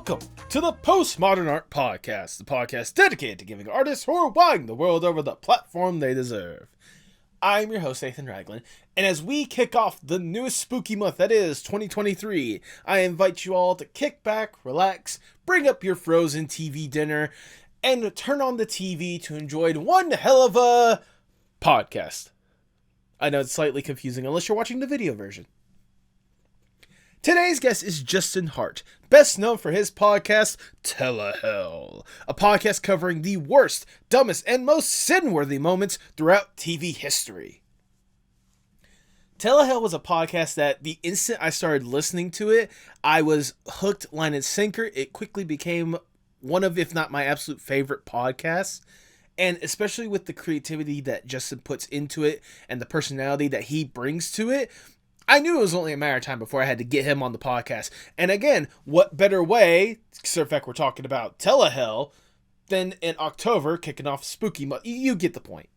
Welcome to the Postmodern Art Podcast, the podcast dedicated to giving artists who are wilding the world over the platform they deserve. I'm your host, Nathan Ragland, and as we kick off the newest spooky month that is 2023, I invite you all to kick back, relax, bring up your frozen TV dinner, and turn on the TV to enjoy one hell of a podcast. I know it's slightly confusing unless you're watching the video version. Today's guest is Justin Hart, best known for his podcast, Telehell, a podcast covering the worst, dumbest, and most sin-worthy moments throughout TV history. Telehell was a podcast that the instant I started listening to it, I was hooked, line, and sinker. It quickly became one of, if not my absolute favorite podcasts. And especially with the creativity that Justin puts into it and the personality that he brings to it, I knew it was only a matter of time before I had to get him on the podcast. And again, what better way, except for fact we're talking about Telehell, than in October, kicking off spooky month. You get the point.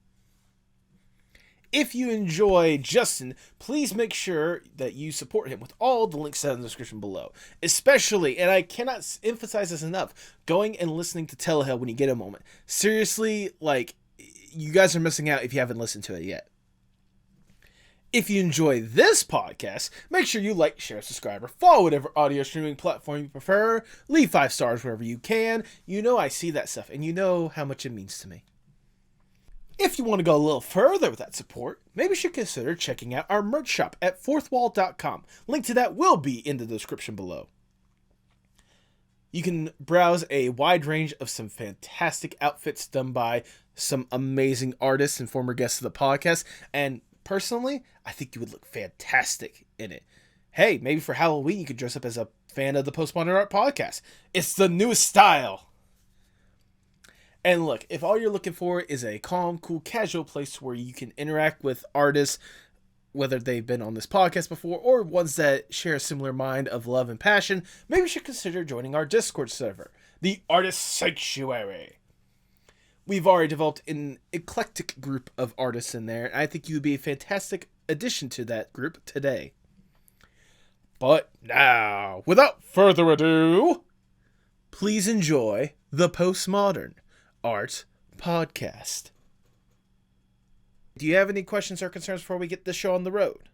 If you enjoy Justin, please make sure that you support him with all the links down in the description below. Especially, and I cannot emphasize this enough, going and listening to Telehell when you get a moment. Seriously, like, you guys are missing out if you haven't listened to it yet. If you enjoy this podcast, make sure you like, share, subscribe, or follow whatever audio streaming platform you prefer. Leave 5 stars wherever you can. You know I see that stuff, and you know how much it means to me. If you want to go a little further with that support, maybe you should consider checking out our merch shop at fourthwall.com. Link to that will be in the description below. You can browse a wide range of some fantastic outfits done by some amazing artists and former guests of the podcast, and personally, I think you would look fantastic in it. Hey, maybe for Halloween you could dress up as a fan of the Postmodern Art Podcast. It's the newest style. And look, if all you're looking for is a calm, cool, casual place where you can interact with artists, whether they've been on this podcast before or ones that share a similar mind of love and passion, maybe you should consider joining our Discord server, the Artist Sanctuary. We've already developed an eclectic group of artists in there, and I think you would be a fantastic addition to that group today. But now, without further ado, please enjoy the Postmodern Art Podcast. Do you have any questions or concerns before we get this show on the road?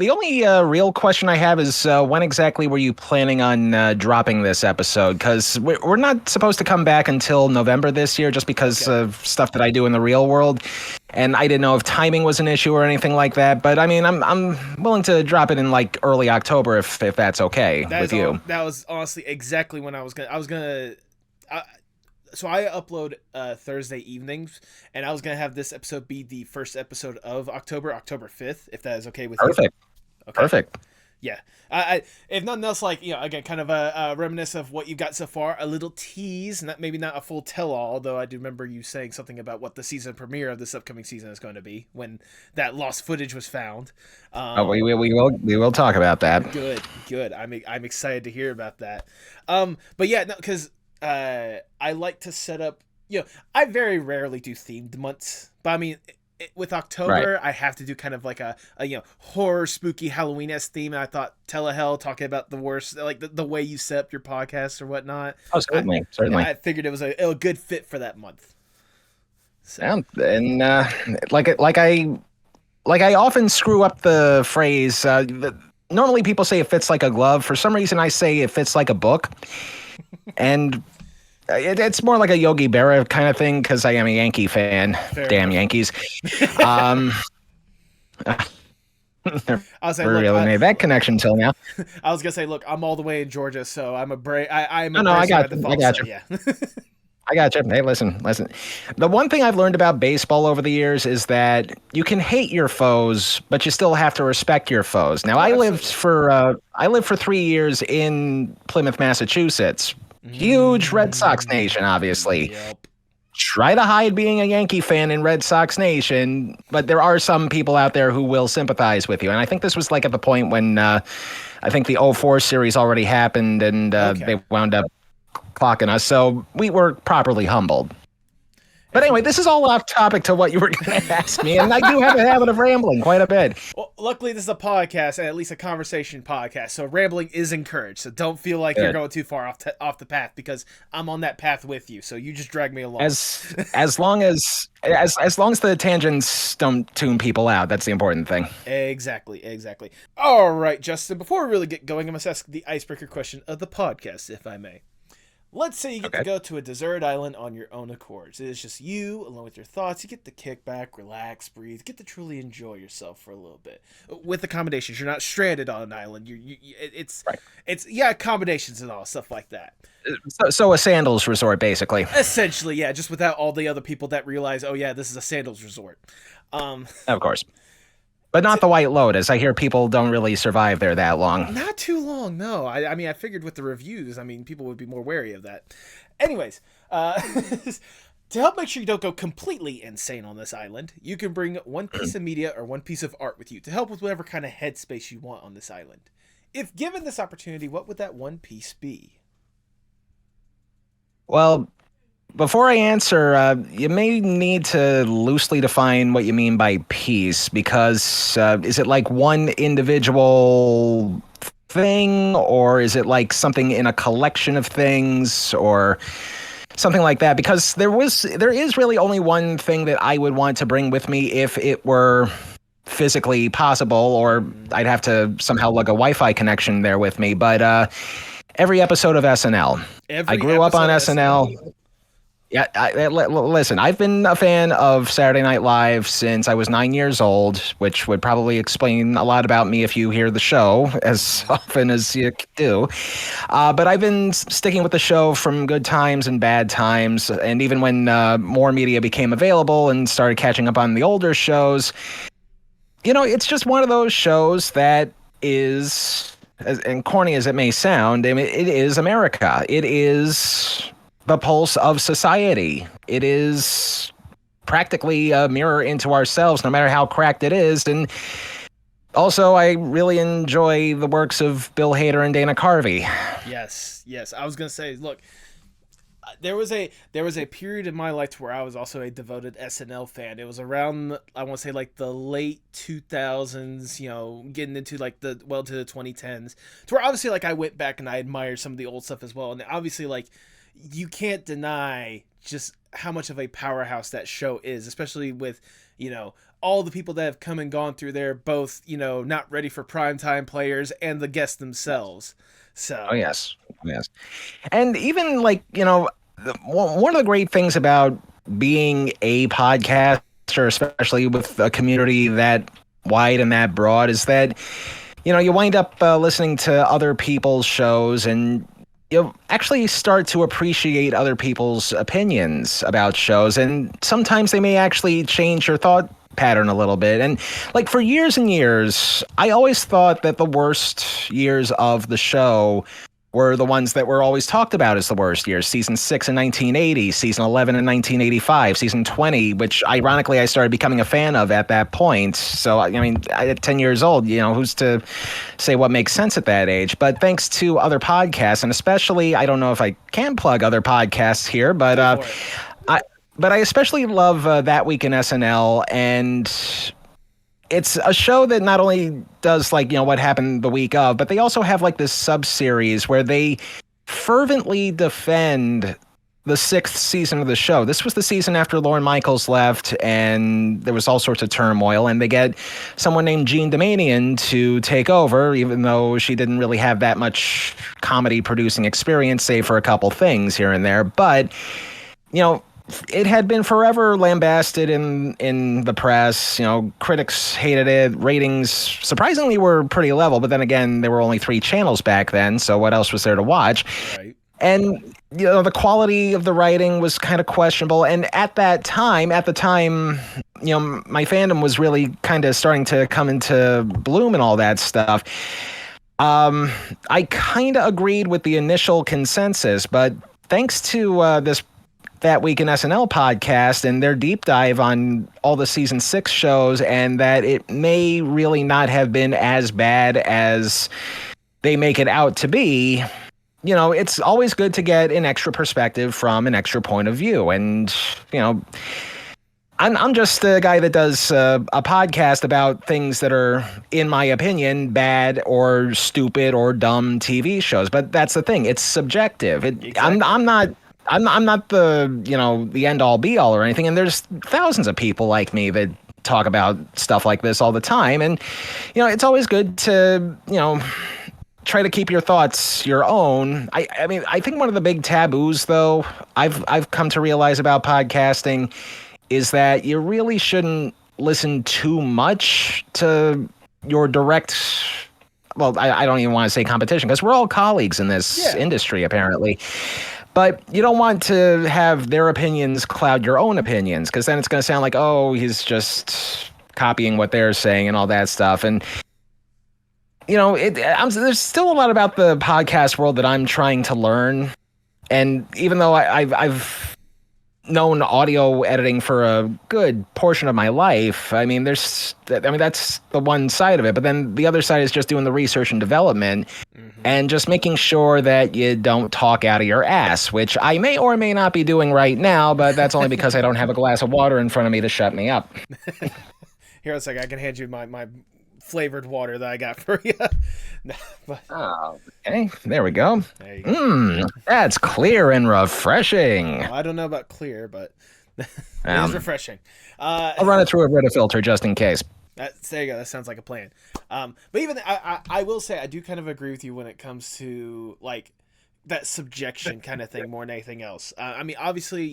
The only real question I have is when exactly were you planning on dropping this episode? Because we're not supposed to come back until November this year just because of stuff that I do in the real world. And I didn't know if timing was an issue or anything like that. But I mean, I'm willing to drop it in like early October if that's okay with you. That was honestly exactly when I was gonna. So I upload Thursday evenings, and I was going to have this episode be the first episode of October 5th, if that is okay with you. Perfect. Okay. Perfect. Yeah. If nothing else, like, you know, again, kind of a reminisce of what you've got so far, a little tease, and that maybe not a full tell-all, although I do remember you saying something about what the season premiere of this upcoming season is going to be when that lost footage was found. We will talk about that. Good. I'm excited to hear about that. But yeah, no, because I like to set up, you know, I very rarely do themed months, but I mean, with October, right, I have to do kind of like a you know, horror, spooky, Halloween-esque theme, and I thought Telehell, talking about the worst, like the way you set up your podcast or whatnot. Oh, certainly. I figured it was a good fit for that month. So. Yeah, and like I often screw up the phrase. Normally people say it fits like a glove. For some reason, I say it fits like a book. And it's more like a Yogi Berra kind of thing because I am a Yankee fan. Fair Damn enough. Yankees. I was like, really made that connection until now. I was gonna say, look, I'm all the way in Georgia, so I'm a brave. I got you. Yeah. I got you. Hey, listen. The one thing I've learned about baseball over the years is that you can hate your foes, but you still have to respect your foes. Now, I lived for 3 years in Plymouth, Massachusetts. Huge Red Sox nation, obviously. Yep. Try to hide being a Yankee fan in Red Sox nation, but there are some people out there who will sympathize with you. And I think this was like at the point when I think the 04 series already happened, and they wound up clocking us, so we were properly humbled. But anyway, this is all off topic to what you were going to ask me, and I do have a habit of rambling quite a bit. Well, luckily this is a podcast, and at least a conversation podcast, so rambling is encouraged. So don't feel like you're going too far off the path, because I'm on that path with you. So you just drag me along. As long as the tangents don't tune people out, that's the important thing. Exactly. All right, Justin. Before we really get going, I must ask the icebreaker question of the podcast, if I may. Let's say you get to go to a desert island on your own accord. It's just you, alone with your thoughts. You get to kick back, relax, breathe, get to truly enjoy yourself for a little bit. With accommodations, you're not stranded on an island. It's accommodations and all, stuff like that. So a sandals resort, basically. Essentially, yeah, just without all the other people that realize, oh yeah, this is a sandals resort. Of course. But not the White Lotus. I hear people don't really survive there that long. Not too long, no. I mean, I figured with the reviews, people would be more wary of that. Anyways, to help make sure you don't go completely insane on this island, you can bring one piece of media or one piece of art with you to help with whatever kind of headspace you want on this island. If given this opportunity, what would that one piece be? Well, before I answer, you may need to loosely define what you mean by piece, because is it like one individual thing, or is it like something in a collection of things, or something like that? Because there is really only one thing that I would want to bring with me if it were physically possible, or I'd have to somehow lug a Wi-Fi connection there with me. But every episode of SNL. I grew up on SNL. Yeah, listen, I've been a fan of Saturday Night Live since I was 9 years old, which would probably explain a lot about me if you hear the show as often as you do. But I've been sticking with the show from good times and bad times, and even when more media became available and started catching up on the older shows, it's just one of those shows that is, and corny as it may sound, it is America. It is the pulse of society. It is practically a mirror into ourselves, no matter how cracked it is. And also, I really enjoy the works of Bill Hader and Dana Carvey. Yes. I was gonna say, look, there was a period in my life where I was also a devoted SNL fan. It was around, I want to say, like the late 2000s, getting into like to the 2010s, to where obviously like I went back and I admired some of the old stuff as well. And obviously like you can't deny just how much of a powerhouse that show is, especially with, all the people that have come and gone through there, both, not ready for primetime players and the guests themselves. So. Oh, yes. And even like, one of the great things about being a podcaster, especially with a community that wide and that broad, is that, you wind up listening to other people's shows, and you'll actually start to appreciate other people's opinions about shows, and sometimes they may actually change your thought pattern a little bit. And like for years and years, I always thought that the worst years of the show were the ones that were always talked about as the worst years. Season 6 in 1980, season 11 in 1985, season 20, which ironically I started becoming a fan of at that point. So, at 10 years old, who's to say what makes sense at that age? But thanks to other podcasts, and especially, I don't know if I can plug other podcasts here, but I especially love That Week in SNL, and it's a show that not only does like, what happened the week of, but they also have like this sub-series where they fervently defend the 6th season of the show. This was the season after Lorne Michaels left, and there was all sorts of turmoil, and they get someone named Jean Damanian to take over, even though she didn't really have that much comedy producing experience, save for a couple things here and there. But, it had been forever lambasted in the press. Critics hated it. Ratings surprisingly were pretty level, but then again, there were only 3 channels back then, so what else was there to watch? Right. And the quality of the writing was kind of questionable. And at the time, my fandom was really kind of starting to come into bloom and all that stuff. I kind of agreed with the initial consensus, but thanks to this That Week in SNL podcast and their deep dive on all the season 6 shows, and that it may really not have been as bad as they make it out to be, it's always good to get an extra perspective from an extra point of view. And, I'm just a guy that does a podcast about things that are, in my opinion, bad or stupid or dumb TV shows. But that's the thing; it's subjective. Exactly. I'm not the the end all be all or anything. And there's thousands of people like me that talk about stuff like this all the time. And it's always good to try to keep your thoughts your own. I mean, I think one of the big taboos, though, I've come to realize about podcasting is that you really shouldn't listen too much to your direct. Well, I don't even want to say competition because we're all colleagues in this industry, apparently. But you don't want to have their opinions cloud your own opinions, because then it's going to sound like, oh, he's just copying what they're saying and all that stuff. And there's still a lot about the podcast world that I'm trying to learn. And even though I've known audio editing for a good portion of my life, I mean, that's the one side of it. But then the other side is just doing the research and development and just making sure that you don't talk out of your ass, which I may or may not be doing right now, but that's only because I don't have a glass of water in front of me to shut me up. Here, a second, I can hand you my flavored water that I got for you. Oh, okay. There we go. There you go. That's clear and refreshing. Well, I don't know about clear, but it is refreshing. I'll run it through a Brita filter just in case. There you go. That sounds like a plan. But even I will say I do kind of agree with you when it comes to like that subjection kind of thing more than anything else. I mean, obviously,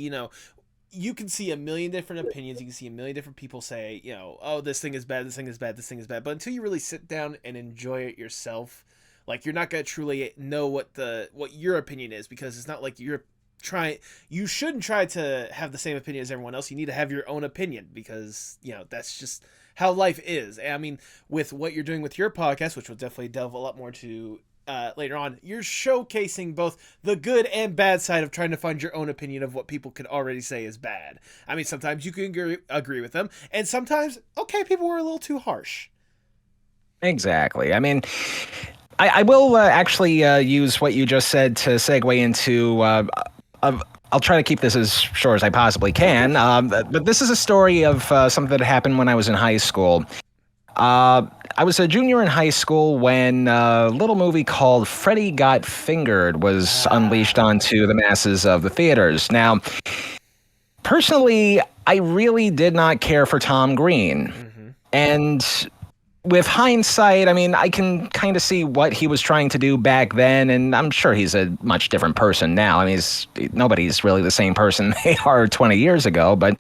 you can see a million different opinions. You can see a million different people say, oh, this thing is bad, this thing is bad, this thing is bad. But until you really sit down and enjoy it yourself, like you're not gonna truly know what your opinion is, because it's not like you shouldn't try to have the same opinion as everyone else. You need to have your own opinion, because that's just how life is. And I mean, with what you're doing with your podcast, which we'll definitely delve a lot more to later on, you're showcasing both the good and bad side of trying to find your own opinion of what people could already say is bad. I mean, sometimes you can agree with them, and sometimes, okay, people were a little too harsh. Exactly. I mean, I will actually use what you just said to segue into. I'll try to keep this as short as I possibly can. But this is a story of something that happened when I was in high school. I was a junior in high school when a little movie called Freddy Got Fingered was unleashed onto the masses of the theaters. Now, personally, I really did not care for Tom Green. And with hindsight, I mean, I can kind of see what he was trying to do back then, and I'm sure he's a much different person now. I mean, nobody's really the same person they are 20 years ago, but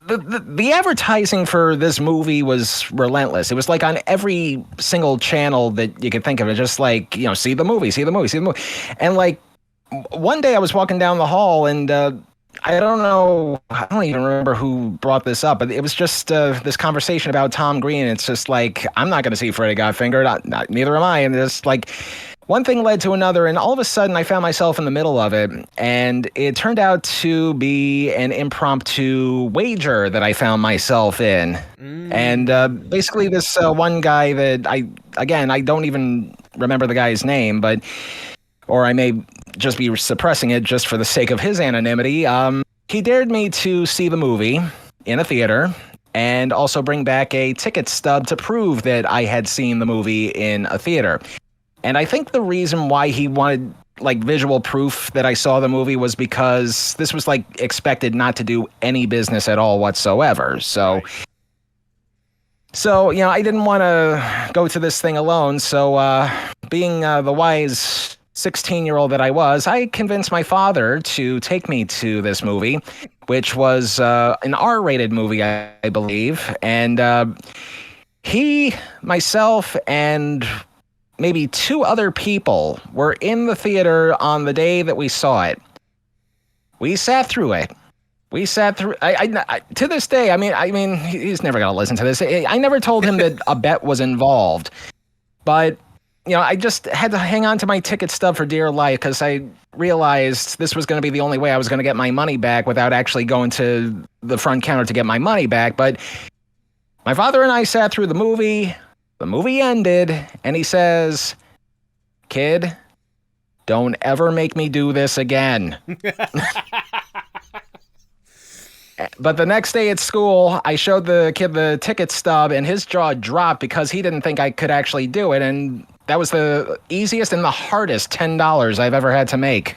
the advertising for this movie was relentless. It was like on every single channel that you could think of. It just like, see the movie, see the movie, see the movie. And like one day I was walking down the hall and I don't even remember who brought this up, but it was just this conversation about Tom Green. It's just like, I'm not going to see Freddy Got Fingered. Neither am I. And it's like one thing led to another, and all of a sudden I found myself in the middle of it, and it turned out to be an impromptu wager that I found myself in. And basically this one guy that I don't even remember the guy's name, or I may just be suppressing it just for the sake of his anonymity. He dared me to see the movie in a theater and also bring back a ticket stub to prove that I had seen the movie in a theater. And I think the reason why he wanted like visual proof that I saw the movie was because this was like expected not to do any business at all whatsoever. So I didn't want to go to this thing alone. So being the wise 16-year-old that I was, I convinced my father to take me to this movie, which was an R-rated movie, I believe. And he, myself, and maybe two other people were in the theater on the day that we saw it. We sat through it. I to this day, I mean, he's never going to listen to this. I never told him that a bet was involved, but I just had to hang on to my ticket stub for dear life because I realized this was going to be the only way I was going to get my money back without actually going to the front counter to get my money back. But my father and I sat through the movie. The movie ended, and he says, kid, don't ever make me do this again. But the next day at school, I showed the kid the ticket stub, and his jaw dropped because he didn't think I could actually do it. And that was the easiest and the hardest $10 I've ever had to make.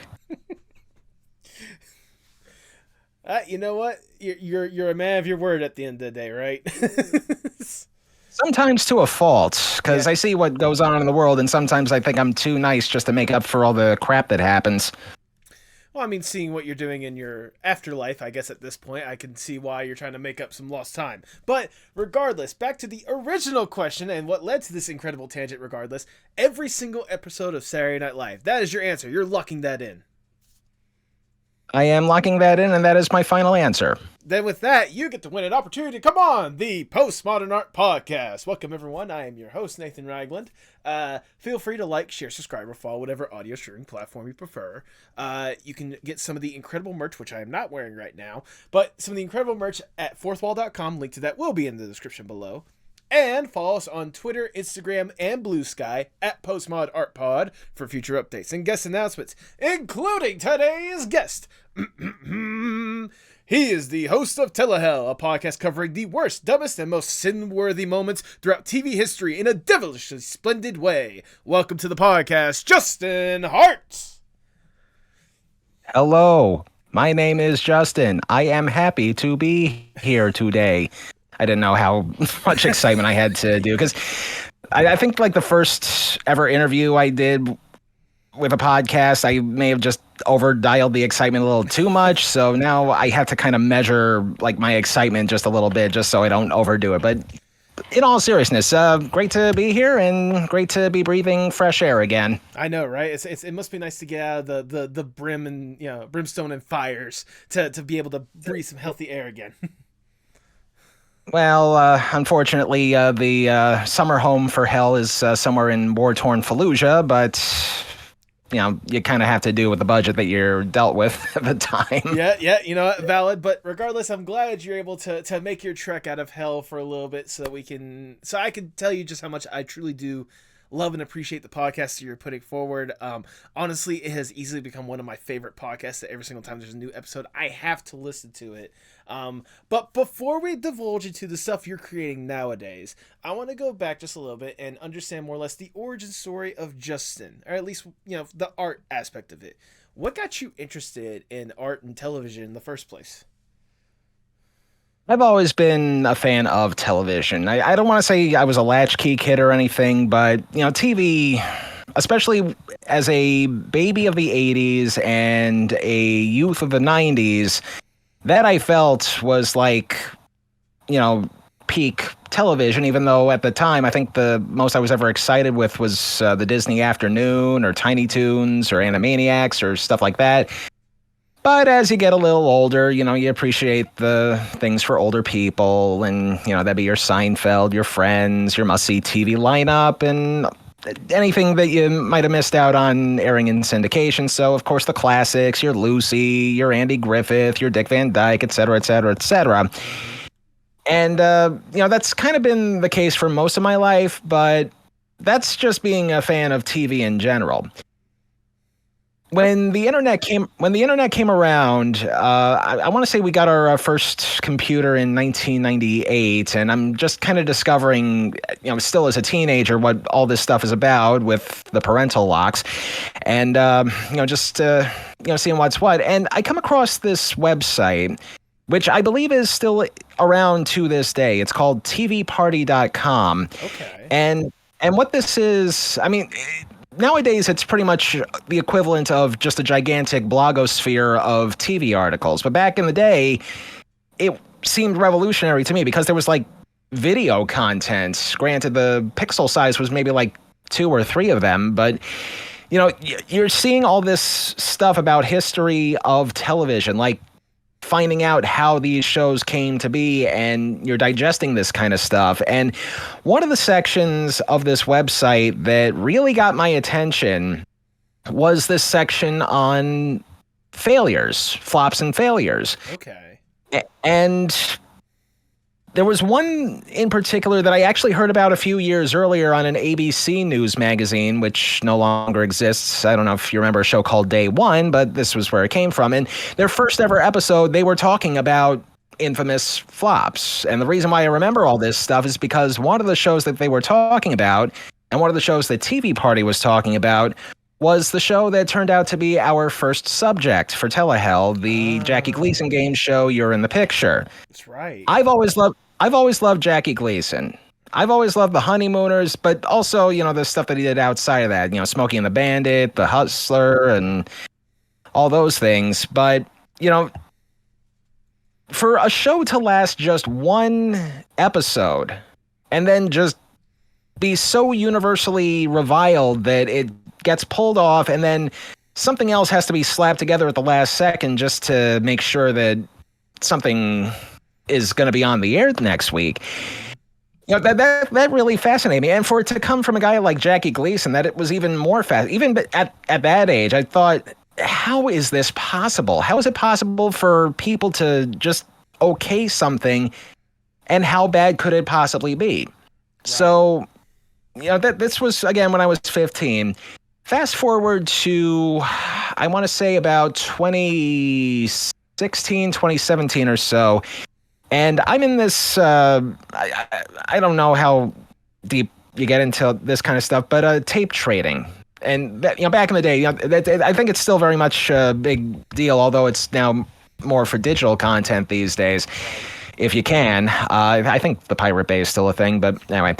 You know what? You're a man of your word at the end of the day, right? Sometimes to a fault, because I see what goes on in the world, and sometimes I think I'm too nice just to make up for all the crap that happens. Well, I mean, seeing what you're doing in your afterlife, I guess at this point, I can see why you're trying to make up some lost time. But regardless, back to the original question and what led to this incredible tangent regardless, every single episode of Saturday Night Live. That is your answer. You're locking that in. I am locking that in, and that is my final answer. Then with that, you get to win an opportunity to come on the Postmodern Art Podcast. Welcome, everyone. I am your host, Nathan Ragland. Feel free to like, share, subscribe, or follow whatever audio streaming platform you prefer. You can get some of the incredible merch, which I am not wearing right now, but some of the incredible merch at fourthwall.com. Link to that will be in the description below. And follow us on Twitter, Instagram, and Blue Sky at PostmodArtPod for future updates and guest announcements, including today's guest. He is the host of Telehell, a podcast covering the worst, dumbest, and most sin-worthy moments throughout TV history in a devilishly splendid way. Welcome to the podcast, Justin Hart. Hello, my name is Justin. I am happy to be here today. I didn't know how much excitement I had to do, because I think like the first ever interview I did with a podcast, I may have just over-dialed the excitement a little too much. So now I have to kind of measure like my excitement just a little bit, just so I don't overdo it. But in all seriousness, great to be here and great to be breathing fresh air again. I know, right? It must be nice to get out of the brim and brimstone and fires to be able to breathe some healthy air again. Well, unfortunately, the summer home for hell is somewhere in war-torn Fallujah, but you kind of have to do with the budget that you're dealt with at the time. Yeah, valid. But regardless, I'm glad you're able to make your trek out of hell for a little bit so I can tell you just how much I truly do love and appreciate the podcast that you're putting forward. Honestly, it has easily become one of my favorite podcasts that every single time there's a new episode, I have to listen to it. But before we divulge into the stuff you're creating nowadays, I want to go back just a little bit and understand more or less the origin story of Justin, or at least, the art aspect of it. What got you interested in art and television in the first place? I've always been a fan of television. I don't want to say I was a latchkey kid or anything, but, TV, especially as a baby of the 80s and a youth of the 90s, that I felt was like, peak television, even though at the time, I think the most I was ever excited with was the Disney Afternoon or Tiny Toons or Animaniacs or stuff like that. But as you get a little older, you appreciate the things for older people, and, that'd be your Seinfeld, your Friends, your must-see TV lineup, and anything that you might have missed out on airing in syndication. So, of course, the classics, your Lucy, your Andy Griffith, your Dick Van Dyke, et cetera, et cetera, et cetera. And, that's kind of been the case for most of my life, but that's just being a fan of TV in general. When the internet came around, I want to say we got our first computer in 1998, and I'm just kind of discovering, still as a teenager, what all this stuff is about with the parental locks, and seeing what's what. And I come across this website, which I believe is still around to this day. It's called tvparty.com. Okay. And what this is, nowadays, it's pretty much the equivalent of just a gigantic blogosphere of TV articles. But back in the day, it seemed revolutionary to me because there was like video content. Granted, the pixel size was maybe like 2 or 3 of them, but you're seeing all this stuff about history of television, like finding out how these shows came to be, and you're digesting this kind of stuff. And one of the sections of this website that really got my attention was this section on failures, flops and failures. Okay. And There was one in particular that I actually heard about a few years earlier on an ABC News magazine, which no longer exists. I don't know if you remember a show called Day One, but this was where it came from. And their first ever episode, they were talking about infamous flops. And the reason why I remember all this stuff is because one of the shows that they were talking about, and one of the shows that TV Party was talking about, was the show that turned out to be our first subject for Telehell, the Jackie Gleason game show, You're in the Picture. That's right. I've always loved Jackie Gleason. I've always loved The Honeymooners, but also, the stuff that he did outside of that, Smokey and the Bandit, The Hustler, and all those things. But, for a show to last just one episode and then just be so universally reviled that it gets pulled off and then something else has to be slapped together at the last second just to make sure that something is going to be on the air next week. That really fascinated me. And for it to come from a guy like Jackie Gleason, that it was even more even at that age, I thought, how is this possible? How is it possible for people to just okay something, and how bad could it possibly be? Right. So, this was, again, when I was 15. Fast forward to, I want to say about 2016, 2017 or so. And I'm in this, I don't know how deep you get into this kind of stuff, but tape trading. And, back in the day, I think it's still very much a big deal, although it's now more for digital content these days. If you can. I think the Pirate Bay is still a thing, but anyway.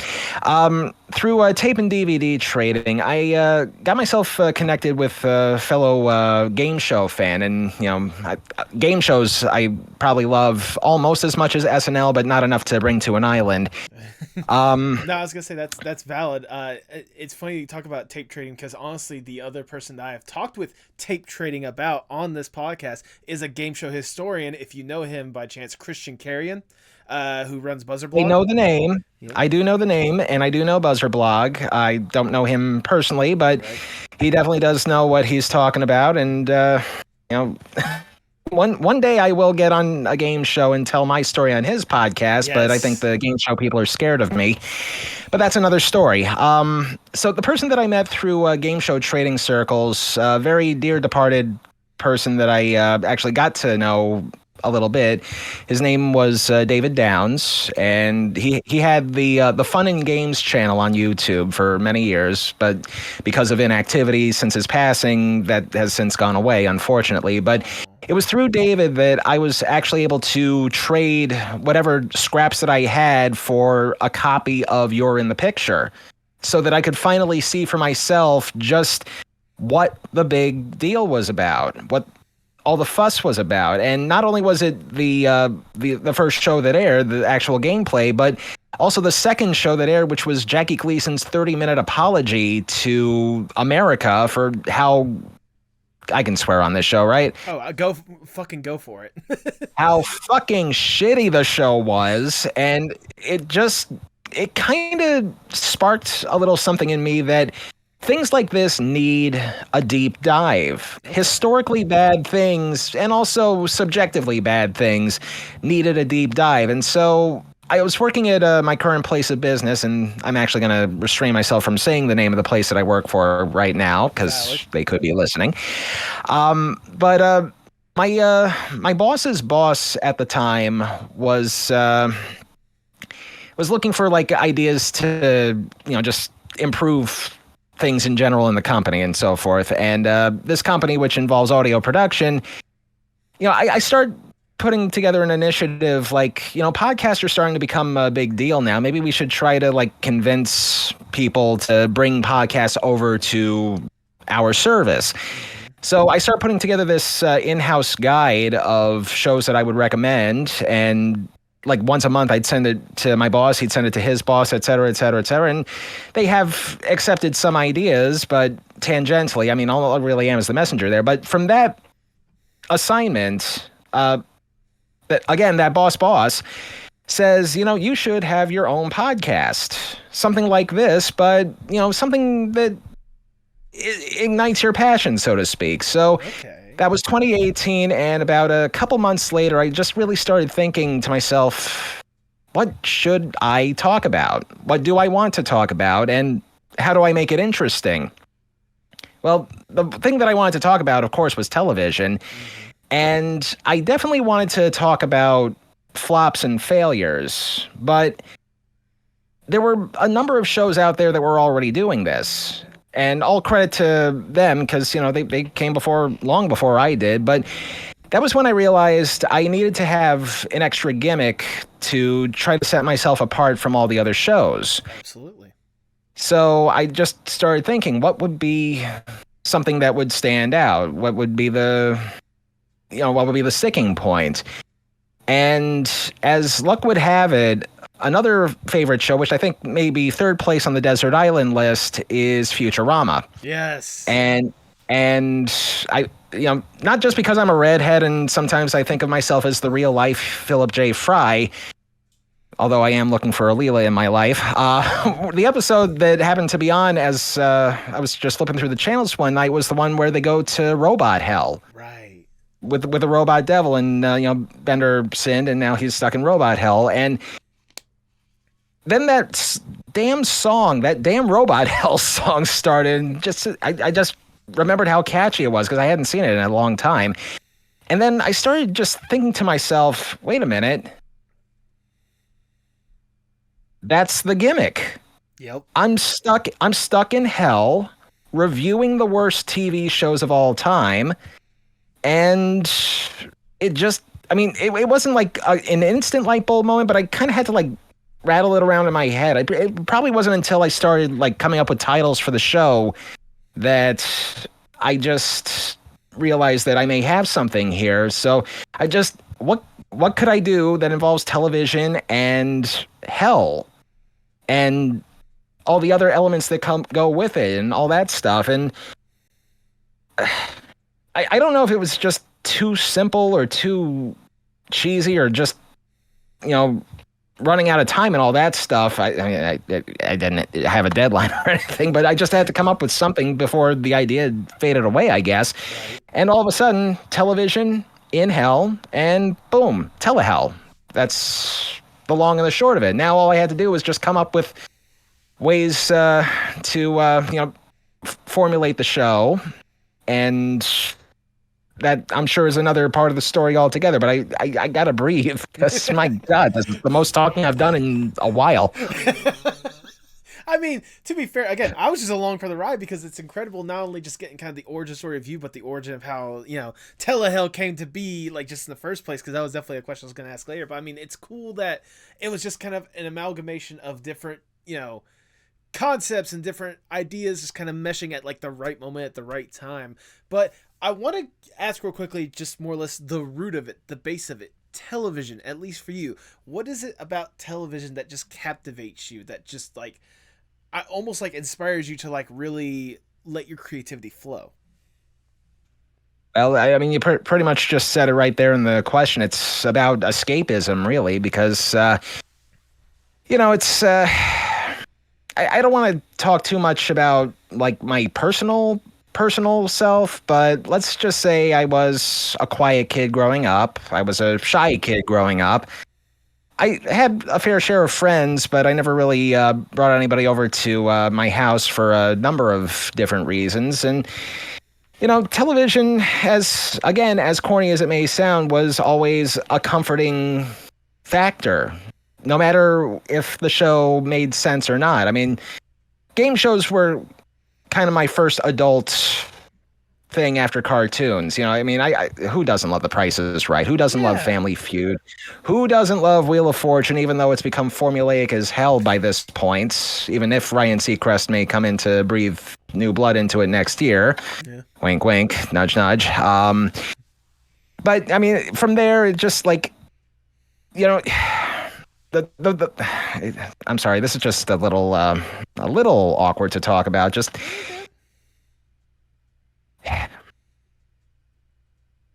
Through tape and DVD trading, I got myself connected with a fellow game show fan. And, game shows I probably love almost as much as SNL, but not enough to bring to an island. No, I was going to say that's valid. It's funny you talk about tape trading because, honestly, the other person that I have talked with tape trading about on this podcast is a game show historian. If you know him by chance, Christian Carrion, who runs Buzzer Blog. I know the name. Yeah. I do know the name, and I do know Buzzer Blog. I don't know him personally, but he definitely does know what he's talking about. And, one day I will get on a game show and tell my story on his podcast, yes. But I think the game show people are scared of me. But that's another story. So the person that I met through game show trading circles, a very dear departed person that I actually got to know a little bit. His name was David Downs, and he had the Fun and Games channel on YouTube for many years, but because of inactivity since his passing, that has since gone away, unfortunately. But it was through David that I was actually able to trade whatever scraps that I had for a copy of You're in the Picture, so that I could finally see for myself just what the big deal was about, what all the fuss was about. And not only was it the first show that aired, the actual gameplay, but also the second show that aired, which was Jackie Gleason's 30-minute apology to America for how, I can swear on this show, right? Oh, fucking go for it. How fucking shitty the show was. And it kind of sparked a little something in me that things like this need a deep dive. Historically bad things, and also subjectively bad things, needed a deep dive. And so I was working at my current place of business, and I'm actually going to restrain myself from saying the name of the place that I work for right now, because they could be listening. But my boss's boss at the time was looking for ideas to just improve things in general in the company and so forth. And this company, which involves audio production, I start putting together an initiative podcasts are starting to become a big deal now. Maybe we should try to convince people to bring podcasts over to our service. So I start putting together this in-house guide of shows that I would recommend, and once a month, I'd send it to my boss, he'd send it to his boss, et cetera, et cetera, et cetera. And they have accepted some ideas, but tangentially. I mean, all I really am is the messenger there. But from that assignment, that boss says, you should have your own podcast. Something like this, but, something that ignites your passion, so to speak. So okay. That was 2018, and about a couple months later, I just really started thinking to myself, what should I talk about? What do I want to talk about? And how do I make it interesting? Well, the thing that I wanted to talk about, of course, was television. And I definitely wanted to talk about flops and failures, but there were a number of shows out there that were already doing this. And all credit to them, because, they came long before I did. But that was when I realized I needed to have an extra gimmick to try to set myself apart from all the other shows. Absolutely. So I just started thinking, what would be something that would stand out? What would be the sticking point? And as luck would have it, another favorite show, which I think may be third place on the Desert Island list, is Futurama. Yes. And I, not just because I'm a redhead and sometimes I think of myself as the real life Philip J. Fry, although I am looking for a Leela in my life. The episode that happened to be on as I was just flipping through the channels one night was the one where they go to Robot Hell. Right. With the robot devil, and Bender sinned, and now he's stuck in Robot Hell. And then that damn Robot Hell song started. And I just remembered how catchy it was because I hadn't seen it in a long time. And then I started just thinking to myself, wait a minute. That's the gimmick. Yep. I'm stuck in hell reviewing the worst TV shows of all time. And it just, it wasn't like an instant light bulb moment, but I kind of had to rattle it around in my head. It probably wasn't until I started coming up with titles for the show that I just realized that I may have something here. So I just, what could I do that involves television and hell and all the other elements that go with it and all that stuff? And I don't know if it was just too simple or too cheesy or just, running out of time and all that stuff. I didn't have a deadline or anything, but I just had to come up with something before the idea faded away, I guess. Right. And all of a sudden, television in hell, and boom, Telehell. That's the long and the short of it. Now all I had to do was just come up with ways to formulate the show, and that I'm sure is another part of the story altogether, but I gotta breathe because my God, this is the most talking I've done in a while. To be fair, again, I was just along for the ride because it's incredible not only just getting kind of the origin story of you, but the origin of how, Telehell came to be, just in the first place, because that was definitely a question I was going to ask later. But, it's cool that it was just kind of an amalgamation of different, concepts and different ideas just kind of meshing at, the right moment at the right time. But I want to ask real quickly, just more or less the root of it, the base of it, television, at least for you. What is it about television that just captivates you, that just almost inspires you to really let your creativity flow? Well, you pretty much just said it right there in the question. It's about escapism, really, because, it's, I don't want to talk too much about my personal self, but let's just say I was a quiet kid growing up. I was a shy kid growing up. I had a fair share of friends, but I never really brought anybody over to my house for a number of different reasons. And, television, as corny as it may sound, was always a comforting factor, no matter if the show made sense or not. Game shows were kind of my first adult thing after cartoons. Who doesn't love The Price is Right? Who doesn't love Family Feud? Who doesn't love Wheel of Fortune, even though it's become formulaic as hell by this point, even if Ryan Seacrest may come in to breathe new blood into it next year. Yeah. Wink, wink, nudge, nudge. But, from there, it just, I'm sorry, this is just a little awkward to talk about. Just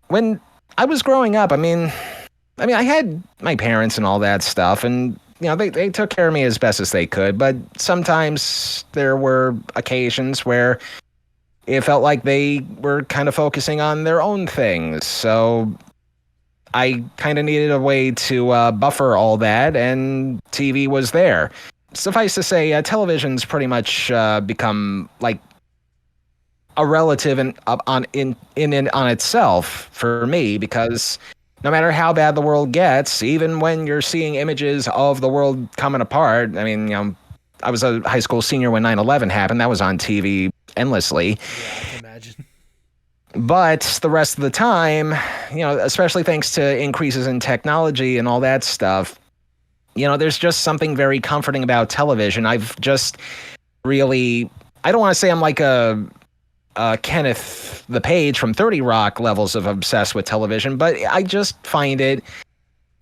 when I was growing up, I had my parents and all that stuff, and they took care of me as best as they could. But sometimes there were occasions where it felt like they were kind of focusing on their own things. So I kind of needed a way to buffer all that, and TV was there. Suffice to say, television's pretty much become like a relative on itself for me, because no matter how bad the world gets, even when you're seeing images of the world coming apart, I mean, I was a high school senior when 9/11 happened. That was on TV endlessly. Yeah, I can imagine. But the rest of the time, especially thanks to increases in technology and all that stuff, there's just something very comforting about television. I've just really, I don't want to say I'm like a Kenneth the Page from 30 Rock levels of obsessed with television, but I just find it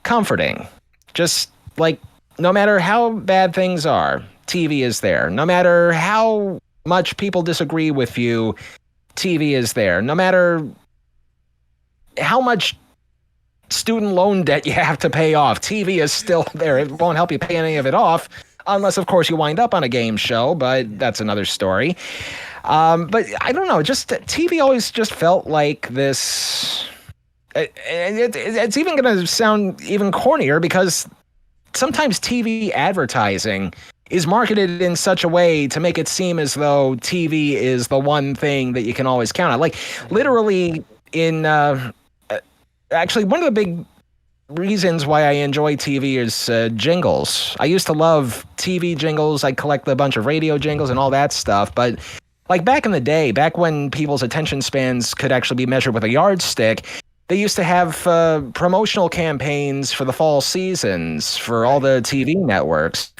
comforting. Just like, no matter how bad things are, TV is there. No matter how much people disagree with you, TV is there. No matter how much student loan debt you have to pay off, TV is still there. It won't help you pay any of it off, unless, of course, you wind up on a game show, but that's another story. But I don't know, just TV always just felt like this. It's even going to sound even cornier, because sometimes TV advertising is marketed in such a way to make it seem as though TV is the one thing that you can always count on. Like, literally, actually, one of the big reasons why I enjoy TV is jingles. I used to love TV jingles. I collect a bunch of radio jingles and all that stuff. But like back in the day, back when people's attention spans could actually be measured with a yardstick, they used to have promotional campaigns for the fall seasons for all the TV networks.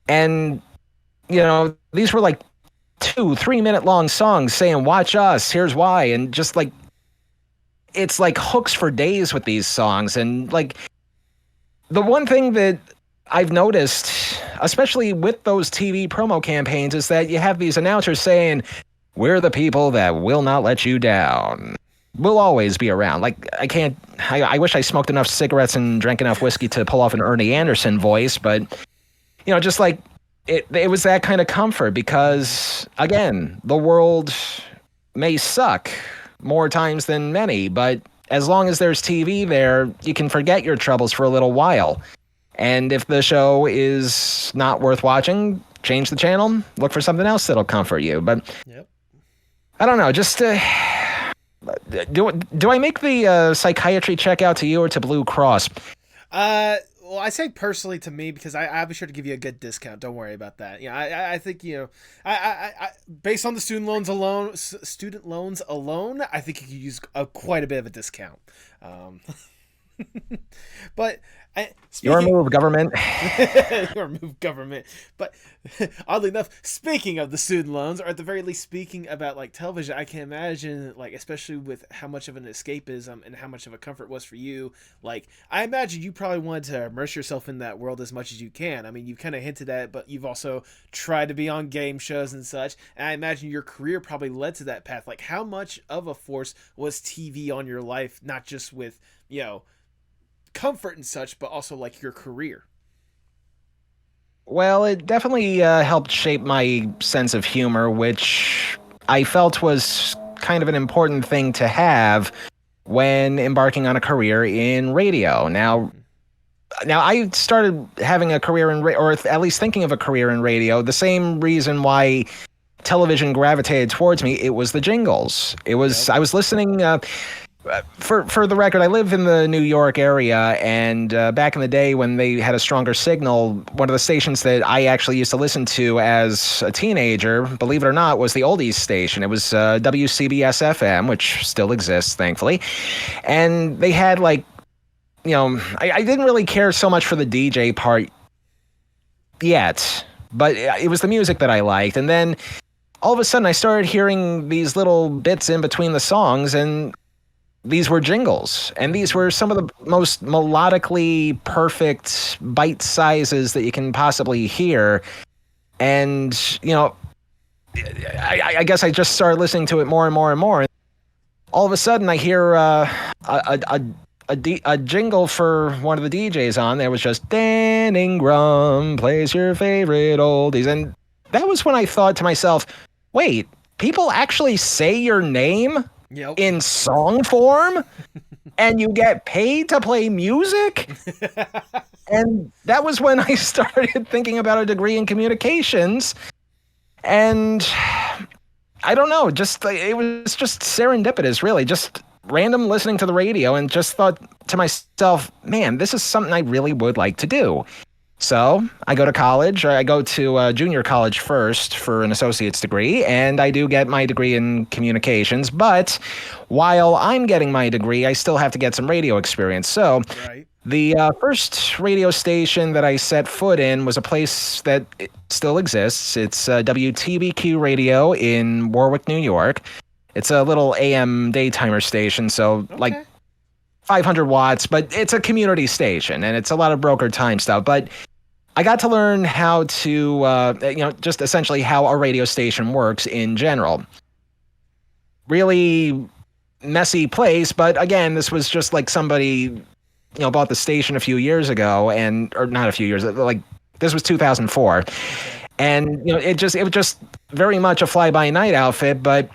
And, these were like 2-3 minute long songs saying, watch us, here's why. And just like, it's like hooks for days with these songs. And like, the one thing that I've noticed, especially with those TV promo campaigns, is that you have these announcers saying, we're the people that will not let you down. We'll always be around. Like, I wish I smoked enough cigarettes and drank enough whiskey to pull off an Ernie Anderson voice, but, just like, it was that kind of comfort, because, again, the world may suck more times than many, but as long as there's TV there, you can forget your troubles for a little while. And if the show is not worth watching, change the channel, look for something else that'll comfort you. But yep. I don't know, just do I make the psychiatry check out to you or to Blue Cross? Well, I say personally to me, because I'll be sure to give you a good discount. Don't worry about that. I think, I based on the student loans alone, I think you could use quite a bit of a discount. But your move, government. Your move, government. But oddly enough, speaking of the student loans, or at the very least speaking about like television, I can imagine, like, especially with how much of an escapism and how much of a comfort was for you, like, I imagine you probably wanted to immerse yourself in that world as much as you can. I mean, you've kind of hinted at it, but you've also tried to be on game shows and such, and I imagine your career probably led to that path. Like, how much of a force was TV on your life, not just with, comfort and such, but also like your career? Well, it definitely helped shape my sense of humor, which I felt was kind of an important thing to have when embarking on a career in radio. Now I started having a career or at least thinking of a career in radio, the same reason why television gravitated towards me. It was the jingles. I was listening. For the record, I live in the New York area, and back in the day when they had a stronger signal, one of the stations that I actually used to listen to as a teenager, believe it or not, was the oldies station. It was WCBS FM, which still exists, thankfully. And they had I didn't really care so much for the DJ part yet, but it was the music that I liked. And then all of a sudden I started hearing these little bits in between the songs, and these were jingles, and these were some of the most melodically perfect bite sizes that you can possibly hear. And, I guess I just started listening to it more and more and more. And all of a sudden I hear a jingle for one of the DJs on there was just, Dan Ingram plays your favorite oldies. And that was when I thought to myself, wait, people actually say your name? Yep. In song form? and you get paid to play music? And that was when I started thinking about a degree in communications. And I don't know, just it was just serendipitous, really. Just random listening to the radio and just thought to myself, man, this is something I really would like to do. So I go to college. I go to junior college first for an associate's degree, and I do get my degree in communications. But while I'm getting my degree, I still have to get some radio experience. So the first radio station that I set foot in was a place that still exists. It's WTBQ Radio in Warwick, New York. It's a little AM daytimer station, so like 500 watts, but it's a community station, and it's a lot of broker time stuff. But I got to learn how to, just essentially how a radio station works in general. Really messy place, but again, this was just like somebody, bought the station a few years ago, or not a few years, like this was 2004. And, it was just very much a fly-by-night outfit, but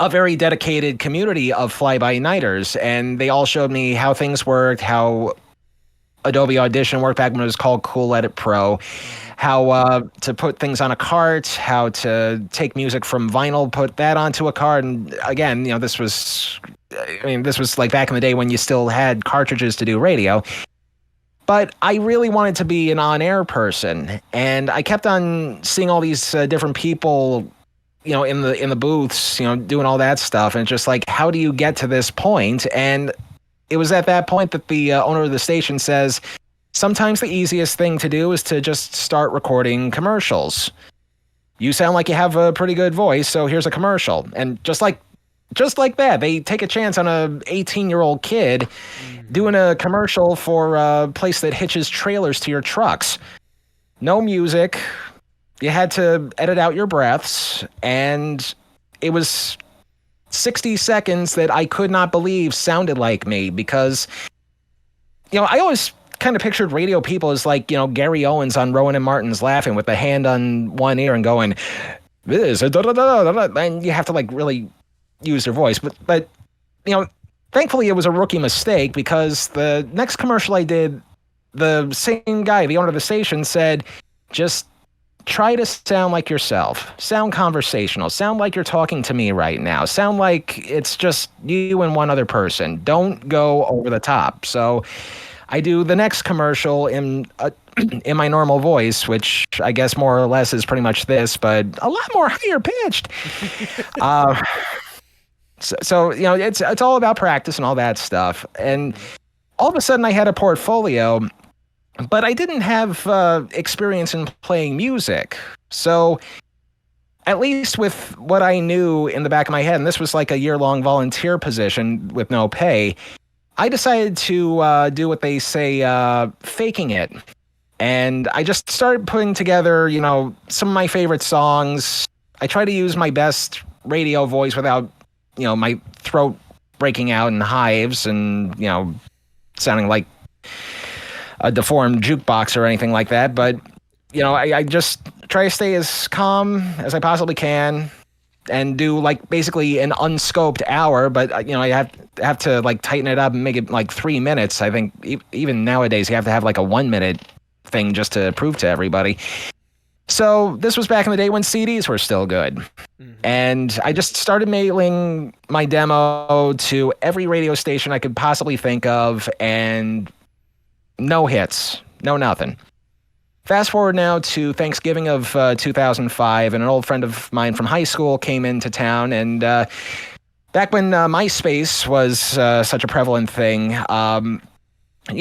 a very dedicated community of fly-by-nighters. And they all showed me how things worked, how Adobe Audition worked back when it was called Cool Edit Pro, how to put things on a cart, how to take music from vinyl, put that onto a cart. And again, this was like back in the day when you still had cartridges to do radio. But I really wanted to be an on-air person, and I kept on seeing all these different people, in the booths, doing all that stuff, and just like, how do you get to this point? And it was at that point that the owner of the station says, sometimes the easiest thing to do is to just start recording commercials. You sound like you have a pretty good voice, so here's a commercial. And just like that, they take a chance on a 18-year-old kid doing a commercial for a place that hitches trailers to your trucks. No music. You had to edit out your breaths, and it was 60 seconds that I could not believe sounded like me, because, I always kind of pictured radio people as like, Gary Owens on Rowan and Martin's Laughing with the hand on one ear and going, this, and you have to like really use their voice. But thankfully it was a rookie mistake, because the next commercial I did, the same guy, the owner of the station, said, just try to sound like yourself. Sound conversational. Sound like you're talking to me right now. Sound like it's just you and one other person. Don't go over the top. So I do the next commercial in my normal voice, which I guess more or less is pretty much this, but a lot more higher pitched. So it's all about practice and all that stuff. And all of a sudden I had a portfolio, but I didn't have experience in playing music. So at least with what I knew in the back of my head, and this was like a year-long volunteer position with no pay, I decided to do what they say, faking it. And I just started putting together, some of my favorite songs. I try to use my best radio voice without, my throat breaking out in hives and, sounding like a deformed jukebox or anything like that. But, I just try to stay as calm as I possibly can and do like basically an unscoped hour. But, I have to like tighten it up and make it like 3 minutes. I think even nowadays you have to have like a 1 minute thing just to prove to everybody. So this was back in the day when CDs were still good. Mm-hmm. And I just started mailing my demo to every radio station I could possibly think of, and no hits, no nothing. Fast forward now to Thanksgiving of 2005, and an old friend of mine from high school came into town, and back when MySpace was such a prevalent thing,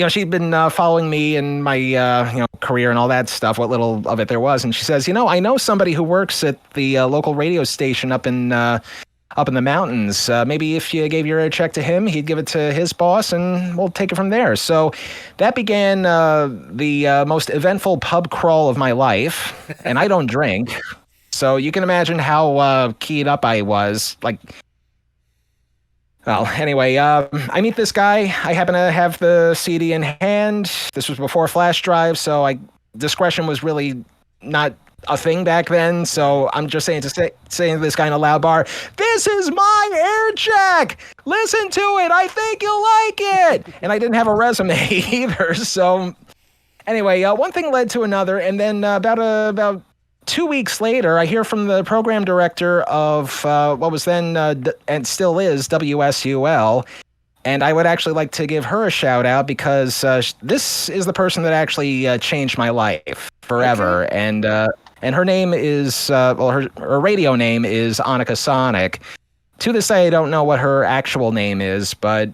she'd been following me and my career and all that stuff, what little of it there was, and she says, I know somebody who works at the local radio station up in the mountains. Maybe if you gave your check to him, he'd give it to his boss, and we'll take it from there. So that began the most eventful pub crawl of my life, and I don't drink, so you can imagine how keyed up I was. Well, anyway, I meet this guy. I happen to have the CD in hand. This was before flash drive, so discretion was really not a thing back then. So I'm just saying to this guy in a loud bar, "This is my air check. Listen to it. I think you'll like it." And I didn't have a resume either. So anyway, one thing led to another, and then about 2 weeks later, I hear from the program director of what was then and still is WSUL. And I would actually like to give her a shout out because this is the person that actually changed my life forever. Okay. And her name is her radio name is Annika Sonic. To this day, I don't know what her actual name is, but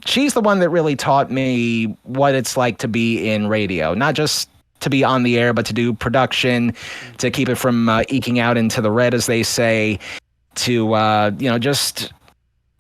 she's the one that really taught me what it's like to be in radio, not just to be on the air, but to do production, to keep it from eking out into the red, as they say, to just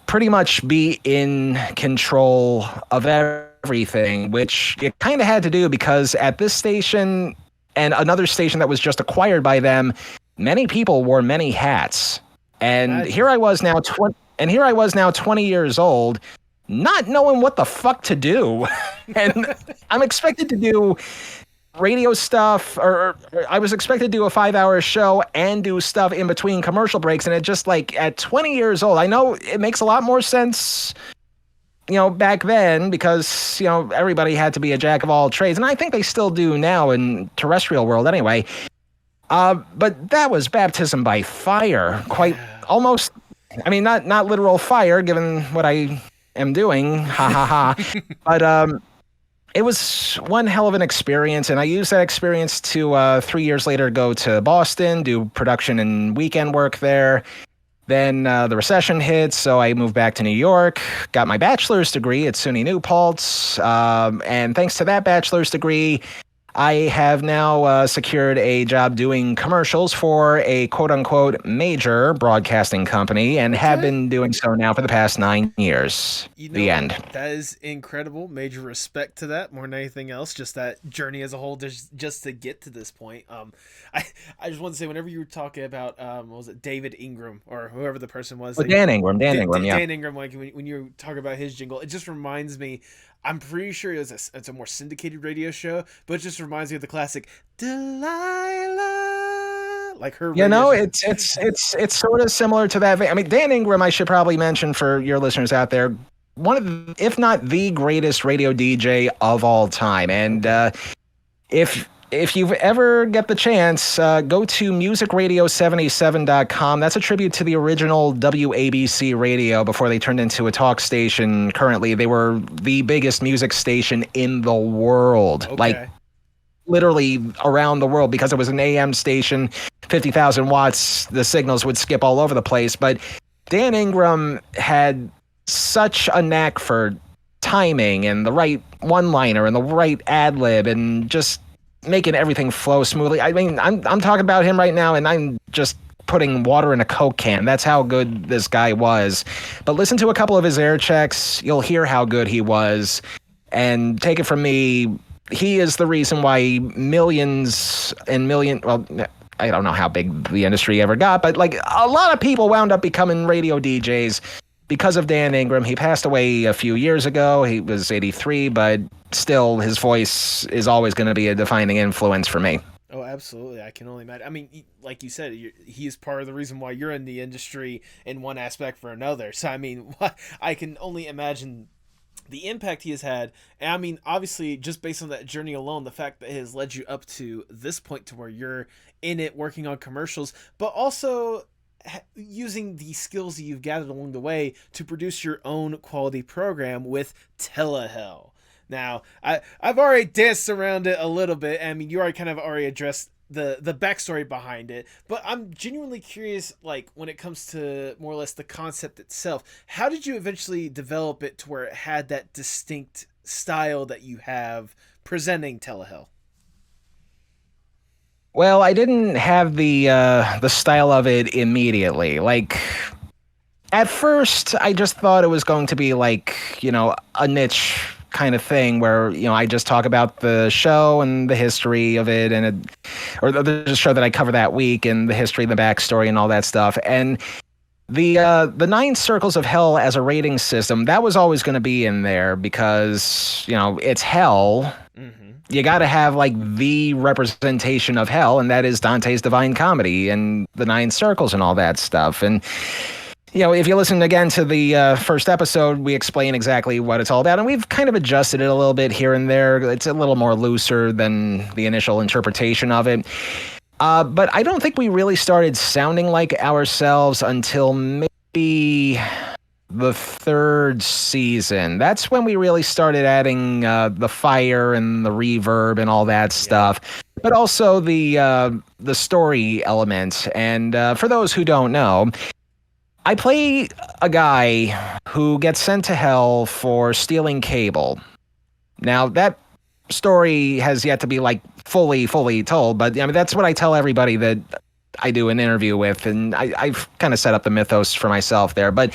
pretty much be in control of everything, which you kind of had to do because at this station and another station that was just acquired by them, many people wore many hats. And here I was now 20 years old, not knowing what the fuck to do. And I'm expected to do radio stuff, or I was expected to do a 5-hour show and do stuff in between commercial breaks. And it just, like, at 20 years old, I know it makes a lot more sense, back then, because, everybody had to be a jack of all trades. And I think they still do now in terrestrial world anyway. But that was baptism by fire, quite almost. I mean, not literal fire, given what I am doing, ha ha ha. But it was one hell of an experience, and I used that experience to 3 years later go to Boston, do production and weekend work there. Then the recession hit, so I moved back to New York, got my bachelor's degree at SUNY New Paltz, and thanks to that bachelor's degree, I have now secured a job doing commercials for a quote-unquote major broadcasting company and have been doing so now for the past 9 years. The end. That is incredible. Major respect to that more than anything else. Just that journey as a whole, just to get to this point. I just want to say, whenever you were talking about, what was it, David Ingram or whoever the person was? Dan Ingram, yeah. Dan Ingram, like when you talk about his jingle, it just reminds me, I'm pretty sure it's a more syndicated radio show, but it just reminds me of the classic Delilah, like her. It's sort of similar to that. I mean, Dan Ingram, I should probably mention for your listeners out there, one of the, if not the greatest radio DJ of all time. And if you ever get the chance, go to musicradio77.com. That's a tribute to the original WABC radio before they turned into a talk station. Currently, they were the biggest music station in the world. Okay. Like, literally around the world, because it was an AM station, 50,000 watts, the signals would skip all over the place. But Dan Ingram had such a knack for timing and the right one-liner and the right ad-lib and just making everything flow smoothly. I mean, I'm talking about him right now, and I'm just putting water in a Coke can. That's how good this guy was. But listen to a couple of his air checks. You'll hear how good he was. And take it from me, he is the reason why millions and millions, well, I don't know how big the industry ever got, but like a lot of people wound up becoming radio DJs because of Dan Ingram. He passed away a few years ago. He was 83, but still his voice is always going to be a defining influence for me. Oh, absolutely. I can only imagine. I mean, like you said, he is part of the reason why you're in the industry in one aspect for another. So, I mean, I can only imagine the impact he has had. And I mean, obviously, just based on that journey alone, the fact that it has led you up to this point to where you're in it working on commercials, but also using the skills that you've gathered along the way to produce your own quality program with Telehell. Now, I've already danced around it a little bit. I mean, you already kind of already addressed the backstory behind it, but I'm genuinely curious, like, when it comes to more or less the concept itself, how did you eventually develop it to where it had that distinct style that you have presenting Telehell? Well, I didn't have the style of it immediately. Like, at first, I just thought it was going to be like, a niche kind of thing where, I just talk about the show and the history of it, or the show that I cover that week and the history, the backstory, and all that stuff. And The 9 circles of hell as a rating system, that was always going to be in there because, it's hell. Mm-hmm. You got to have like the representation of hell, and that is Dante's Divine Comedy and the 9 circles and all that stuff. And if you listen again to the first episode, we explain exactly what it's all about, and we've kind of adjusted it a little bit here and there. It's a little more looser than the initial interpretation of it. But I don't think we really started sounding like ourselves until maybe the 3rd season. That's when we really started adding the fire and the reverb and all that stuff, but also the story element. And for those who don't know, I play a guy who gets sent to hell for stealing cable. Now, that story has yet to be like fully told, but that's what I tell everybody that I do an interview with, and I've kind of set up the mythos for myself there. But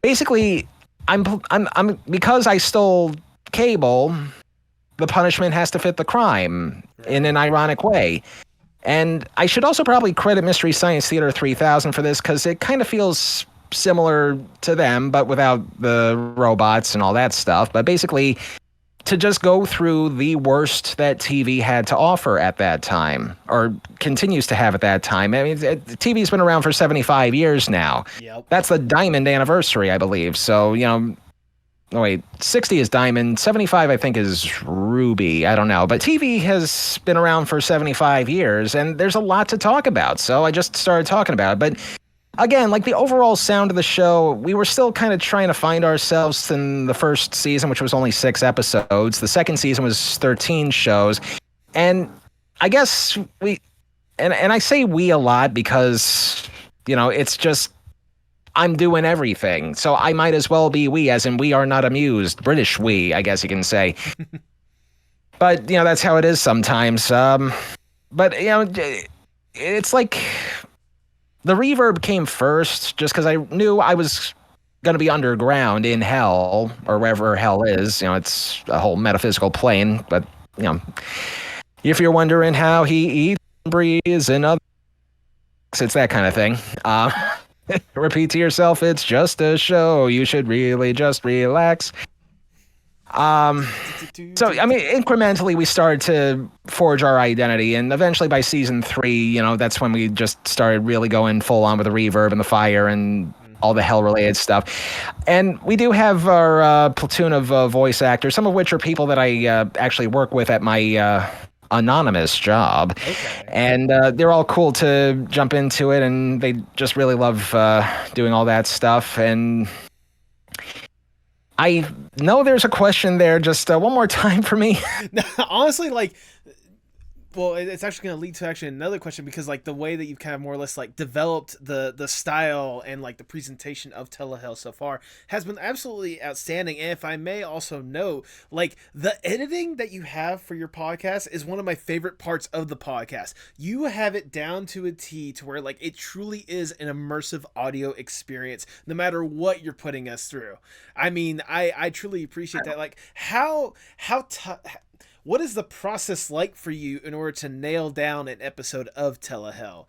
basically, I'm because I stole cable, the punishment has to fit the crime in an ironic way. And I should also probably credit Mystery Science Theater 3000 for this, because it kind of feels similar to them, but without the robots and all that stuff. But basically, to just go through the worst that TV had to offer at that time, or continues to have at that time. I mean, TV's been around for 75 years now. Yep. That's the diamond anniversary, I believe. So, 60 is diamond, 75 I think is ruby. I don't know. But TV has been around for 75 years, and there's a lot to talk about. So I just started talking about it. But again, like the overall sound of the show, we were still kind of trying to find ourselves in the first season, which was only 6 episodes. The second season was 13 shows. And I guess and I say we a lot because, it's just, I'm doing everything. So I might as well be we, as in we are not amused. British we, I guess you can say. But, that's how it is sometimes. But, it's like the reverb came first just because I knew I was going to be underground in hell, or wherever hell is. It's a whole metaphysical plane. But, if you're wondering how he eats and breathes and other, it's that kind of thing. Repeat to yourself, it's just a show. You should really just relax. So, incrementally, we started to forge our identity, and eventually by season 3, that's when we just started really going full on with the reverb and the fire and all the hell-related stuff. And we do have our platoon of voice actors, some of which are people that I actually work with at my anonymous job. Okay. And they're all cool to jump into it, and they just really love doing all that stuff. And I know there's a question there. Just one more time for me. Honestly, it's actually going to lead to actually another question, because the way that you've kind of more or less developed the style and the presentation of Telehell so far has been absolutely outstanding. And if I may also note, the editing that you have for your podcast is one of my favorite parts of the podcast. You have it down to a T to where it truly is an immersive audio experience, no matter what you're putting us through. I mean, I truly appreciate that. What is the process like for you in order to nail down an episode of Telehell?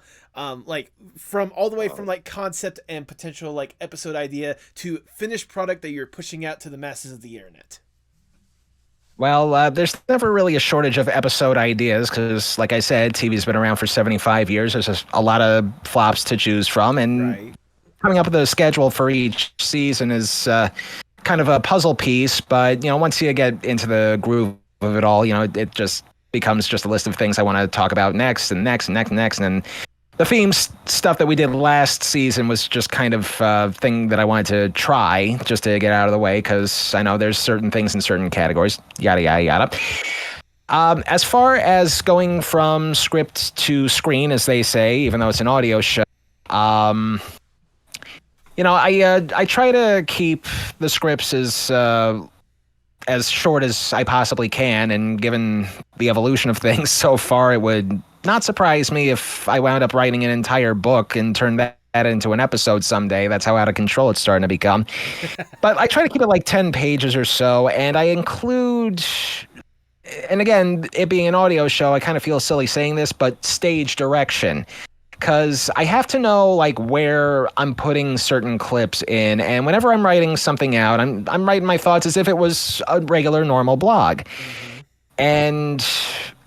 From all the way from concept and potential episode idea to finished product that you're pushing out to the masses of the internet. Well, there's never really a shortage of episode ideas because, like I said, TV's been around for 75 years. There's a lot of flops to choose from, and coming up with a schedule for each season is kind of a puzzle piece. But once you get into the groove of it all, it just becomes just a list of things I want to talk about next and next and next and next. And the themes stuff that we did last season was just kind of thing that I wanted to try just to get out of the way, because I know there's certain things in certain categories, yada, yada, yada. As far as going from script to screen, as they say, even though it's an audio show, I try to keep the scripts as short as I possibly can, and given the evolution of things so far, it would not surprise me if I wound up writing an entire book and turned that into an episode someday. That's how out of control it's starting to become. But I try to keep it 10 pages or so, and I include, and again, it being an audio show, I kind of feel silly saying this, but stage direction. because I have to know like where I'm putting certain clips in, and whenever I'm writing something out, I'm writing my thoughts as if it was a regular normal blog. Mm-hmm. And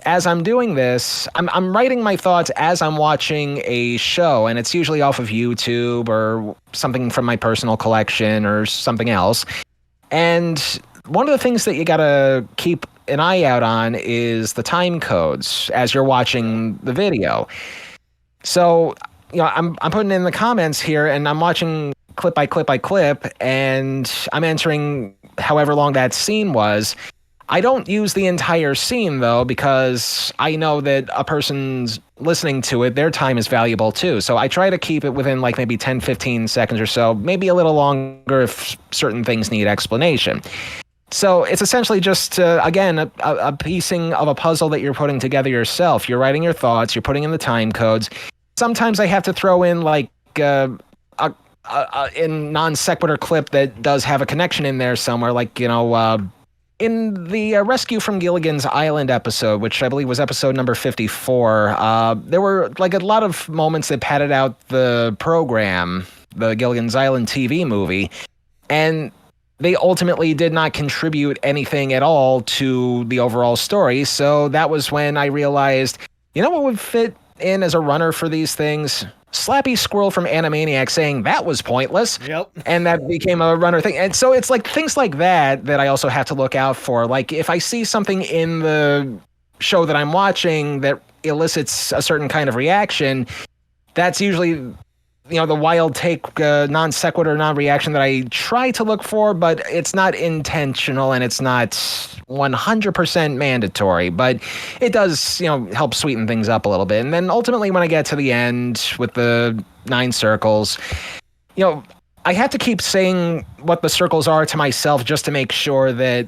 as I'm doing this, I'm writing my thoughts as I'm watching a show, and it's usually off of YouTube or something from my personal collection or something else. And one of the things that you gotta keep an eye out on is the time codes as you're watching the video. So, I'm putting in the comments here, and I'm watching clip by clip by clip, and I'm entering however long that scene was. I don't use the entire scene, though, because I know that a person's listening to it, their time is valuable, too. So I try to keep it within, like, maybe 10, 15 seconds or so, maybe a little longer if certain things need explanation. So it's essentially just, again, a piecing of a puzzle that you're putting together yourself. You're writing your thoughts, you're putting in the time codes. Sometimes I have to throw in, like, in non sequitur clip that does have a connection in there somewhere, like, in the Rescue from Gilligan's Island episode, which I believe was episode number 54, there were like a lot of moments that padded out the program, the Gilligan's Island TV movie, and they ultimately did not contribute anything at all to the overall story. So that was when I realized, you know what would fit in as a runner for these things? Slappy Squirrel from Animaniacs saying that was pointless. Yep. And that became a runner thing. And so it's like things like that I also have to look out for. Like if I see something in the show that I'm watching that elicits a certain kind of reaction, that's usually, the wild take, non sequitur, non-reaction that I try to look for, but it's not intentional and it's not 100% mandatory, but it does, help sweeten things up a little bit. And then ultimately when I get to the end with the 9 circles, I have to keep saying what the circles are to myself just to make sure that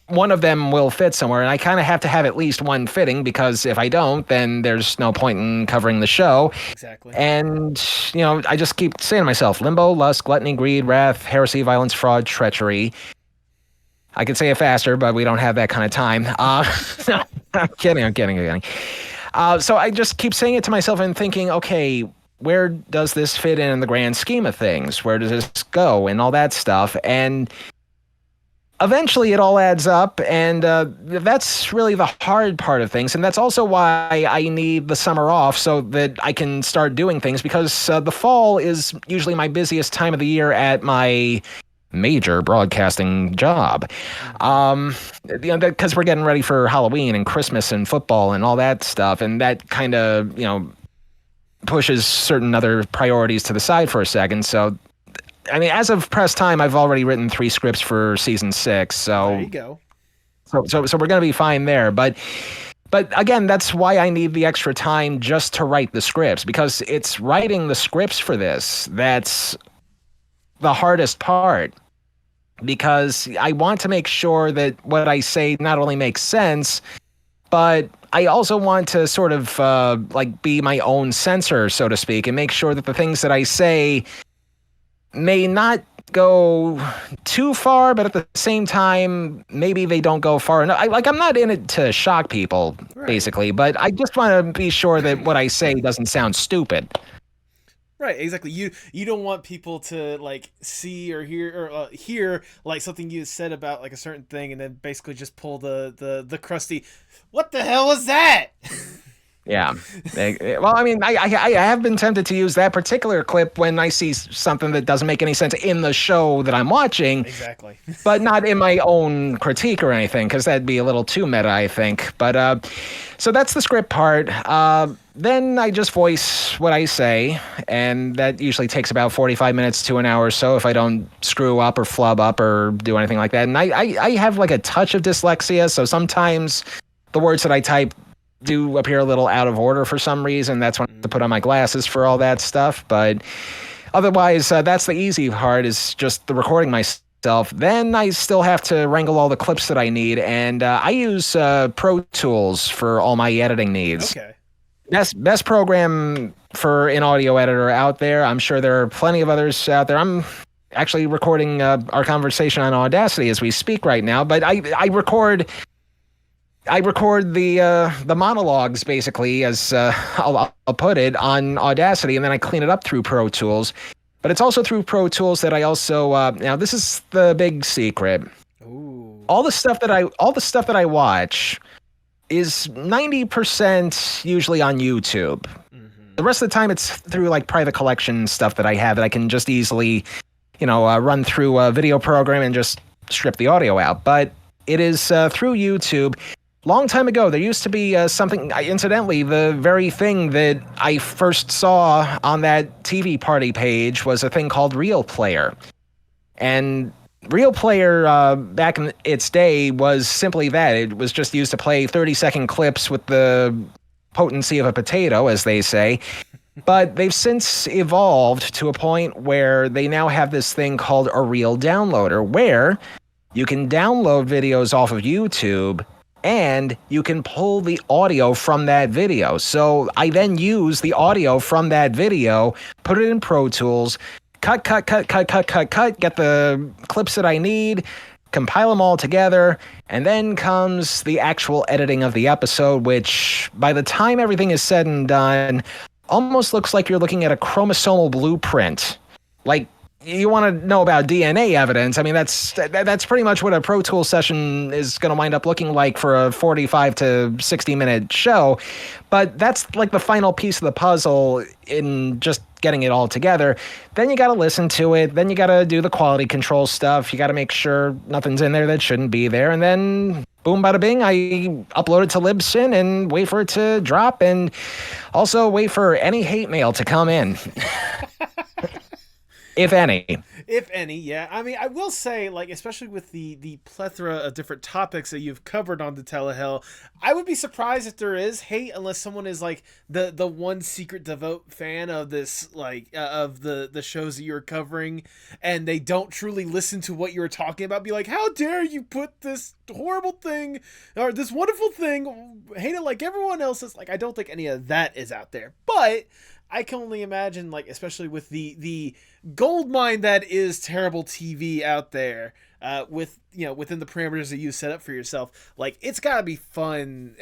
one of them will fit somewhere. And I kind of have to have at least one fitting, because if I don't, then there's no point in covering the show. Exactly. And, I just keep saying to myself, limbo, lust, gluttony, greed, wrath, heresy, violence, fraud, treachery. I could say it faster, but we don't have that kind of time. No, I'm kidding. So I just keep saying it to myself and thinking, okay, where does this fit in the grand scheme of things? Where does this go? And all that stuff. And eventually it all adds up, and that's really the hard part of things. And that's also why I need the summer off so that I can start doing things, because the fall is usually my busiest time of the year at my major broadcasting job. Because we're getting ready for Halloween and Christmas and football and all that stuff, and that kind of, pushes certain other priorities to the side for a second. So I mean, as of press time, I've already written 3 scripts for season 6. So there you go. So we're going to be fine there. But again, that's why I need the extra time just to write the scripts, because it's writing the scripts for this that's the hardest part, because I want to make sure that what I say not only makes sense, but I also want to sort of be my own censor, so to speak, and make sure that the things that I say may not go too far, but at the same time, maybe they don't go far enough. I'm not in it to shock people, right, basically, but I just want to be sure that what I say doesn't sound stupid. Right, exactly. You don't want people to see or hear like something you said about like a certain thing, and then basically just pull the crusty, what the hell was that? Yeah. Well, I mean, I have been tempted to use that particular clip when I see something that doesn't make any sense in the show that I'm watching. Exactly. But not in my own critique or anything, because that'd be a little too meta, I think. But so that's the script part. Then I just voice what I say, and that usually takes about 45 minutes to an hour or so if I don't screw up or flub up or do anything like that. And I have like a touch of dyslexia, so sometimes the words that I type do appear a little out of order for some reason. That's when I have to put on my glasses for all that stuff. But otherwise, that's the easy part, is just the recording myself. Then I still have to wrangle all the clips that I need, and I use Pro Tools for all my editing needs. Okay. Best program for an audio editor out there. I'm sure there are plenty of others out there. I'm actually recording our conversation on Audacity as we speak right now, but I record I record the monologues basically, as I'll put it, on Audacity, and then I clean it up through Pro Tools. But it's also through Pro Tools that I also now this is the big secret. Ooh. All the stuff that I watch is 90% usually on YouTube. Mm-hmm. The rest of the time it's through like private collection stuff that I have that I can just easily, run through a video program and just strip the audio out. But it is through YouTube. Long time ago, there used to be something, incidentally, the very thing that I first saw on that TV party page was a thing called Real Player. And Real Player, back in its day, was simply that. It was just used to play 30-second clips with the potency of a potato, as they say. But they've since evolved to a point where they now have this thing called a Real Downloader, where you can download videos off of YouTube, and you can pull the audio from that video. So I then use the audio from that video, put it in Pro Tools, cut, get the clips that I need, compile them all together, and then comes the actual editing of the episode, which by the time everything is said and done, almost looks like you're looking at a chromosomal blueprint. Like, you want to know about DNA evidence. I mean, that's pretty much what a Pro Tools session is going to wind up looking like for a 45 to 60 minute show. But that's like the final piece of the puzzle in just getting it all together. Then you got to listen to it. Then you got to do the quality control stuff. You got to make sure nothing's in there that shouldn't be there. And then boom, bada bing, I upload it to Libsyn and wait for it to drop, and also wait for any hate mail to come in. If any. If any, yeah. I mean, I will say, like, especially with the plethora of different topics that you've covered on the Telehell, I would be surprised if there is hate, unless someone is like the one secret devout fan of this, like, of the shows that you're covering, and they don't truly listen to what you're talking about. Be like, how dare you put this horrible thing or this wonderful thing, hate it like everyone else is. Like, I don't think any of that is out there, but I can only imagine, like, especially with the gold mine that is terrible TV out there, with, within the parameters that you set up for yourself, like, it's gotta be fun.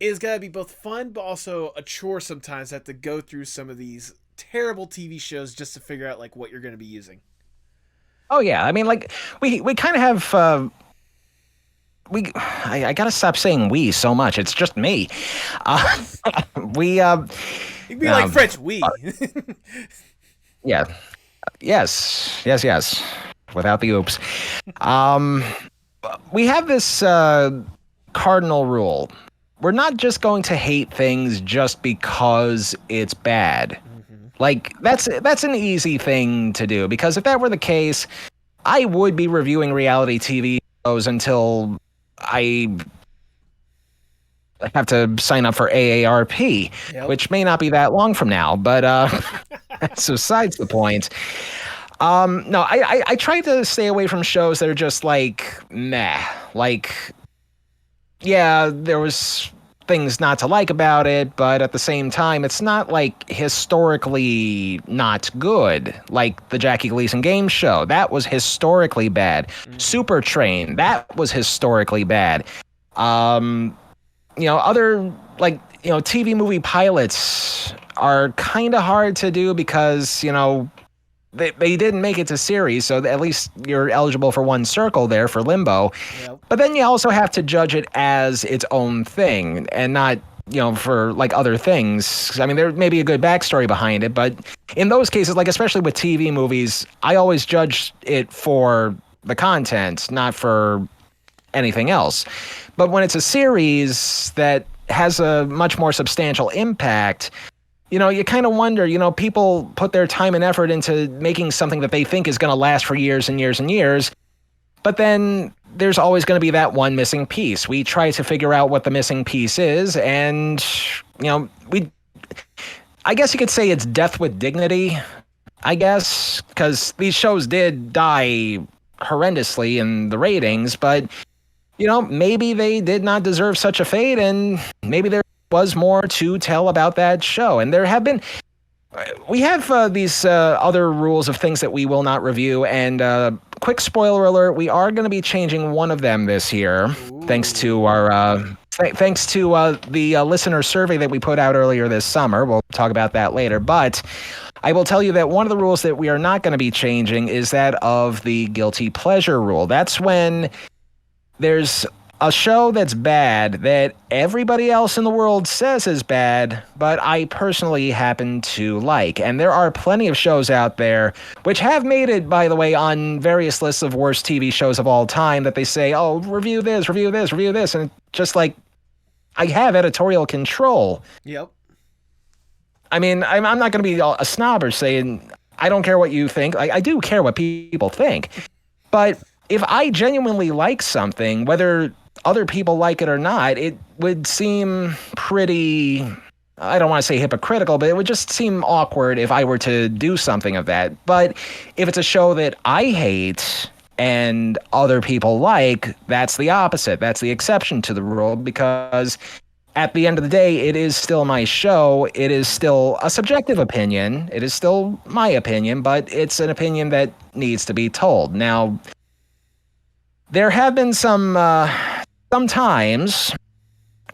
It's gotta be both fun, but also a chore sometimes to have to go through some of these terrible TV shows just to figure out, like, what you're gonna be using. Oh yeah, I mean, like, we kind of have. I gotta stop saying we so much. It's just me. We. It'd be like French, we. Yeah. Yes. Without the oops. We have this cardinal rule. We're not just going to hate things just because it's bad. Mm-hmm. Like, that's an easy thing to do, because if that were the case, I would be reviewing reality TV shows until I have to sign up for AARP, yep. Which may not be that long from now, but that's besides the point. No, I try to stay away from shows that are just like, meh. Like, yeah, there was things not to like about it, but at the same time, it's not like historically not good. Like the Jackie Gleason game show, that was historically bad. Mm-hmm. Super Train, that was historically bad. Other, like, TV movie pilots are kind of hard to do because, they didn't make it to series, so at least you're eligible for one circle there for Limbo. Yep. But then you also have to judge it as its own thing and not, for, like, other things. I mean, there may be a good backstory behind it, but in those cases, like, especially with TV movies, I always judge it for the content, not for anything else. But when it's a series that has a much more substantial impact, you kind of wonder, people put their time and effort into making something that they think is going to last for years and years and years. But then there's always going to be that one missing piece. We try to figure out what the missing piece is. And, I guess you could say it's death with dignity, I guess, because these shows did die horrendously in the ratings, but maybe they did not deserve such a fate, and maybe there was more to tell about that show. And there have been, we have these other rules of things that we will not review, and quick spoiler alert: we are going to be changing one of them this year, thanks to our the listener survey that we put out earlier this summer. We'll talk about that later, but I will tell you that one of the rules that we are not going to be changing is that of the guilty pleasure rule. That's when there's a show that's bad that everybody else in the world says is bad, but I personally happen to like. And there are plenty of shows out there which have made it, by the way, on various lists of worst TV shows of all time that they say, oh, review this, review this, review this. And just like, I have editorial control. Yep. I mean, I'm not going to be a snob or saying, I don't care what you think. I do care what people think. But if I genuinely like something, whether other people like it or not, it would seem pretty, I don't want to say hypocritical, but it would just seem awkward if I were to do something of that. But if it's a show that I hate and other people like, that's the opposite. That's the exception to the rule, because at the end of the day, it is still my show. It is still a subjective opinion. It is still my opinion, but it's an opinion that needs to be told. Now, there have been sometimes,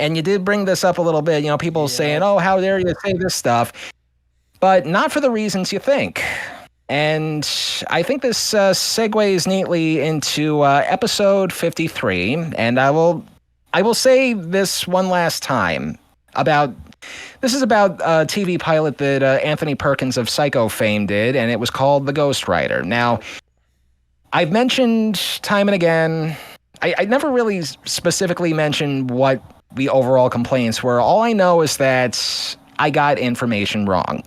and you did bring this up a little bit, people saying, oh, how dare you say this stuff, but not for the reasons you think. And I think this segues neatly into episode 53, and I will say this one last time this is about a TV pilot that Anthony Perkins of Psycho fame did, and it was called The Ghostwriter. Now, I've mentioned time and again, I never really specifically mentioned what the overall complaints were. All I know is that I got information wrong.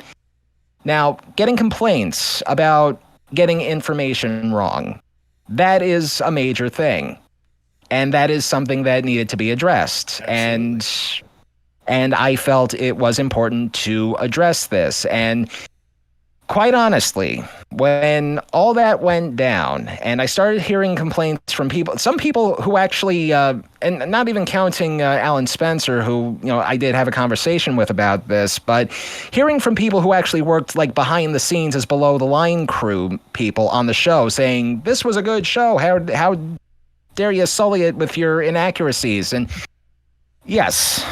Now, getting complaints about getting information wrong, that is a major thing. And that is something that needed to be addressed. Absolutely. And I felt it was important to address this. And quite honestly, when all that went down and I started hearing complaints from some people who actually, and not even counting Alan Spencer, who, I did have a conversation with about this, but hearing from people who actually worked like behind the scenes as below the line crew people on the show saying, this was a good show. How dare you sully it with your inaccuracies? And yes,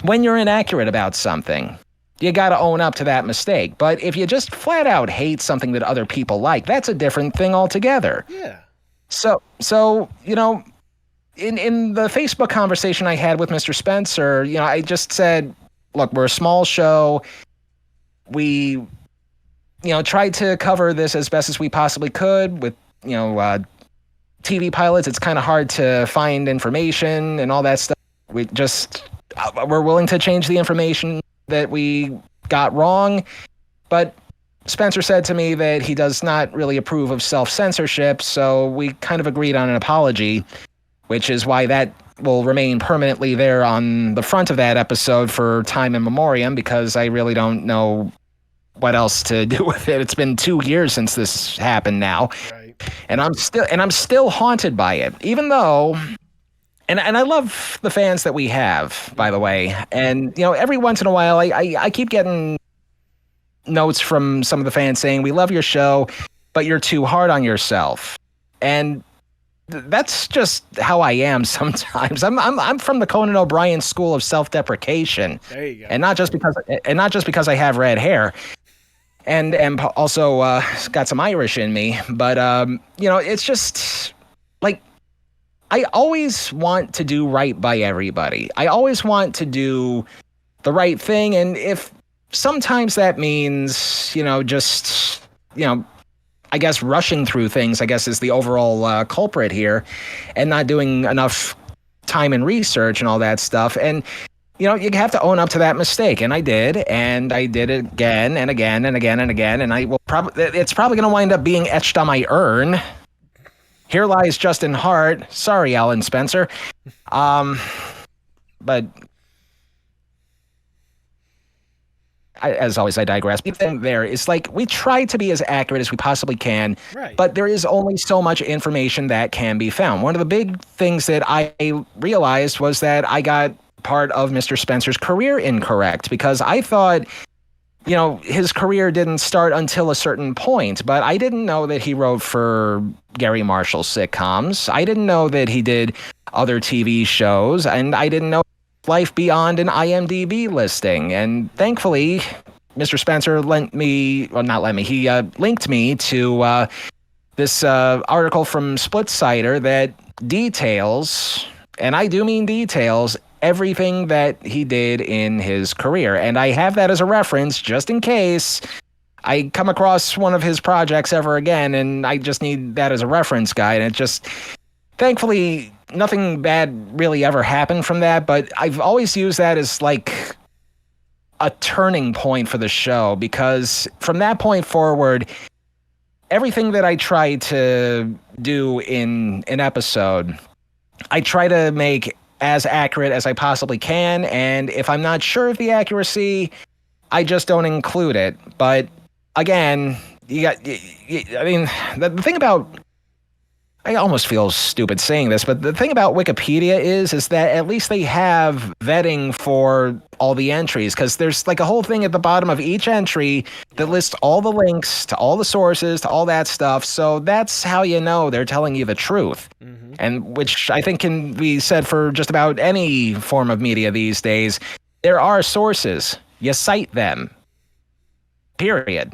when you're inaccurate about something, you got to own up to that mistake. But if you just flat out hate something that other people like, that's a different thing altogether. Yeah. So in the Facebook conversation I had with Mr. Spencer, I just said, look, we're a small show. We, tried to cover this as best as we possibly could with, TV pilots. It's kind of hard to find information and all that stuff. We're willing to change the information that we got wrong, but Spencer said to me that he does not really approve of self-censorship, so we kind of agreed on an apology, which is why that will remain permanently there on the front of that episode for time in memoriam, because I really don't know what else to do with it. It's been 2 years since this happened now. Right. And I'm still haunted by it, even though, and I love the fans that we have, by the way. And, every once in a while, I keep getting notes from some of the fans saying, we love your show, but you're too hard on yourself. And that's just how I am sometimes. I'm from the Conan O'Brien school of self-deprecation. There you go. And not just because I have red hair. And also got some Irish in me. But, it's just, like, I always want to do right by everybody. I always want to do the right thing. And if sometimes that means, just, I guess rushing through things, I guess, is the overall culprit here, and not doing enough time and research and all that stuff. And, you have to own up to that mistake. And I did it again and again and again and again. And it's probably going to wind up being etched on my urn. Here lies Justin Hart. Sorry, Alan Spencer. But as always, I digress. The thing there is, like, we try to be as accurate as we possibly can, right, but there is only so much information that can be found. One of the big things that I realized was that I got part of Mr. Spencer's career incorrect, because I thought his career didn't start until a certain point, but I didn't know that he wrote for Gary Marshall's sitcoms. I didn't know that he did other TV shows, and I didn't know life beyond an IMDb listing. And thankfully, Mr. Spencer linked me to this article from Splitsider that details, and I do mean details, everything that he did in his career. And I have that as a reference just in case I come across one of his projects ever again, and I just need that as a reference guide. And it just, thankfully, nothing bad really ever happened from that, but I've always used that as like a turning point for the show, because from that point forward, everything that I try to do in an episode, I try to make as accurate as I possibly can, and if I'm not sure of the accuracy, I just don't include it. But again, the thing about, I almost feel stupid saying this, but the thing about Wikipedia is that at least they have vetting for all the entries, because there's like a whole thing at the bottom of each entry that lists all the links to all the sources, to all that stuff. So that's how you know they're telling you the truth. Mm-hmm. And which I think can be said for just about any form of media these days. There are sources. You cite them. Period.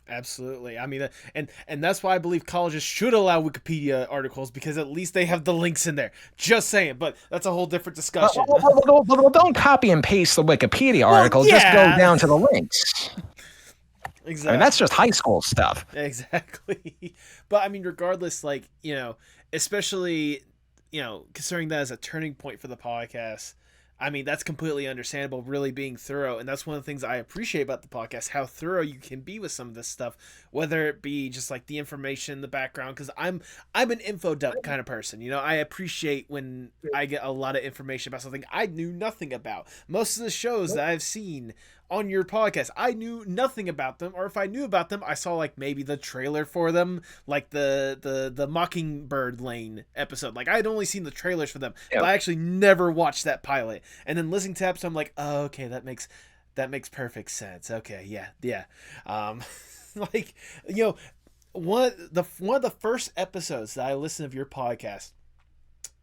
Absolutely. I mean, and that's why I believe colleges should allow Wikipedia articles, because at least they have the links in there. Just saying, but that's a whole different discussion. Well, don't copy and paste the Wikipedia article. Yeah. Just go down to the links. Exactly. I mean, that's just high school stuff. Exactly. But I mean, regardless, like, especially, considering that as a turning point for the podcast, I mean, that's completely understandable, really being thorough. And that's one of the things I appreciate about the podcast, how thorough you can be with some of this stuff, whether it be just like the information, the background, because I'm an info dump kind of person. I appreciate when I get a lot of information about something I knew nothing about. Most of the shows that I've seen on your podcast, I knew nothing about them, or if I knew about them, I saw like maybe the trailer for them, like the Mockingbird Lane episode. Like I had only seen the trailers for them, but I actually never watched that pilot. And then listening to the episode, I'm like, oh, okay, that makes perfect sense. Okay, yeah. Like, one of the first episodes that I listened of your podcast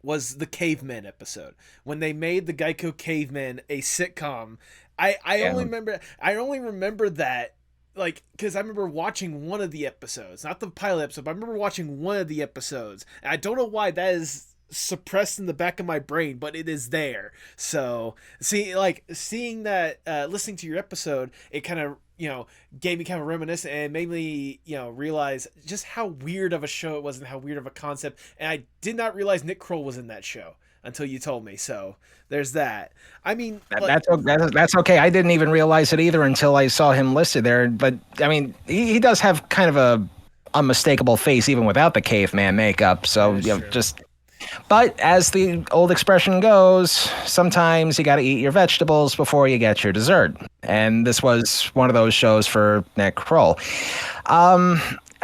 was the Cavemen episode, when they made the Geico Cavemen a sitcom. I only remember that, like, because I remember watching one of the episodes, not the pilot episode, but I remember watching one of the episodes, and I don't know why that is suppressed in the back of my brain, but it is there. So seeing that, listening to your episode, it kind of gave me kind of reminiscent, and made me realize just how weird of a show it was and how weird of a concept. And I did not realize Nick Kroll was in that show until you told me. So there's that. I mean, that's okay. I didn't even realize it either until I saw him listed there. But I mean, he does have kind of a unmistakable face even without the caveman makeup. So but as the old expression goes, sometimes you got to eat your vegetables before you get your dessert. And this was one of those shows for Nick Kroll.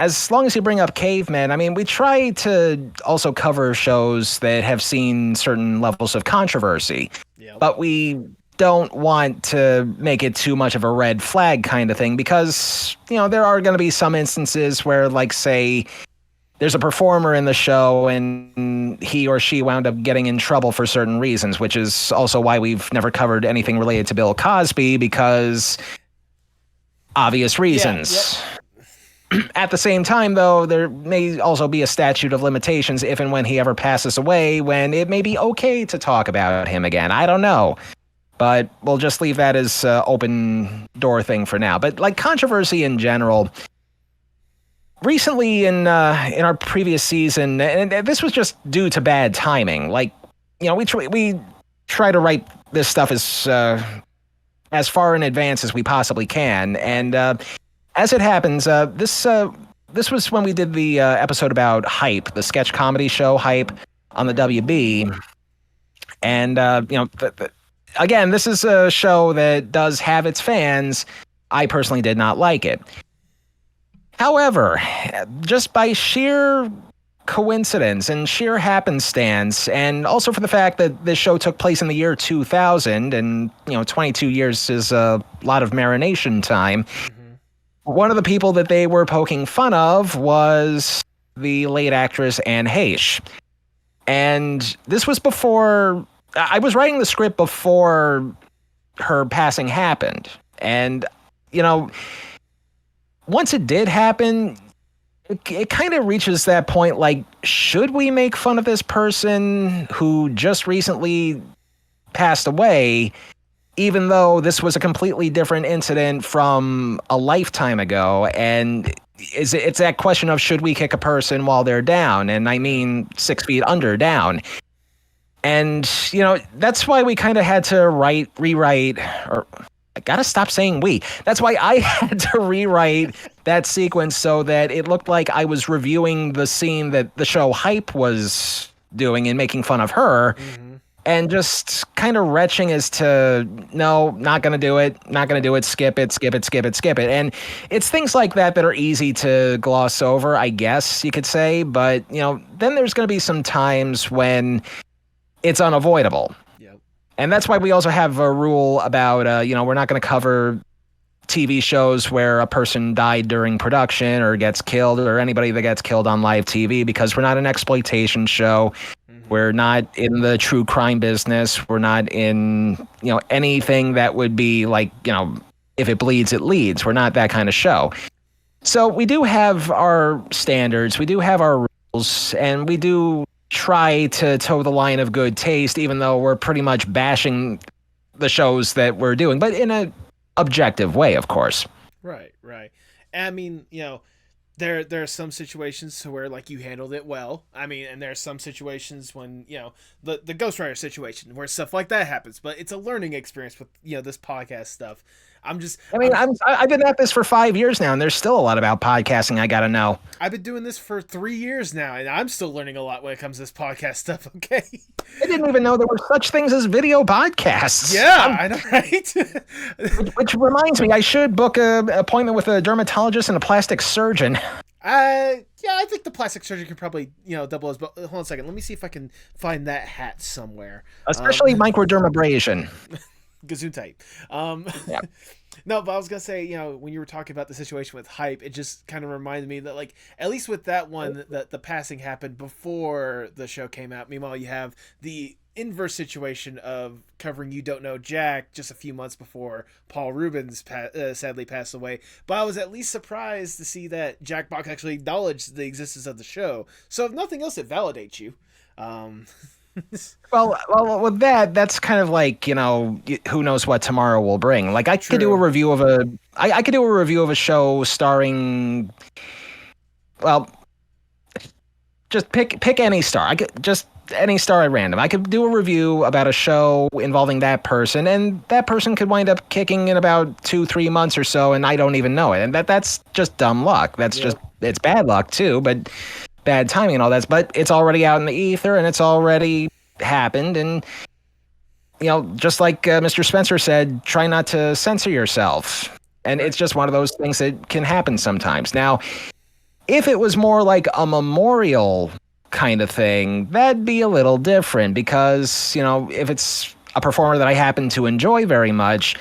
As long as you bring up cavemen, I mean, we try to also cover shows that have seen certain levels of controversy, but we don't want to make it too much of a red flag kind of thing, because, there are going to be some instances where, like, say, there's a performer in the show and he or she wound up getting in trouble for certain reasons, which is also why we've never covered anything related to Bill Cosby, because obvious reasons. At the same time, though, there may also be a statute of limitations if and when he ever passes away, when it may be okay to talk about him again. I don't know. But we'll just leave that as an open door thing for now. But like controversy in general, recently in our previous season, and this was just due to bad timing. Like, we try to write this stuff as far in advance as we possibly can, and as it happens, this was when we did the episode about Hype, the sketch comedy show Hype on the WB. And, again, this is a show that does have its fans. I personally did not like it. However, just by sheer coincidence and sheer happenstance, and also for the fact that this show took place in the year 2000, and 22 years is a lot of marination time. Mm-hmm. One of the people that they were poking fun of was the late actress Anne Heche. And this was before... I was writing the script before her passing happened. And, once it did happen, it kind of reaches that point, like, should we make fun of this person who just recently passed away, even though this was a completely different incident from a lifetime ago? And it's that question of, should we kick a person while they're down? And I mean 6 feet under down. And, that's why we kind of had to rewrite, or I gotta stop saying we. That's why I had to rewrite that sequence so that it looked like I was reviewing the scene that the show Hype was doing and making fun of her. Mm-hmm. And just kind of retching as to, no, not going to do it, skip it. And it's things like that that are easy to gloss over, I guess you could say. But, then there's going to be some times when it's unavoidable. Yep. And that's why we also have a rule about, we're not going to cover TV shows where a person died during production or gets killed, or anybody that gets killed on live TV, because we're not an exploitation show. We're not in the true crime business. We're not in, anything that would be like, if it bleeds, it leads. We're not that kind of show. So we do have our standards. We do have our rules, and we do try to toe the line of good taste, even though we're pretty much bashing the shows that we're doing, but in a objective way, of course. Right. I mean, there are some situations where, like, you handled it well. I mean, and there are some situations when, the Ghost Rider situation where stuff like that happens. But it's a learning experience with, this podcast stuff. I've been at this for 5 years now, and there's still a lot about podcasting I got to know. I've been doing this for 3 years now, and I'm still learning a lot when it comes to this podcast stuff, okay? I didn't even know there were such things as video podcasts. Yeah, I know, right? which reminds me, I should book an appointment with a dermatologist and a plastic surgeon. Yeah, I think the plastic surgeon could probably, double as... But hold on a second. Let me see if I can find that hat somewhere. Especially microdermabrasion. Gesundheit. Yeah. No, but I was gonna say, when you were talking about the situation with Hype, it just kind of reminded me that, like, at least with that one, that the passing happened before the show came out. Meanwhile, you have the inverse situation of covering You Don't Know Jack just a few months before Paul Rubens sadly passed away. But I was at least surprised to see that Jack Box actually acknowledged the existence of the show. So if nothing else, it validates you. Well, with that's kind of like, who knows what tomorrow will bring. Like, I could do a review of a show starring, well, just pick any star. I could just any star at random. I could do a review about a show involving that person, and that person could wind up kicking in about 2-3 months or so, and I don't even know it. And that's just dumb luck. That's just, it's bad luck too, but bad timing and all that, but it's already out in the ether and it's already happened. And just like Mr. Spencer said, try not to censor yourself. And it's just one of those things that can happen sometimes. Now, if it was more like a memorial kind of thing, that'd be a little different, because if it's a performer that I happen to enjoy very much,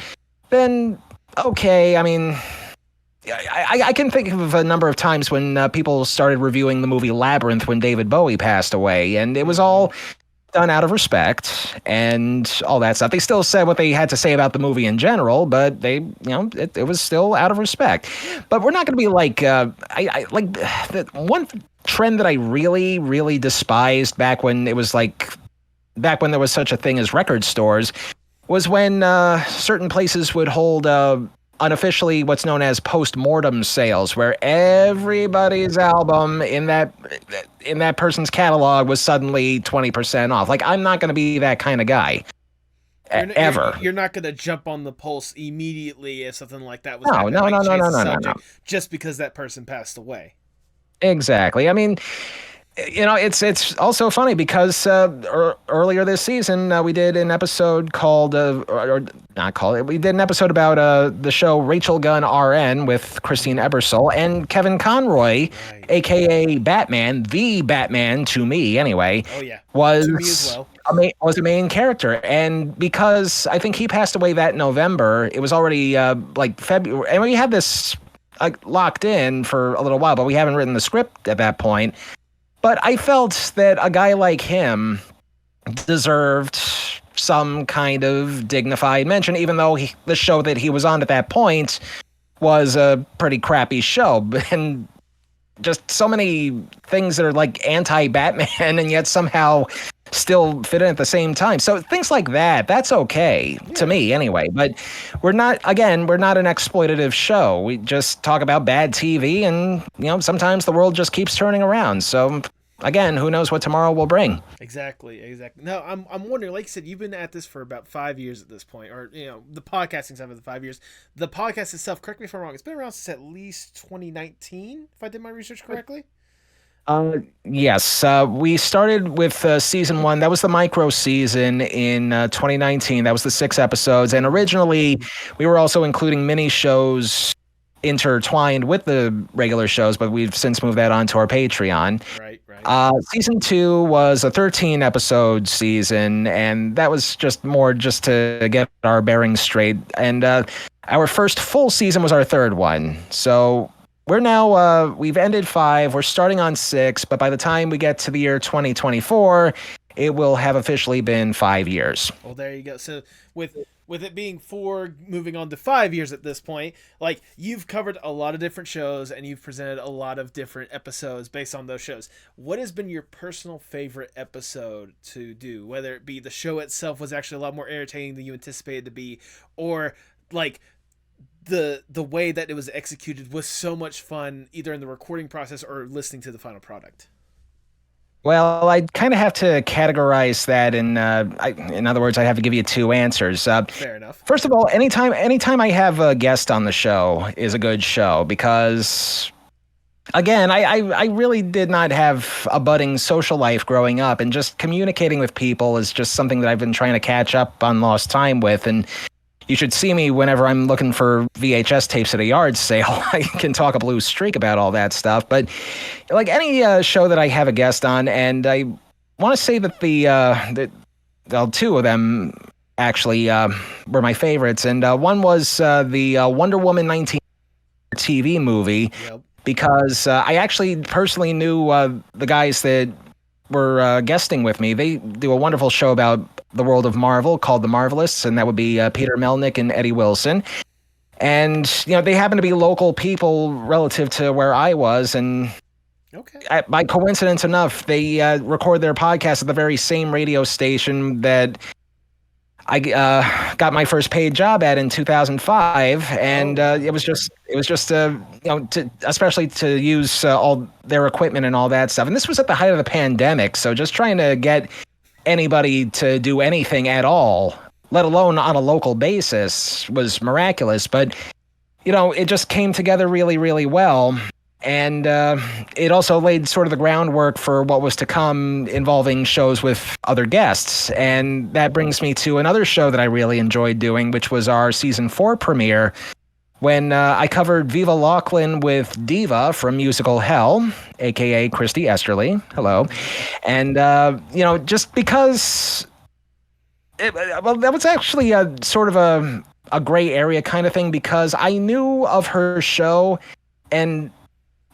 then okay. I mean, I can think of a number of times when people started reviewing the movie Labyrinth when David Bowie passed away, and it was all done out of respect and all that stuff. They still said what they had to say about the movie in general, but they, it was still out of respect. But we're not going to be like, I like the one trend that I really, really despised back when there was such a thing as record stores, was when certain places would hold unofficially what's known as post-mortem sales, where everybody's album in that person's catalog was suddenly 20% off. Like, I'm not going to be that kind of guy. Ever. You're not going to jump on the pulse immediately if something like that was no. just because that person passed away. Exactly. I mean, It's also funny because earlier this season we did an episode called or not called we did an episode about the show Rachel Gunn RN with Christine Ebersole and Kevin Conroy, Right. aka Batman, the Batman to me anyway. Oh yeah, was to me as well. Was a main character, and because I think he passed away that November, it was already like February, and we had this locked in for a little while, but we haven't written the script at that point. But I felt that a guy like him deserved some kind of dignified mention, even though the show that he was on at that point was a pretty crappy show. And just so many things that are like anti-Batman and yet somehow still fit in at the same time. So things like that's okay to me anyway. But we're not an exploitative show. We just talk about bad TV, and sometimes the world just keeps turning around. So again, who knows what tomorrow will bring. Exactly. No, I'm wondering, like you said, you've been at this for about 5 years at this point, or the podcasting stuff for the 5 years. The podcast itself, correct me if I'm wrong, it's been around since at least 2019, if I did my research correctly. Yes, we started with season 1. That was the micro season in 2019. That was the 6 episodes. And originally, we were also including mini shows intertwined with the regular shows, but we've since moved that on to our Patreon. Right. Season 2 was a 13 episode season, and that was just to get our bearings straight. And our first full season was our third one. So we're now, we've ended 5, we're starting on 6, but by the time we get to the year 2024, it will have officially been 5 years. Well, there you go. So with it being 4, moving on to 5 years at this point, like, you've covered a lot of different shows and you've presented a lot of different episodes based on those shows. What has been your personal favorite episode to do? Whether it be the show itself was actually a lot more entertaining than you anticipated to be, or like the way that it was executed was so much fun, either in the recording process or listening to the final product. Well, I kind of have to categorize that in other words, I have to give you 2 answers. Fair enough. First of all, anytime I have a guest on the show is a good show because, again, I really did not have a budding social life growing up, and just communicating with people is just something that I've been trying to catch up on lost time with. And you should see me whenever I'm looking for VHS tapes at a yard sale. I can talk a blue streak about all that stuff. But like any show that I have a guest on, and I want to say that the 2 of them actually were my favorites. And one was the Wonder Woman 19 TV movie. Yep. Because I actually personally knew the guys that were guesting with me. They do a wonderful show about the world of Marvel called The Marvelists, and that would be Peter Melnick and Eddie Wilson. And, they happen to be local people relative to where I was, and by coincidence enough, they record their podcast at the very same radio station that I got my first paid job at in 2005, and it was just especially to use all their equipment and all that stuff. And this was at the height of the pandemic, so just trying to get anybody to do anything at all, let alone on a local basis, was miraculous. But it just came together really, really well. And it also laid sort of the groundwork for what was to come involving shows with other guests. And that brings me to another show that I really enjoyed doing, which was our season 4 premiere, when I covered Viva Laughlin with Diva from musical Hell, a.k.a. Christy Esterly. Hello. And, just because that was actually a sort of a gray area kind of thing, because I knew of her show, and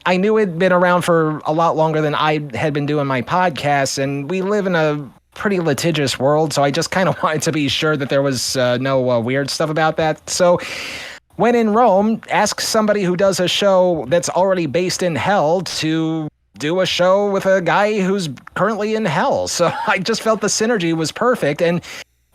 I knew it'd been around for a lot longer than I had been doing my podcasts, and we live in a pretty litigious world, so I just kind of wanted to be sure that there was no weird stuff about that. So when in Rome, ask somebody who does a show that's already based in hell to do a show with a guy who's currently in hell. So I just felt the synergy was perfect, and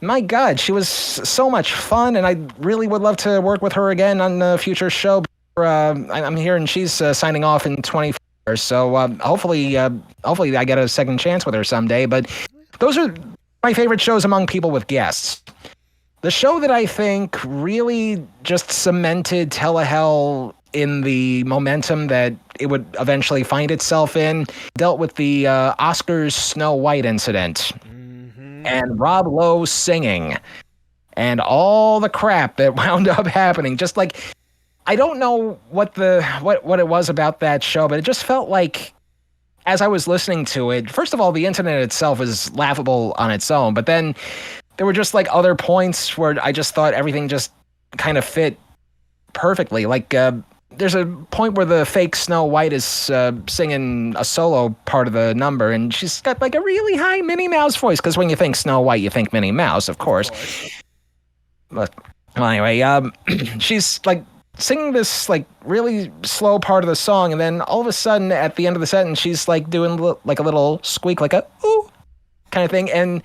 my God, she was so much fun, and I really would love to work with her again on a future show. I'm hearing she's signing off in 24, so hopefully I get a second chance with her someday. But those are my favorite shows among people with guests. The show that I think really just cemented Telehell in the momentum that it would eventually find itself in, dealt with the Oscars Snow White incident and Rob Lowe singing and all the crap that wound up happening. Just like, I don't know what it was about that show, but it just felt like, as I was listening to it, first of all, the internet itself is laughable on its own, but then there were just like other points where I just thought everything just kind of fit perfectly. Like, there's a point where the fake Snow White is singing a solo part of the number, and she's got like a really high Minnie Mouse voice, because when you think Snow White, you think Minnie Mouse, of course. But well, anyway, she's like singing this like really slow part of the song, and then all of a sudden at the end of the sentence, she's like doing like a little squeak, like a ooh kind of thing, and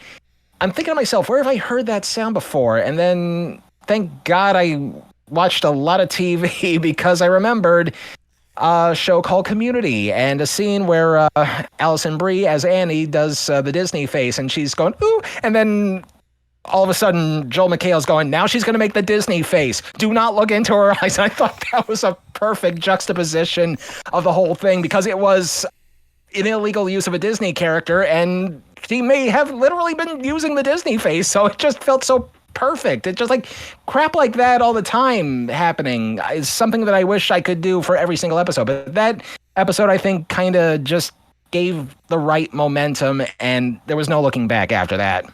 I'm thinking to myself, where have I heard that sound before? And then thank God I watched a lot of TV because I remembered a show called Community and a scene where Alison Brie as Annie does the Disney face, and she's going ooh, and then all of a sudden Joel McHale's going, now she's going to make the Disney face. Do not look into her eyes. I thought that was a perfect juxtaposition of the whole thing, because it was an illegal use of a Disney character, and she may have literally been using the Disney face, so it just felt so perfect. It's just like crap like that all the time happening is something that I wish I could do for every single episode. But that episode, I think, kind of just gave the right momentum, and there was no looking back after that.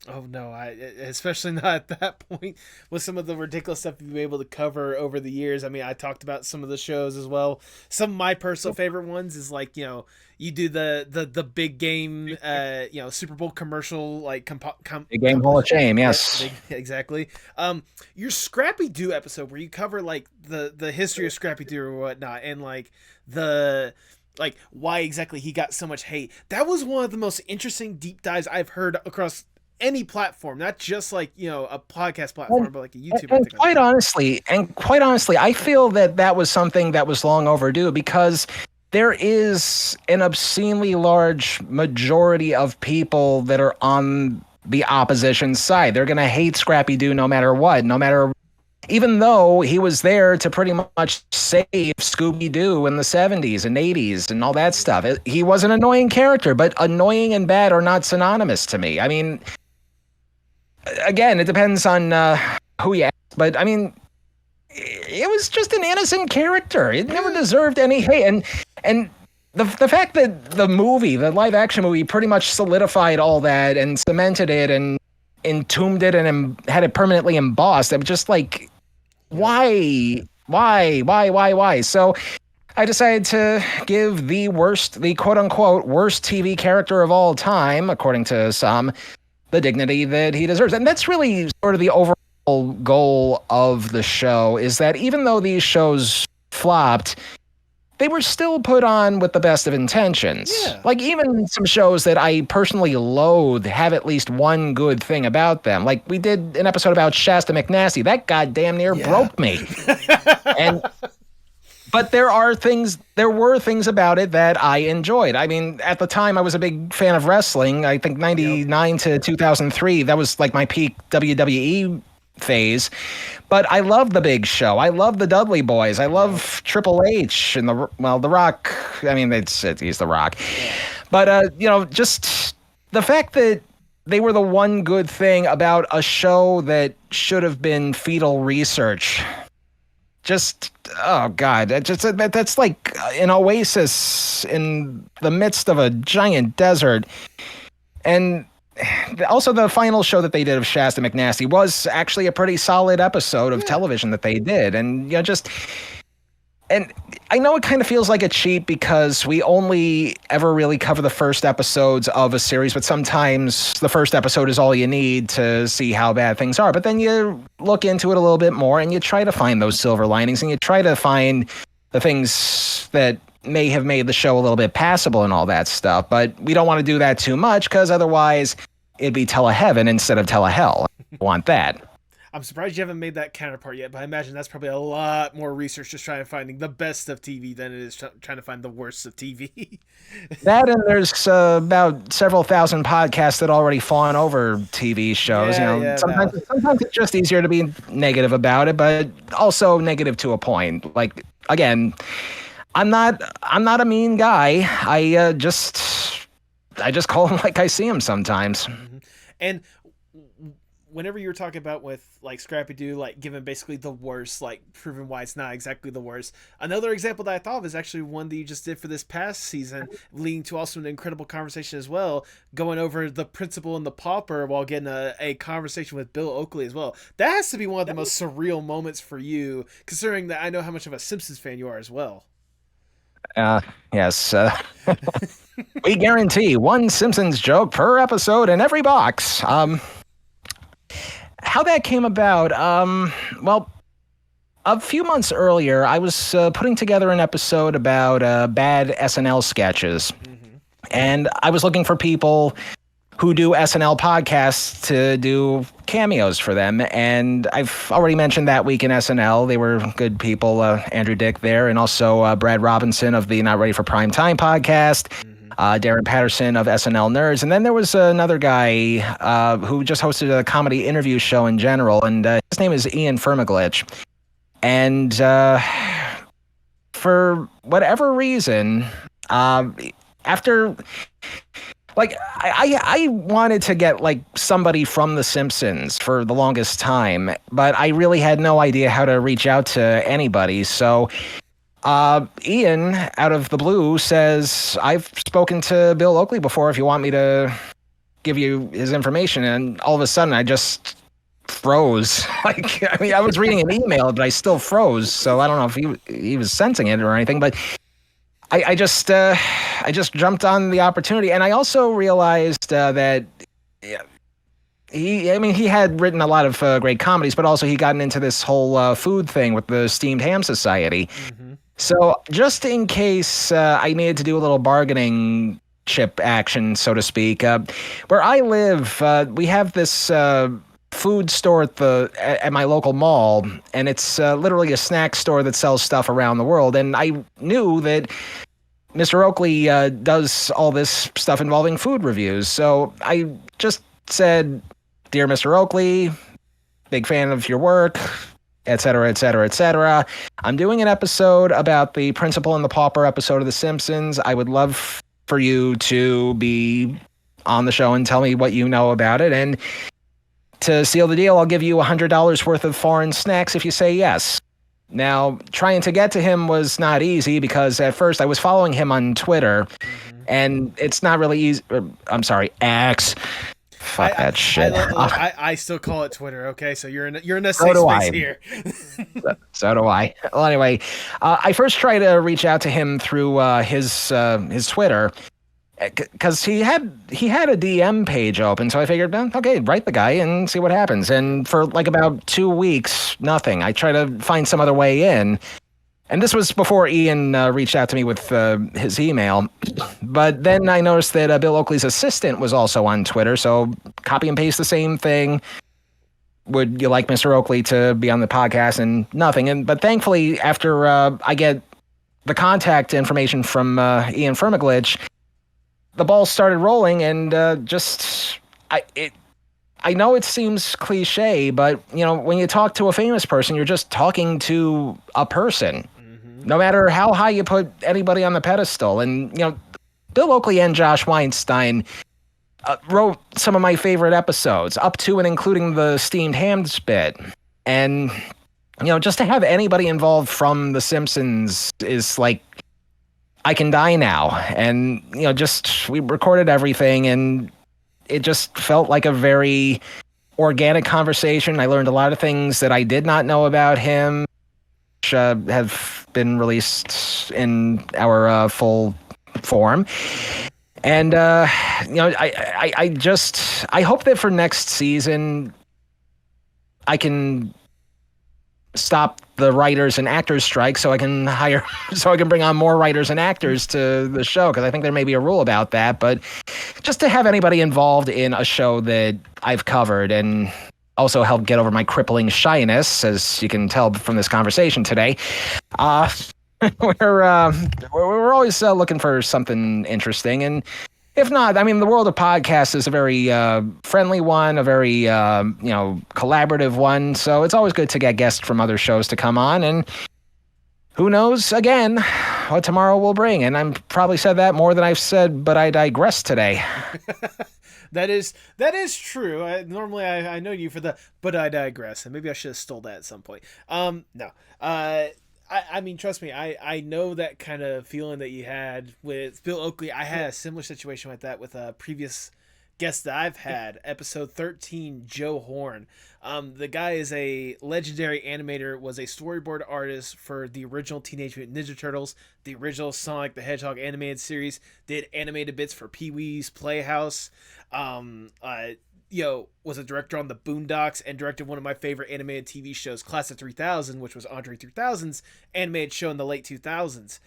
Oh no, especially not at that point with some of the ridiculous stuff you've been able to cover over the years. I mean, I talked about some of the shows as well. Some of my personal favorite ones is like, you do the big game, Super Bowl commercial, like Big Game Hall of Shame, yes. Exactly. Your Scrappy Doo episode where you cover like the history of Scrappy Doo or whatnot, and like why exactly he got so much hate. That was one of the most interesting deep dives I've heard across any platform, not just like a podcast platform, but like a YouTube. And quite honestly, I feel that was something that was long overdue, because there is an obscenely large majority of people that are on the opposition side. They're going to hate Scrappy Doo no matter what, even though he was there to pretty much save Scooby-Doo in the 70s and 80s and all that stuff. He was an annoying character, but annoying and bad are not synonymous to me. I mean, again, it depends on who you ask, but I mean, it was just an innocent character. It never deserved any hate. And the fact that the live action movie pretty much solidified all that and cemented it and entombed it and had it permanently embossed, I'm just like, why? So I decided to give the quote unquote worst TV character of all time, according to some, the dignity that he deserves. And that's really sort of the overall goal of the show, is that even though these shows flopped, they were still put on with the best of intentions. Yeah. Like, even some shows that I personally loathe have at least one good thing about them. Like, we did an episode about Shasta McNasty. That goddamn near broke me. But there were things about it that I enjoyed. I mean, at the time, I was a big fan of wrestling. I think 99 to 2003, that was like my peak WWE phase. But I love The Big Show. I love the Dudley Boys. I love Triple H and The Rock. I mean, he's The Rock. Yeah. But, just the fact that they were the one good thing about a show that should have been fetal research. Just, oh God, that's like an oasis in the midst of a giant desert. And also, the final show that they did of Shasta McNasty was actually a pretty solid episode of television that they did. And, and I know it kind of feels like a cheat because we only ever really cover the first episodes of a series, but sometimes the first episode is all you need to see how bad things are. But then you look into it a little bit more and you try to find those silver linings and you try to find the things that may have made the show a little bit passable and all that stuff. But we don't want to do that too much because otherwise it'd be Teleheaven instead of Telehell. I want that. I'm surprised you haven't made that counterpart yet, but I imagine that's probably a lot more research just trying to finding the best of TV than it is trying to find the worst of TV. That, and there's about several thousand podcasts that already fawn over TV shows. Sometimes it's just easier to be negative about it, but also negative to a point. Like, again, I'm not a mean guy. I just call him like I see him sometimes. Mm-hmm. And whenever you were talking about with like Scrappy Doo, like giving basically the worst, like proving why it's not exactly the worst. Another example that I thought of is actually one that you just did for this past season, leading to also an incredible conversation as well, going over the principal and the pauper while getting a conversation with Bill Oakley as well. That has to be one of the most surreal moments for you, considering that I know how much of a Simpsons fan you are as well. Yes. We guarantee one Simpsons joke per episode in every box. How that came about, well, a few months earlier, I was putting together an episode about bad SNL sketches. Mm-hmm. And I was looking for people who do SNL podcasts to do cameos for them. And I've already mentioned That Week in SNL. They were good people, Andrew Dick there, and also Brad Robinson of the Not Ready for Prime Time podcast. Mm-hmm. Darren Patterson of SNL Nerds. And then there was another guy who just hosted a comedy interview show in general, and his name is Ian Firmaglich. And for whatever reason, after... Like, I wanted to get, like, somebody from The Simpsons for the longest time, but I really had no idea how to reach out to anybody. So Ian, out of the blue, says, I've spoken to Bill Oakley before if you want me to give you his information. And all of a sudden, I just froze. Like, I mean, I was reading an email, but I still froze. So I don't know if he was sensing it or anything, but I just jumped on the opportunity. And I also realized that he had written a lot of great comedies, but also he gotten into this whole food thing with the Steamed Ham Society. Mm-hmm. So just in case I needed to do a little bargaining chip action, so to speak, where I live, we have this food store at my local mall, and it's literally a snack store that sells stuff around the world. And I knew that Mr. Oakley does all this stuff involving food reviews. So I just said, Dear Mr. Oakley, big fan of your work, et cetera, et cetera, et cetera. I'm doing an episode about the Principal and the Pauper episode of The Simpsons. I would love for you to be on the show and tell me what you know about it. And to seal the deal, I'll give you $100 worth of foreign snacks if you say yes. Now, trying to get to him was not easy because at first I was following him on Twitter, and it's not really easy. I'm sorry, X. Fuck that shit. I still call it Twitter. Okay, so you're in a safe space here. So do I. Well, anyway, I first tried to reach out to him through his Twitter, because he had a DM page open, so I figured, okay, write the guy and see what happens. And for like about 2 weeks, nothing. I tried to find some other way in, and this was before Ian reached out to me with his email. But then I noticed that Bill Oakley's assistant was also on Twitter, so copy and paste the same thing. Would you like Mr. Oakley to be on the podcast? And nothing. But thankfully, after I get the contact information from Ian Firmaglich, the ball started rolling, and I know it seems cliche, but when you talk to a famous person, you're just talking to a person, mm-hmm. No matter how high you put anybody on the pedestal. And Bill Oakley and Josh Weinstein wrote some of my favorite episodes, up to and including the Steamed Hams bit. And just to have anybody involved from The Simpsons is like, I can die now. And, we recorded everything, and it just felt like a very organic conversation. I learned a lot of things that I did not know about him, which have been released in our full form. And, I hope that for next season, I can stop the writers and actors strike so I can bring on more writers and actors to the show, because I think there may be a rule about that. But just to have anybody involved in a show that I've covered, and also help get over my crippling shyness, as you can tell from this conversation today, we're always looking for something interesting. And if not, I mean, the world of podcasts is a very friendly one, a very collaborative one. So it's always good to get guests from other shows to come on. And who knows, again, what tomorrow will bring. And I'm probably said that more than I've said, but I digress today. That is true. I know you for the but I digress, and maybe I should have stole that at some point. No. I mean, trust me, I know that kind of feeling that you had with Bill Oakley. I had a similar situation with that with a previous guest that I've had, episode 13, Joe Horn. The guy is a legendary animator, was a storyboard artist for the original Teenage Mutant Ninja Turtles, the original Sonic the Hedgehog animated series, did animated bits for Pee-wee's Playhouse, was a director on the Boondocks and directed one of my favorite animated TV shows, Class of 3000, which was Andre 3000's animated show in the late 2000s.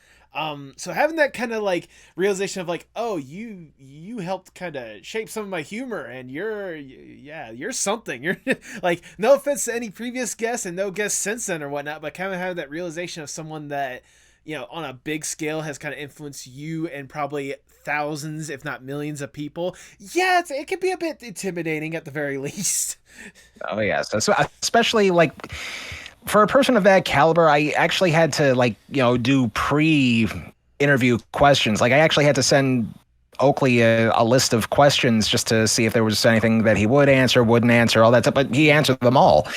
So having that kind of like realization of like, oh, you helped kind of shape some of my humor, and you're something. You're like, no offense to any previous guests and no guests since then or whatnot, but kind of have that realization of someone that, on a big scale has kind of influenced you and probably thousands, if not millions of people. Yeah, it can be a bit intimidating at the very least. Oh, yes. Especially like for a person of that caliber, I actually had to do pre-interview questions. Like I actually had to send Oakley a list of questions just to see if there was anything that he would answer, wouldn't answer, all that stuff. But he answered them all.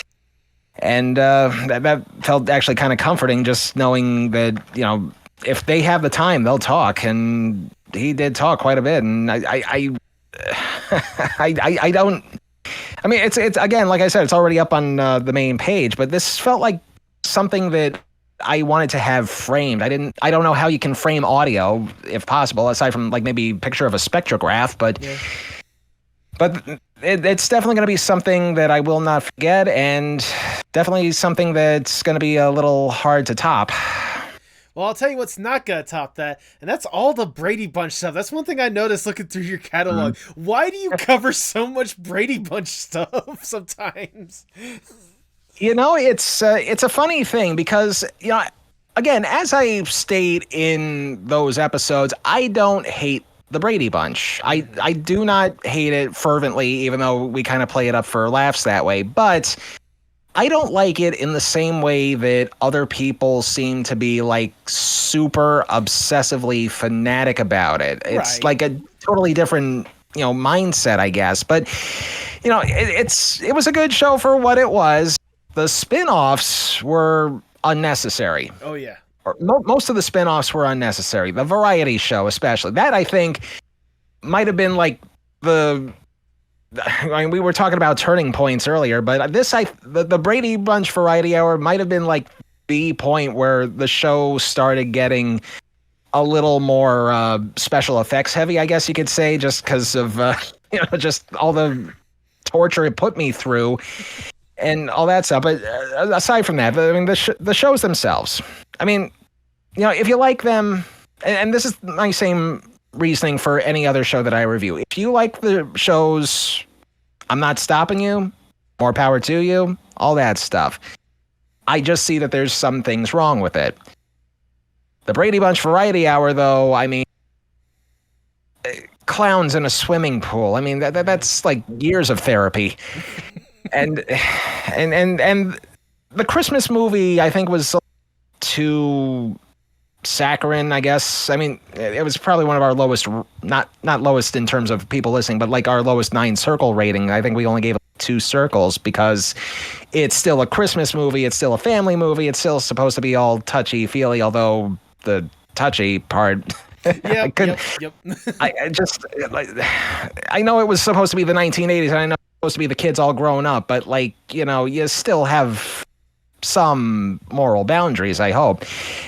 And that felt actually kind of comforting, just knowing that, if they have the time, they'll talk. And he did talk quite a bit. And I don't. I mean, it's again, like I said, it's already up on the main page, but this felt like something that I wanted to have framed. I don't know how you can frame audio, if possible, aside from like maybe picture of a spectrograph, but yeah. But it's definitely going to be something that I will not forget, and definitely something that's going to be a little hard to top. Well, I'll tell you what's not going to top that, and that's all the Brady Bunch stuff. That's one thing I noticed looking through your catalog. Why do you cover so much Brady Bunch stuff sometimes? It's a funny thing because, again, as I state in those episodes, I don't hate the Brady Bunch. I do not hate it fervently, even though we kind of play it up for laughs that way. But I don't like it in the same way that other people seem to be like super obsessively fanatic about it. It's like a totally different, mindset, I guess. But, it was a good show for what it was. The spin-offs were unnecessary. Oh, yeah. Most of the spin-offs were unnecessary. The variety show, especially. That, I think, might have been like we were talking about turning points earlier, but the Brady Bunch Variety Hour might have been like the point where the show started getting a little more special effects heavy, I guess you could say, just because of just all the torture it put me through and all that stuff. But aside from that, I mean, the shows themselves. I mean, if you like them, and this is my same reasoning for any other show that I review. If you like the shows, I'm not stopping you. More power to you. All that stuff. I just see that there's some things wrong with it. The Brady Bunch Variety Hour, though, I mean, clowns in a swimming pool. I mean, that's like years of therapy. and the Christmas movie, I think, was too saccharine, I guess. I mean, it was probably one of our lowest, not lowest in terms of people listening, but like our lowest 9 circle rating. I think we only gave it 2 circles because it's still a Christmas movie. It's still a family movie. It's still supposed to be all touchy-feely, although the touchy part... Yeah, yep. I know it was supposed to be the 1980s, and I know it was supposed to be the kids all grown up, but you still have some moral boundaries, I hope.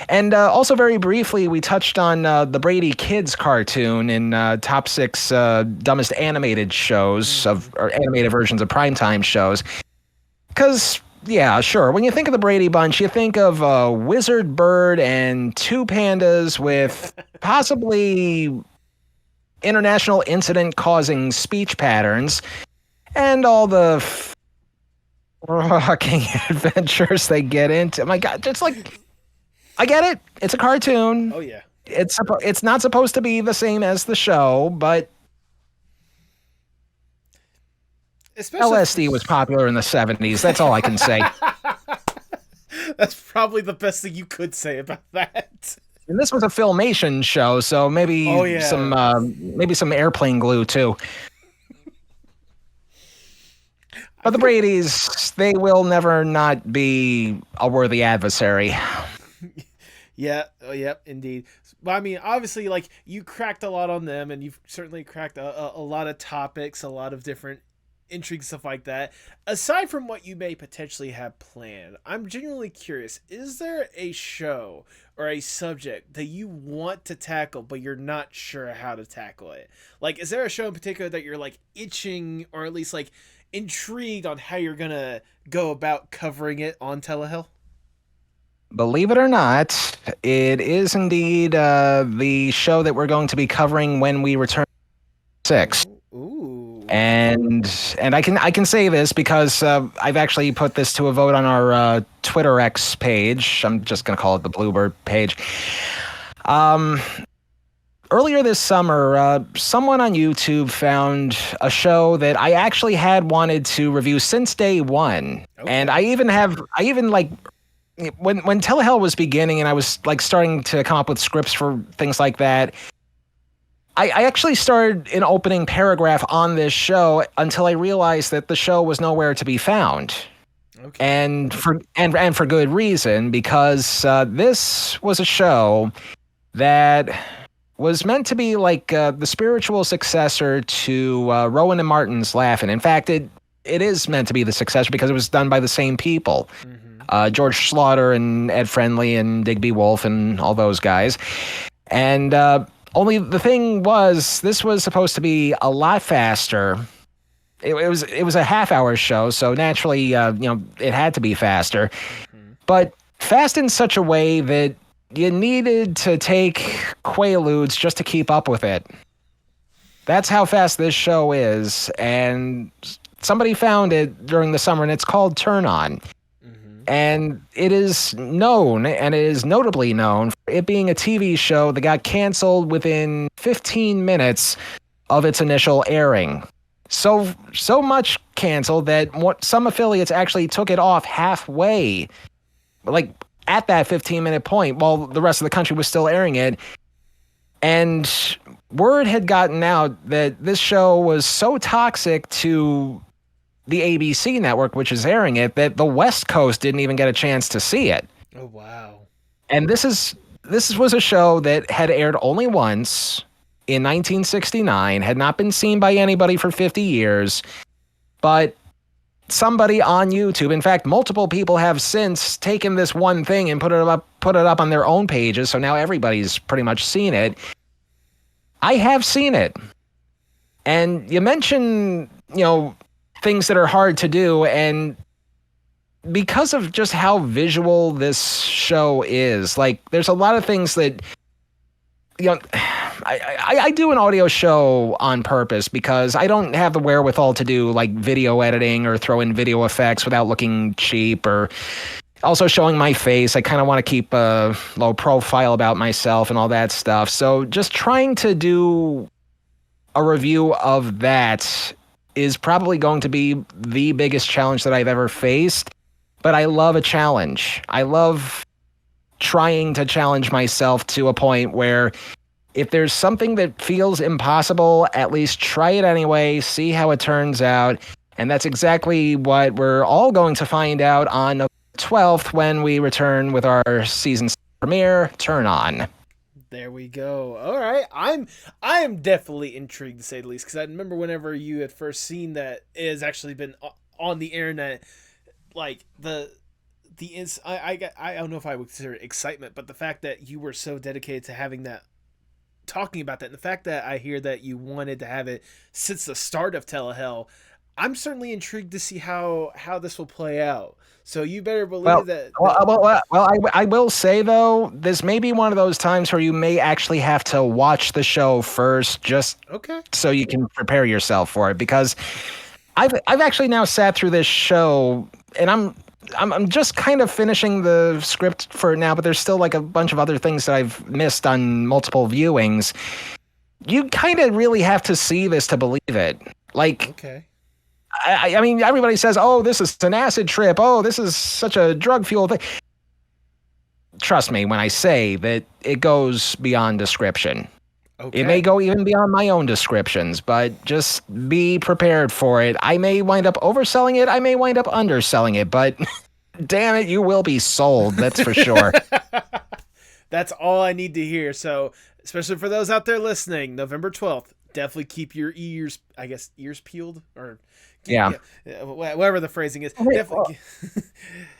And also very briefly, we touched on the Brady Kids cartoon in top 6 dumbest animated shows or animated versions of primetime shows. Because, yeah, sure, when you think of the Brady Bunch, you think of a wizard bird and 2 pandas with possibly international incident-causing speech patterns and all the fucking adventures they get into. My God, it's like, I get it. It's a cartoon. Oh, yeah. It's not supposed to be the same as the show, but LSD was popular in the 70s. That's all I can say. That's probably the best thing you could say about that. And this was a Filmation show, so Oh yeah. maybe some airplane glue too. I But the feel Bradys, they will never not be a worthy adversary. yeah, oh, yep, indeed. But I mean, obviously, like you cracked a lot on them, and you've certainly cracked a lot of topics, a lot of different intrigue, stuff like that. Aside from what you may potentially have planned, I'm genuinely curious: is there a show or a subject that you want to tackle, but you're not sure how to tackle it? Like, is there a show in particular that you're like itching, or at least like intrigued on how you're gonna go about covering it on Telehell? Believe it or not, it is indeed the show that we're going to be covering when we return 6. Ooh. And I can say this because I've actually put this to a vote on our Twitter X page. I'm just going to call it the Bluebird page. Earlier this summer, someone on YouTube found a show that I actually had wanted to review since day one. Okay. And I even like when Telehell was beginning and I was like starting to come up with scripts for things like that, I actually started an opening paragraph on this show until I realized that the show was nowhere to be found. Okay. And for good reason, because this was a show that was meant to be like the spiritual successor to Rowan and Martin's Laugh-In. In fact, it is meant to be the successor because it was done by the same people. George Slaughter and Ed Friendly and Digby Wolf and all those guys. And only the thing was, this was supposed to be a lot faster. It was a half-hour show, so naturally, it had to be faster. But fast in such a way that you needed to take Quaaludes just to keep up with it. That's how fast this show is, and somebody found it during the summer, and it's called Turn On. And it is known, and it is notably known, for it being a TV show that got canceled within 15 minutes of its initial airing. So much canceled that some affiliates actually took it off halfway, like at that 15-minute point, while the rest of the country was still airing it. And word had gotten out that this show was so toxic to the ABC network, which is airing it, that the West Coast didn't even get a chance to see it. Oh wow. And this was a show that had aired only once in 1969, had not been seen by anybody for 50 years, but somebody on YouTube, in fact, multiple people have since taken this one thing and put it up on their own pages, so now everybody's pretty much seen it. I have seen it. And you mentioned, things that are hard to do, and because of just how visual this show is, like there's a lot of things that I do an audio show on purpose because I don't have the wherewithal to do like video editing or throw in video effects without looking cheap, or also showing my face. I kind of want to keep a low profile about myself and all that stuff. So just trying to do a review of that is probably going to be the biggest challenge that I've ever faced. But I love a challenge. I love trying to challenge myself to a point where if there's something that feels impossible, at least try it anyway, see how it turns out. And that's exactly what we're all going to find out on November 12th when we return with our season premiere, Turn On. There we go. All right, I am definitely intrigued to say the least, because I remember whenever you had first seen that it has actually been on the internet, like I don't know if I would consider it excitement, but the fact that you were so dedicated to having that, talking about that, and the fact that I hear that you wanted to have it since the start of Telehell, I'm certainly intrigued to see how this will play out. So you better believe that. I will say though, this may be one of those times where you may actually have to watch the show first, just okay, so you can prepare yourself for it. Because I've actually now sat through this show, and I'm just kind of finishing the script for it now, but there's still like a bunch of other things that I've missed on multiple viewings. You kind of really have to see this to believe it. Like, okay. I mean, everybody says, oh, this is an acid trip. Oh, this is such a drug fuel thing. trust me when I say that it goes beyond description. Okay. It may go even beyond my own descriptions, but just be prepared for it. I may wind up overselling it. I may wind up underselling it, but damn it, you will be sold. That's for sure. That's all I need to hear. So, especially for those out there listening, November 12th, definitely keep your ears peeled, or Yeah. whatever the phrasing is. Okay, Definitely.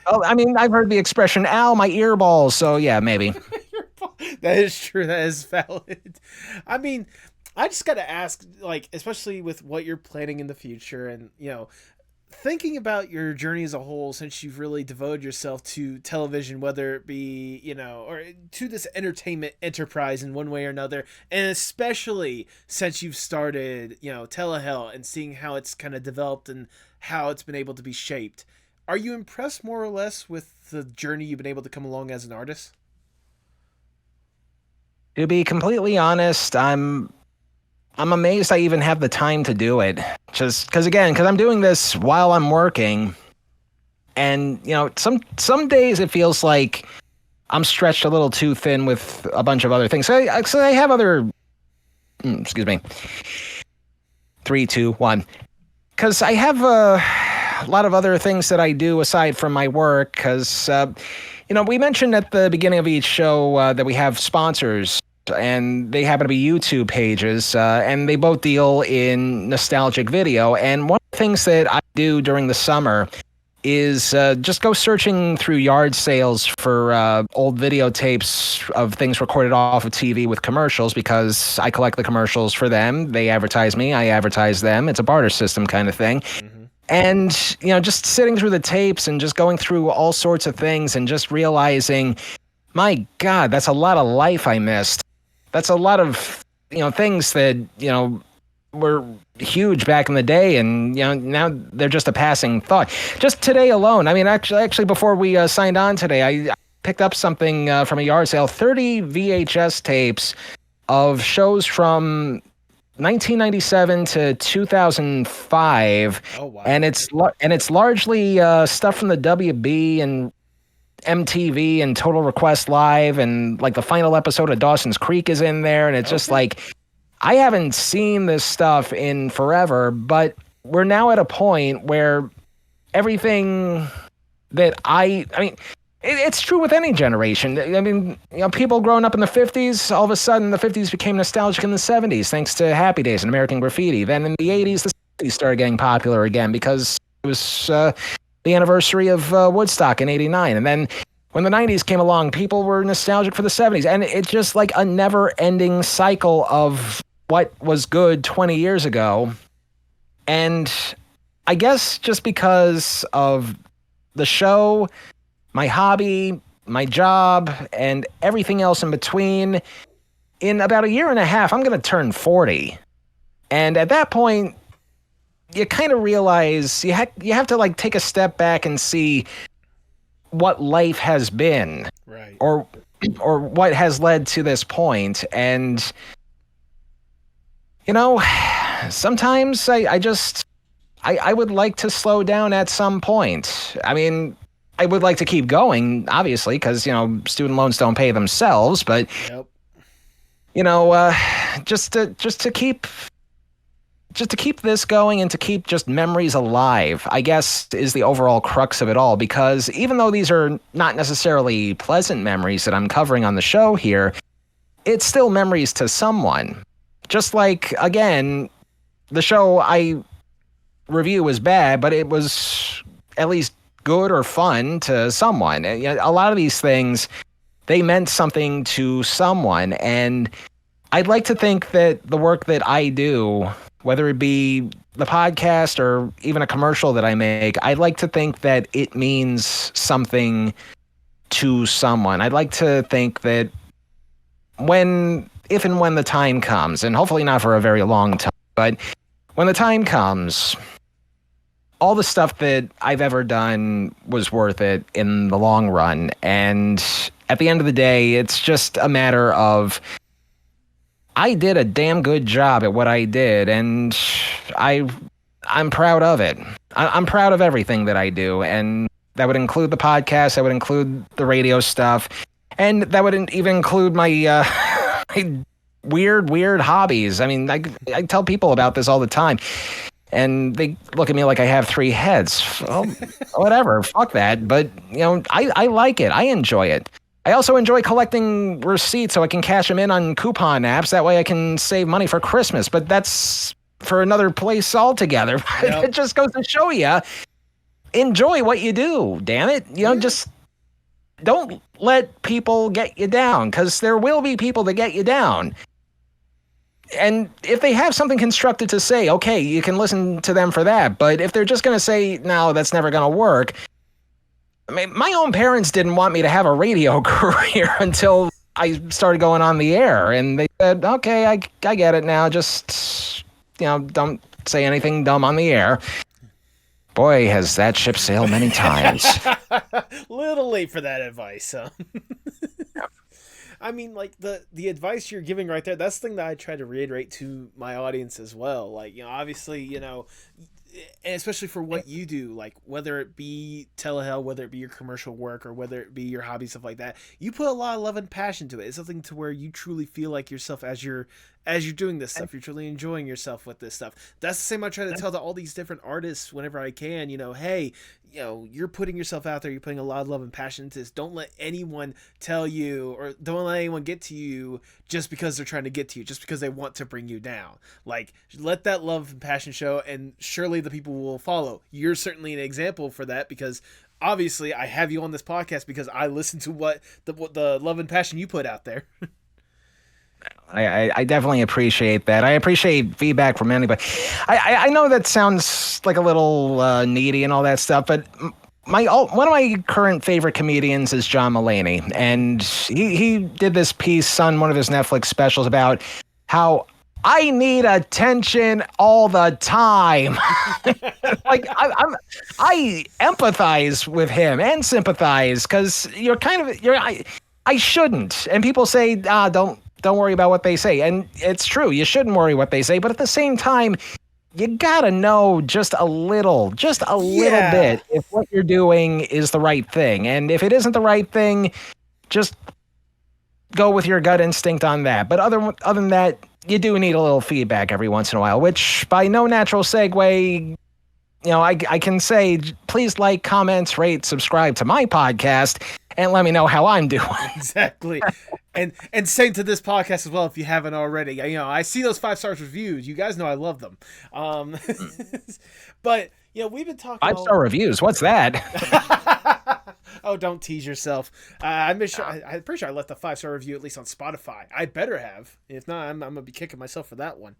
Oh, I mean, I've heard the expression, ow, my earballs. So yeah, maybe. That is true. That is valid. I mean, I just got to ask, like, especially with what you're planning in the future, and thinking about your journey as a whole, since you've really devoted yourself to television, whether it be or to this entertainment enterprise in one way or another, and especially since you've started Telehell, and seeing how it's kind of developed and how it's been able to be shaped. Are you impressed more or less with the journey you've been able to come along as an artist? To be completely honest, I'm amazed I even have the time to do it. Just because I'm doing this while I'm working, and some days it feels like I'm stretched a little too thin with a bunch of other things. So I have other. Excuse me. 3, 2, 1. Because I have a lot of other things that I do aside from my work. Because we mentioned at the beginning of each show that we have sponsors, and they happen to be YouTube pages, and they both deal in nostalgic video. And one of the things that I do during the summer is just go searching through yard sales for old videotapes of things recorded off of TV with commercials, because I collect the commercials for them. They advertise me, I advertise them. It's a barter system kind of thing. Mm-hmm. And, just sitting through the tapes and just going through all sorts of things and just realizing, my God, that's a lot of life I missed. That's a lot of, things that, were huge back in the day, and now they're just a passing thought. Just today alone, I mean, actually before we signed on today, I picked up something from a yard sale, 30 VHS tapes of shows from 1997 to 2005. Oh, wow. And it's largely stuff from the WB and MTV and Total Request Live, and like the final episode of Dawson's Creek is in there, and it's just like, I haven't seen this stuff in forever, but we're now at a point where everything that I mean, it's true with any generation. I mean, people growing up in the 50s, all of a sudden the 50s became nostalgic in the 70s, thanks to Happy Days and American Graffiti. Then in the 80s, the 60s started getting popular again because it was the anniversary of Woodstock in 89. And then when the 90s came along, people were nostalgic for the 70s. And it's just like a never-ending cycle of what was good 20 years ago. And I guess just because of the show, my hobby, my job, and everything else in between, in about a year and a half, I'm going to turn 40. And at that point, you kind of realize you have to like take a step back and see what life has been, right, or what has led to this point. And sometimes I would like to slow down at some point. I mean, I would like to keep going, obviously, because student loans don't pay themselves, but yep. Just to keep this going and to keep just memories alive, I guess, is the overall crux of it all. Because even though these are not necessarily pleasant memories that I'm covering on the show here, it's still memories to someone. Just like, again, the show I review was bad, but it was at least good or fun to someone. A lot of these things, they meant something to someone. And I'd like to think that the work that I do, whether it be the podcast or even a commercial that I make, I'd like to think that it means something to someone. I'd like to think that if and when the time comes, and hopefully not for a very long time, but when the time comes, all the stuff that I've ever done was worth it in the long run. And at the end of the day, it's just a matter of, I did a damn good job at what I did, and I'm proud of it. I'm proud of everything that I do, and that would include the podcast, that would include the radio stuff. And that wouldn't even include my, my weird hobbies. I mean, I tell people about this all the time, and they look at me like I have 3 heads. Well, whatever, fuck that. But, I like it. I enjoy it. I also enjoy collecting receipts so I can cash them in on coupon apps. That way I can save money for Christmas. But that's for another place altogether. Yep. It just goes to show you, enjoy what you do, damn it. Just don't let people get you down, because there will be people that get you down. And if they have something constructive to say, okay, you can listen to them for that. But if they're just going to say, no, that's never going to work. I mean, my own parents didn't want me to have a radio career until I started going on the air. And they said, okay, I get it now. Just, don't say anything dumb on the air. Boy, has that ship sailed many times. Little late for that advice, huh? I mean, like, the advice you're giving right there, that's the thing that I try to reiterate to my audience as well. Like, obviously, and especially for what you do, like, whether it be Telehell, whether it be your commercial work, or whether it be your hobby, stuff like that, you put a lot of love and passion to it. It's something to where you truly feel like yourself as you're doing this stuff. You're truly enjoying yourself with this stuff. That's the same I try to tell to all these different artists whenever I can, hey, you're putting yourself out there. You're putting a lot of love and passion into this. Don't let anyone tell you, or don't let anyone get to you just because they're trying to get to you, just because they want to bring you down. Like, let that love and passion show, and surely the people will follow. You're certainly an example for that, because obviously I have you on this podcast because I listen to what the love and passion you put out there. I definitely appreciate that. I appreciate feedback from anybody. I know that sounds like a little needy and all that stuff, but one of my current favorite comedians is John Mulaney, and he did this piece on one of his Netflix specials about how I need attention all the time. Like, I empathize with him and sympathize, because I shouldn't. And people say, don't worry about what they say. And it's true. You shouldn't worry what they say. But at the same time, you gotta know just a little bit if what you're doing is the right thing. And if it isn't the right thing, just go with your gut instinct on that. But other than that, you do need a little feedback every once in a while, which by no natural segue, I can say, please like, comment, rate, subscribe to my podcast, and let me know how I'm doing. Exactly. And same to this podcast as well, if you haven't already. I see those 5-star reviews. You guys know I love them. But, we've been talking 5-star reviews. What's that? Oh, don't tease yourself. I'm pretty sure I left a 5-star review at least on Spotify. I better have. If not, I'm going to be kicking myself for that one.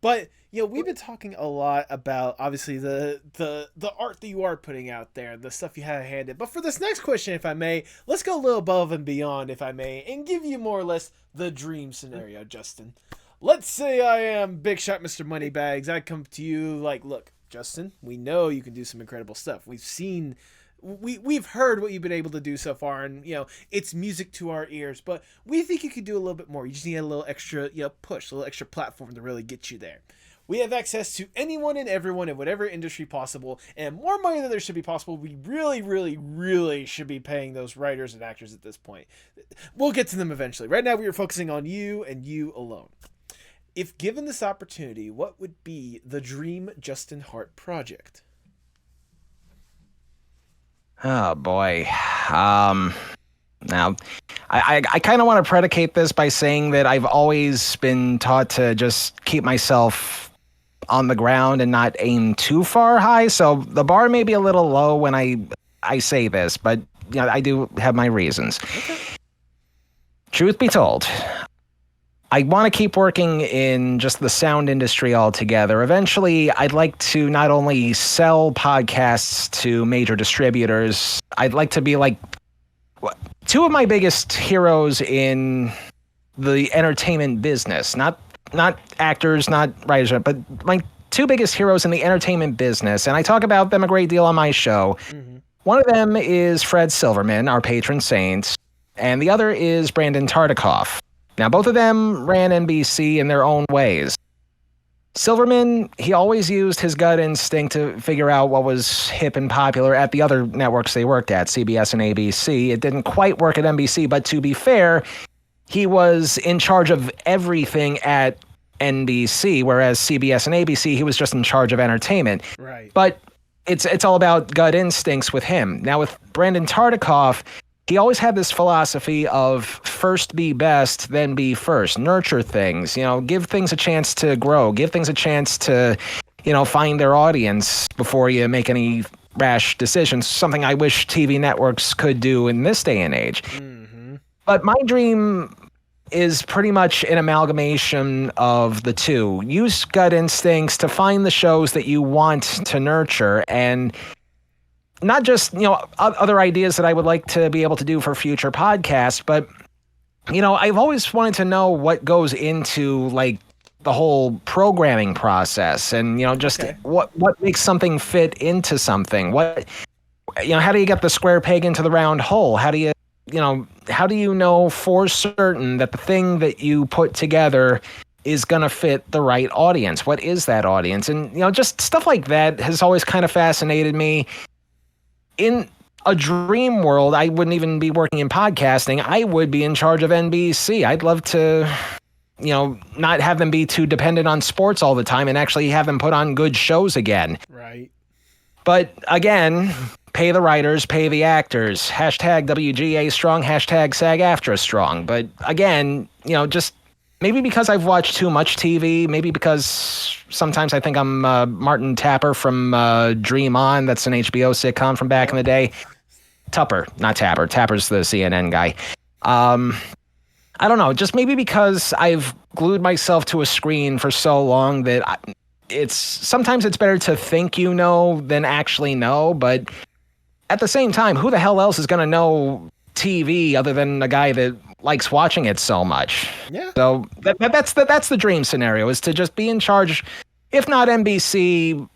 But we've been talking a lot about, obviously, the art that you are putting out there, the stuff you have handed. But for this next question, if I may, let's go a little above and beyond, if I may, and give you more or less the dream scenario, Justin. Let's say I am Big Shot Mr. Moneybags. I come to you like, look, Justin, we know you can do some incredible stuff. We've heard what you've been able to do so far, and it's music to our ears, but we think you could do a little bit more. You just need a little extra push, a little extra platform to really get you there. We have access to anyone and everyone in whatever industry possible, and more money than there should be possible. We really, really, really should be paying those writers and actors at this point. We'll get to them eventually. Right now we are focusing on you and you alone. If given this opportunity, what would be the dream Justin Hart project? Oh, boy. Now, I kind of want to predicate this by saying that I've always been taught to just keep myself on the ground and not aim too far high. So the bar may be a little low when I say this, but I do have my reasons. Okay. Truth be told, I want to keep working in just the sound industry altogether. Eventually, I'd like to not only sell podcasts to major distributors, I'd like to be like two of my biggest heroes in the entertainment business. Not actors, not writers, but my two biggest heroes in the entertainment business. And I talk about them a great deal on my show. Mm-hmm. One of them is Fred Silverman, our patron saint, and the other is Brandon Tartikoff. Now, both of them ran NBC in their own ways. Silverman, he always used his gut instinct to figure out what was hip and popular at the other networks they worked at, CBS and ABC. It didn't quite work at NBC, but to be fair, he was in charge of everything at NBC, whereas CBS and ABC, he was just in charge of entertainment. Right. But it's all about gut instincts with him. Now, with Brandon Tartikoff, he always had this philosophy of first be best, then be first. Nurture things, give things a chance to grow, give things a chance to, find their audience before you make any rash decisions. Something I wish TV networks could do in this day and age. Mm-hmm. But my dream is pretty much an amalgamation of the two. Use gut instincts to find the shows that you want to nurture, and not just, other ideas that I would like to be able to do for future podcasts, but, I've always wanted to know what goes into, like, the whole programming process and, just what makes something fit into something. How do you get the square peg into the round hole? How do you know for certain that the thing that you put together is going to fit the right audience? What is that audience? And, just stuff like that has always kind of fascinated me. In a dream world, I wouldn't even be working in podcasting. I would be in charge of NBC. I'd love to, not have them be too dependent on sports all the time and actually have them put on good shows again. Right. But again, pay the writers, pay the actors. Hashtag WGA strong, hashtag SAG-AFTRA strong. But again, just maybe because I've watched too much TV, maybe because sometimes I think I'm Martin Tapper from Dream On. That's an HBO sitcom from back in the day. Tupper, not Tapper. Tapper's the CNN guy. I don't know, just maybe because I've glued myself to a screen for so long that sometimes it's better to think than actually know. But at the same time, who the hell else is going to know TV other than a guy that likes watching it so much? Yeah. So that's the dream scenario, is to just be in charge. If not NBC,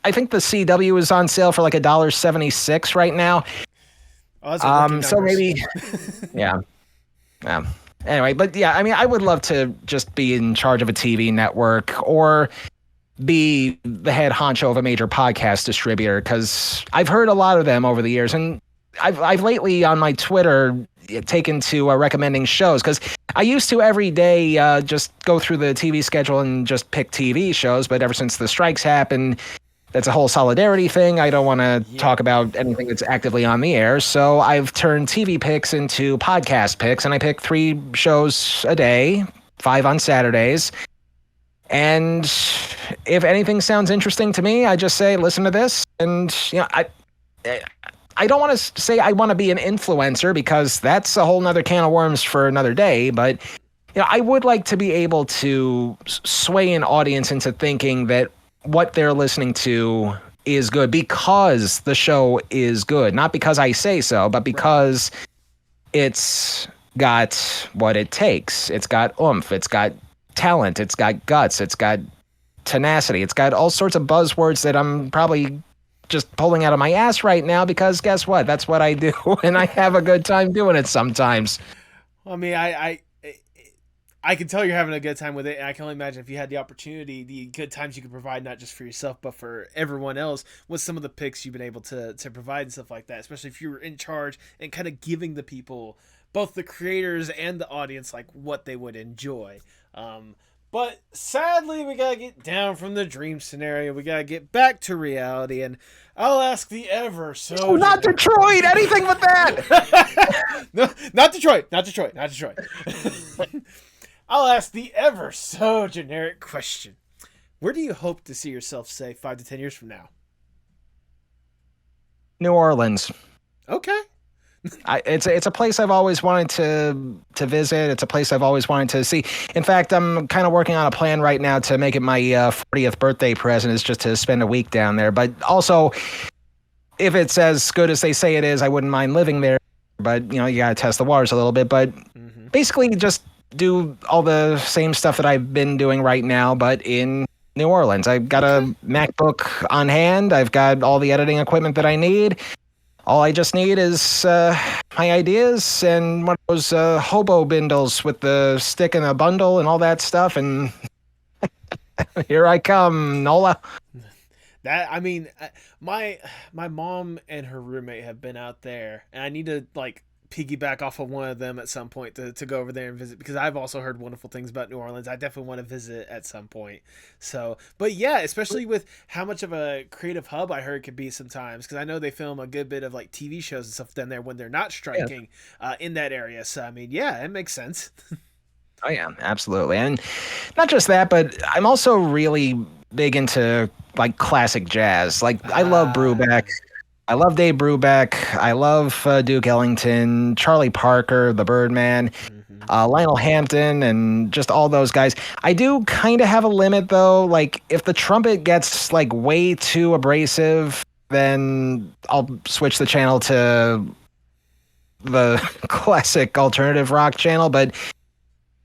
I think the CW is on sale for like $1.76 right now. Oh, so maybe, yeah. Anyway, but yeah, I mean, I would love to just be in charge of a TV network or be the head honcho of a major podcast distributor, because I've heard a lot of them over the years, and I've lately on my Twitter taken to recommending shows, because I used to every day just go through the TV schedule and just pick TV shows, but ever since the strikes happened, that's a whole solidarity thing. I don't want to talk about anything that's actively on the air, so I've turned TV picks into podcast picks, and I pick 3 shows a day, 5 on Saturdays. And if anything sounds interesting to me, I just say, listen to this. And, I don't want to say I want to be an influencer, because that's a whole nother can of worms for another day. But, I would like to be able to sway an audience into thinking that what they're listening to is good because the show is good. Not because I say so, but because it's got what it takes. It's got oomph. It's got talent. It's got guts. It's got tenacity. It's got all sorts of buzzwords that I'm probably just pulling out of my ass right now, because guess what? That's what I do, and I have a good time doing it sometimes. I mean, I can tell you're having a good time with it, and I can only imagine if you had the opportunity, the good times you could provide, not just for yourself, but for everyone else, with some of the picks you've been able to provide and stuff like that, especially if you were in charge and kind of giving the people, both the creators and the audience, like what they would enjoy. But sadly, we gotta get down from the dream scenario. We gotta get back to reality, and I'll ask the ever so... not Detroit! Anything but that! No, not Detroit! Not Detroit! Not Detroit! I'll ask the ever so generic question. Where do you hope to see yourself, say, 5 to 10 years from now? New Orleans. Okay. It's a place I've always wanted to visit. It's a place I've always wanted to see. In fact, I'm kind of working on a plan right now to make it my 40th birthday present, is just to spend a week down there. But also, if it's as good as they say it is, I wouldn't mind living there. But, you got to test the waters a little bit. But basically just do all the same stuff that I've been doing right now, but in New Orleans. I've got a MacBook on hand. I've got all the editing equipment that I need. All I just need is my ideas and one of those hobo bindles with the stick and a bundle and all that stuff. And Here I come, Nola. That I mean, my my mom and her roommate have been out there, and I need to like piggyback off of one of them at some point to go over there and visit because I've also heard wonderful things about New Orleans. I definitely want to visit at some point. So, but yeah, especially with how much of a creative hub I heard it could be sometimes because I know they film a good bit of like TV shows and stuff down there when they're not Yeah. striking in that area. So, I mean, yeah, it makes sense. Oh yeah, absolutely. And not just that, but I'm also really big into like classic jazz. Like I love Brubeck. I love Dave Brubeck. I love Duke Ellington, Charlie Parker, the Birdman, Lionel Hampton, and just all those guys. I do kind of have a limit though. Like if the trumpet gets like way too abrasive, then I'll switch the channel to the classic alternative rock channel. But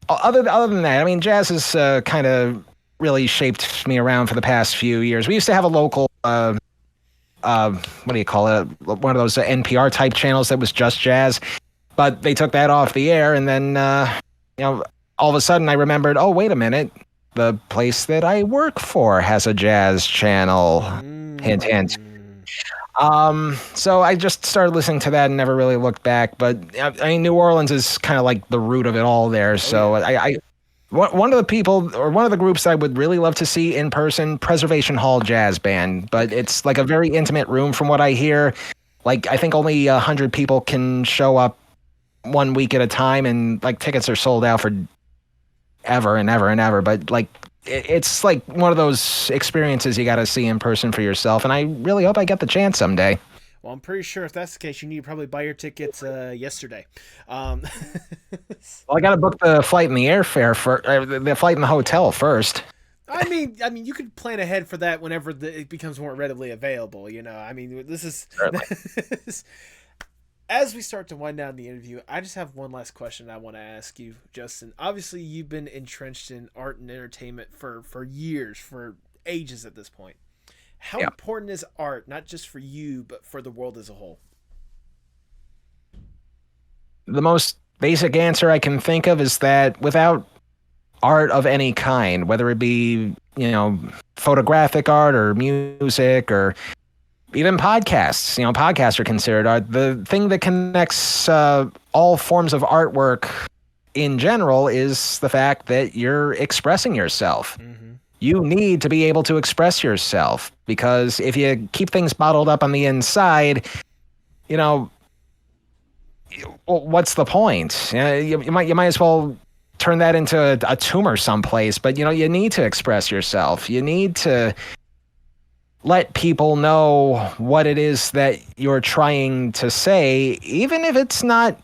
other than that, I mean, jazz has kind of really shaped me around for the past few years. We used to have a local, what do you call it? One of those NPR type channels that was just jazz, but they took that off the air. And then, all of a sudden I remembered, oh, wait a minute. The place that I work for has a jazz channel. Hint, hint. So I just started listening to that and never really looked back. But I mean, New Orleans is kind of like the root of it all there. So one of the people or one of the groups I would really love to see in person, Preservation Hall Jazz Band. But it's like a very intimate room from what I hear. Like I think only 100 people can show up 1 week at a time, and like tickets are sold out for ever and ever and ever. But like it's like one of those experiences you got to see in person for yourself, and I really hope I get the chance someday. Well, I'm pretty sure if that's the case, you need to probably buy your tickets yesterday. Well, I got to book the flight and the airfare for the flight and the hotel first. I mean, you could plan ahead for that whenever it becomes more readily available. You know, I mean, this is as we start to wind down the interview. I just have one last question I want to ask you, Justin. Obviously, you've been entrenched in art and entertainment for years, for ages at this point. How important is art, not just for you, but for the world as a whole? The most basic answer I can think of is that without art of any kind, whether it be, photographic art or music or even podcasts, podcasts are considered art. The thing that connects all forms of artwork in general is the fact that you're expressing yourself. You need to be able to express yourself, because if you keep things bottled up on the inside, what's the point? You might as well turn that into a tumor someplace. But you need to express yourself. You need to let people know what it is that you're trying to say, even if it's not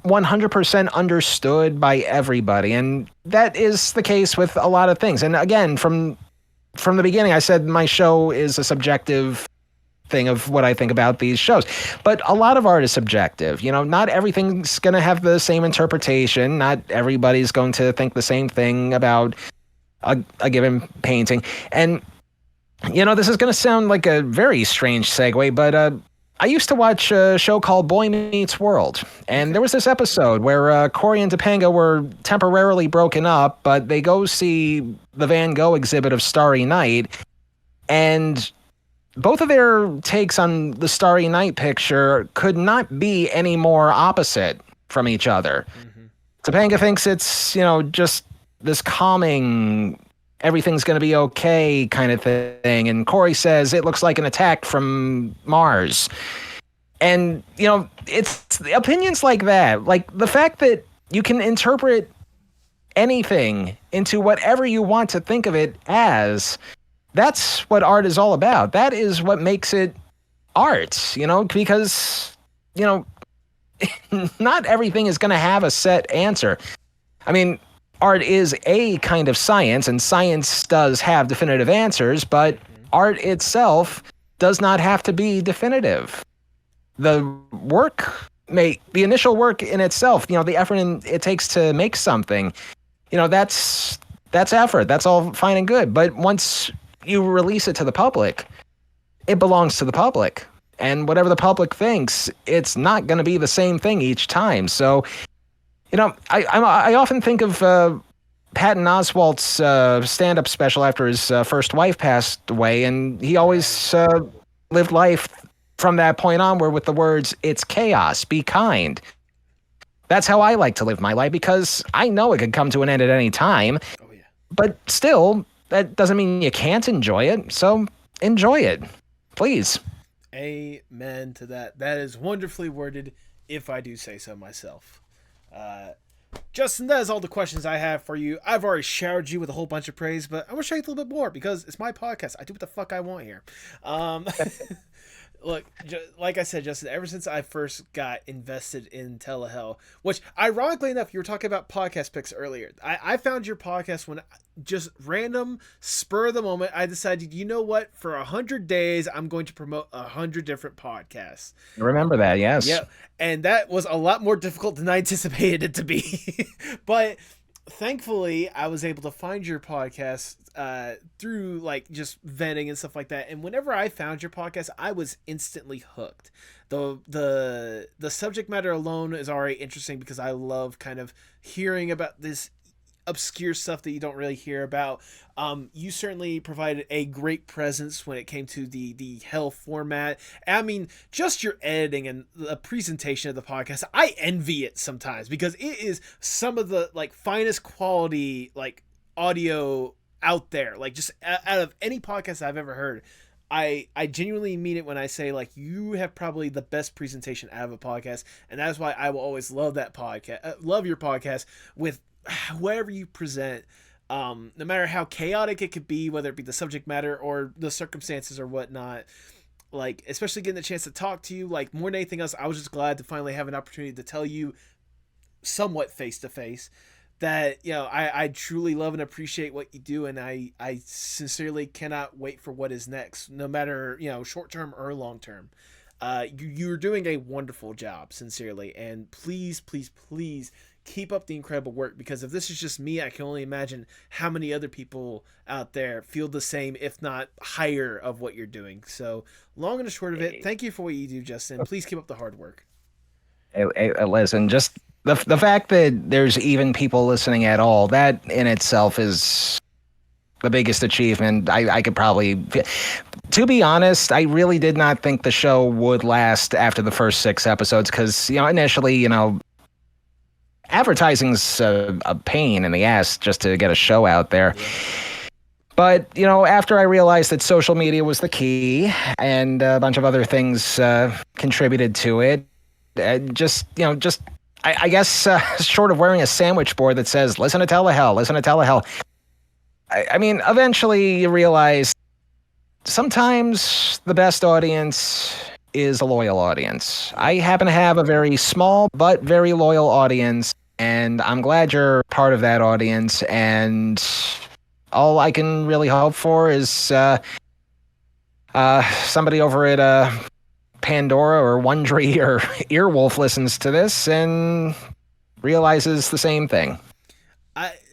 100% understood by everybody. And that is the case with a lot of things. And again, from the beginning, I said my show is a subjective thing of what I think about these shows. But a lot of art is subjective. Not everything's going to have the same interpretation. Not everybody's going to think the same thing about a given painting. And, this is going to sound like a very strange segue, but I used to watch a show called Boy Meets World, and there was this episode where Corey and Topanga were temporarily broken up, but they go see the Van Gogh exhibit of Starry Night, and both of their takes on the Starry Night picture could not be any more opposite from each other. Topanga thinks it's, just this calming, everything's going to be okay kind of thing. And Corey says it looks like an attack from Mars. And, it's opinions like that. Like the fact that you can interpret anything into whatever you want to think of it as, that's what art is all about. That is what makes it art, because, not everything is going to have a set answer. I mean, art is a kind of science, and science does have definitive answers, but art itself does not have to be definitive. The initial work in itself, the effort it takes to make something, that's effort. That's all fine and good. But once you release it to the public, it belongs to the public. And whatever the public thinks, it's not going to be the same thing each time. So, I often think of Patton Oswalt's stand-up special after his first wife passed away, and he always lived life from that point onward with the words, "It's chaos, be kind." That's how I like to live my life because I know it could come to an end at any time. Oh yeah. But still, that doesn't mean you can't enjoy it. So enjoy it, please. Amen to that. That is wonderfully worded, if I do say so myself. Justin, that is all the questions I have for you. I've already showered you with a whole bunch of praise, but I'm going to show you a little bit more because it's my podcast. I do what the fuck I want here. Look, like I said, Justin, ever since I first got invested in Telehell, which ironically enough, you were talking about podcast picks earlier. I found your podcast when just random spur of the moment, I decided, you know what? For 100 days, I'm going to promote 100 different podcasts. I remember that, yes. Yeah, and that was a lot more difficult than I anticipated it to be. But thankfully, I was able to find your podcast through like just vetting and stuff like that. And whenever I found your podcast, I was instantly hooked. The subject matter alone is already interesting because I love kind of hearing about this obscure stuff that you don't really hear about. You certainly provided a great presence when it came to the hell format. I mean, just your editing and the presentation of the podcast, I envy it sometimes because it is some of the like finest quality like audio out there. Like just out of any podcast I've ever heard. I genuinely mean it when I say like you have probably the best presentation out of a podcast, and that's why I will always love that podcast. Love your podcast with whatever you present, no matter how chaotic it could be, whether it be the subject matter or the circumstances or whatnot. Like, especially getting the chance to talk to you, like more than anything else, I was just glad to finally have an opportunity to tell you somewhat face to face that, you know, I truly love and appreciate what you do, and I sincerely cannot wait for what is next, no matter, you know, short term or long term. You're doing a wonderful job, sincerely, and please, please, please keep up the incredible work, because if this is just me, I can only imagine how many other people out there feel the same, if not higher, of what you're doing. So long and the short of it, thank you for what you do, Justin. Please keep up the hard work. Hey, listen, just the fact that there's even people listening at all, that in itself is the biggest achievement. I could probably, to be honest, I really did not think the show would last after the first 6 episodes because, you know, initially, you know, advertising's a pain in the ass just to get a show out there. Yeah. But, you know, after I realized that social media was the key and a bunch of other things contributed to it, I guess short of wearing a sandwich board that says, listen to Telehell, listen to Telehell. I mean, eventually you realize sometimes the best audience is a loyal audience. I happen to have a very small but very loyal audience, and I'm glad you're part of that audience, and all I can really hope for is somebody over at Pandora or Wondery or Earwolf listens to this and realizes the same thing.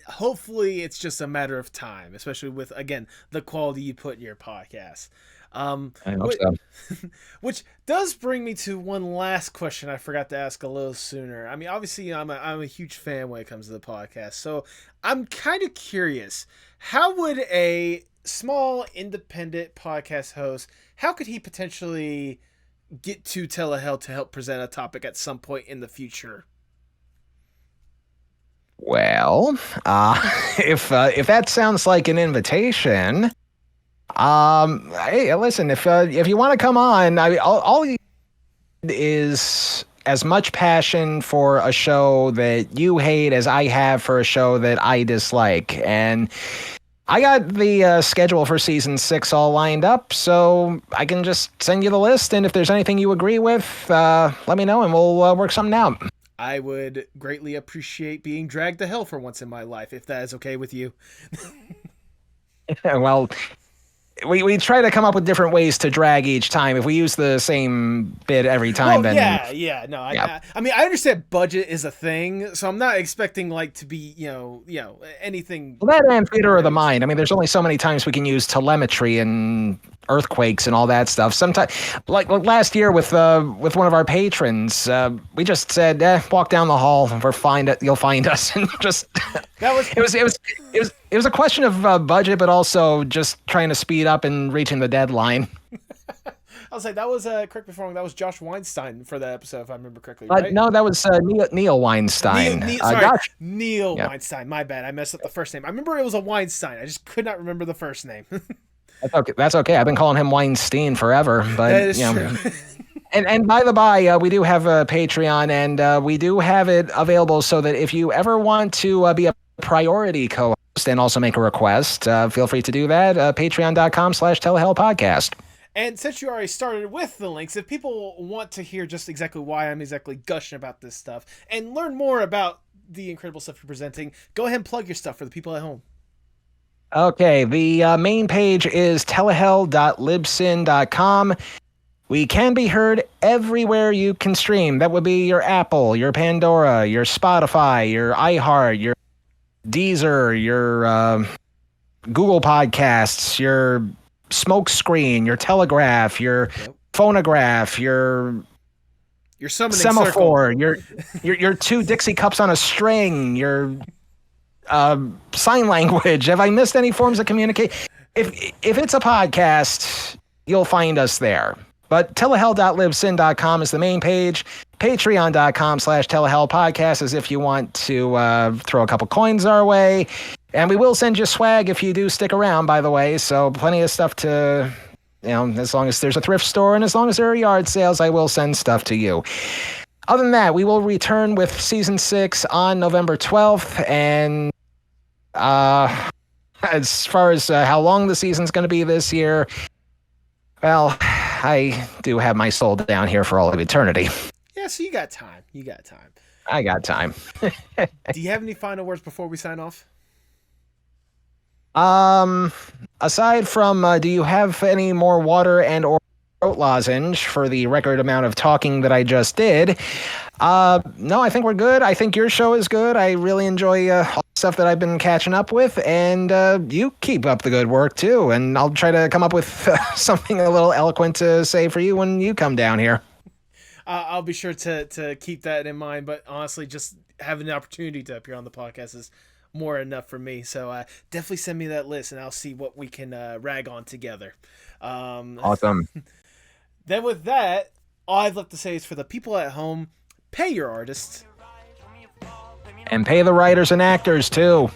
Hopefully it's just a matter of time, especially with, again, the quality you put in your podcast. I hope so. Which does bring me to one last question I forgot to ask a little sooner. I mean, obviously, I'm a huge fan when it comes to the podcast, so I'm kind of curious. How would a small independent podcast host, how could he potentially get to Telehell to help present a topic at some point in the future? Well, if that sounds like an invitation, hey, listen, if you want to come on, all is as much passion for a show that you hate as I have for a show that I dislike, and I got the schedule for season 6 all lined up, so I can just send you the list, and if there's anything you agree with, let me know, and we'll work something out. I would greatly appreciate being dragged to hell for once in my life, if that is okay with you. Well, we try to come up with different ways to drag each time. If we use the same bit every time, Well, then yeah, no, yeah. I mean, I understand budget is a thing, so I'm not expecting like to be, anything Well, that and theater of the crazy. mind. I mean, there's only so many times we can use telemetry and earthquakes and all that stuff. Sometimes, like last year with one of our patrons, we just said, "Walk down the hall, and you'll find us." And just That was it was a question of budget, but also just trying to speed up and reaching the deadline. I was like, that was correct me if I'm wrong. That was Josh Weinstein for that episode, if I remember correctly, right? No, that was Neil Weinstein. Sorry, Gosh, Neil yeah. Weinstein. My bad. I messed up the first name. I remember it was a Weinstein. I just could not remember the first name. That's okay. That's okay. I've been calling him Weinstein forever, but That is true. And by the by, we do have a Patreon, and we do have it available so that if you ever want to be a priority co-host and also make a request, feel free to do that. Patreon.com/Telehell podcast. And since you already started with the links, if people want to hear just exactly why I'm exactly gushing about this stuff and learn more about the incredible stuff you're presenting, go ahead and plug your stuff for the people at home. Okay, the main page is telehell.libsyn.com. We can be heard everywhere you can stream. That would be your Apple, your Pandora, your Spotify, your iHeart, your Deezer, your Google Podcasts, your Smokescreen, your Telegraph, your phonograph, your summoning semaphore, circle. your two Dixie cups on a string, your sign language. Have I missed any forms of communication? If it's a podcast, you'll find us there. But telehell.libsyn.com is the main page. Patreon.com/Telehell podcast is if you want to throw a couple coins our way. And we will send you swag if you do stick around, by the way. So plenty of stuff to, as long as there's a thrift store and as long as there are yard sales, I will send stuff to you. Other than that, we will return with season 6 on November 12th. And as far as how long the season's going to be this year, well, I do have my soul down here for all of eternity. Yeah, so you got time. I got time. Do you have any final words before we sign off? Aside from, do you have any more water and or throat lozenge for the record amount of talking that I just did? No, I think we're good. I think your show is good. I really enjoy all the stuff that I've been catching up with, and you keep up the good work too. And I'll try to come up with something a little eloquent to say for you when you come down here. I'll be sure to keep that in mind. But honestly, just having the opportunity to appear on the podcast is more enough for me. So definitely send me that list, and I'll see what we can rag on together. Awesome. Then with that, all I've left to say is for the people at home, pay your artists. And pay the writers and actors, too.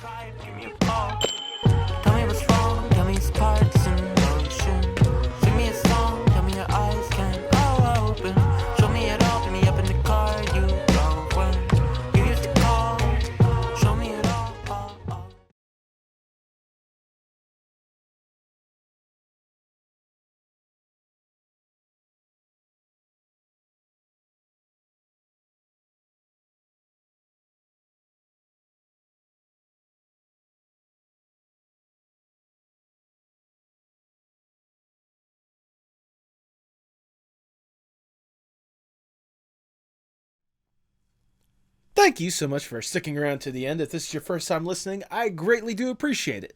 Thank you so much for sticking around to the end. If this is your first time listening, I greatly do appreciate it.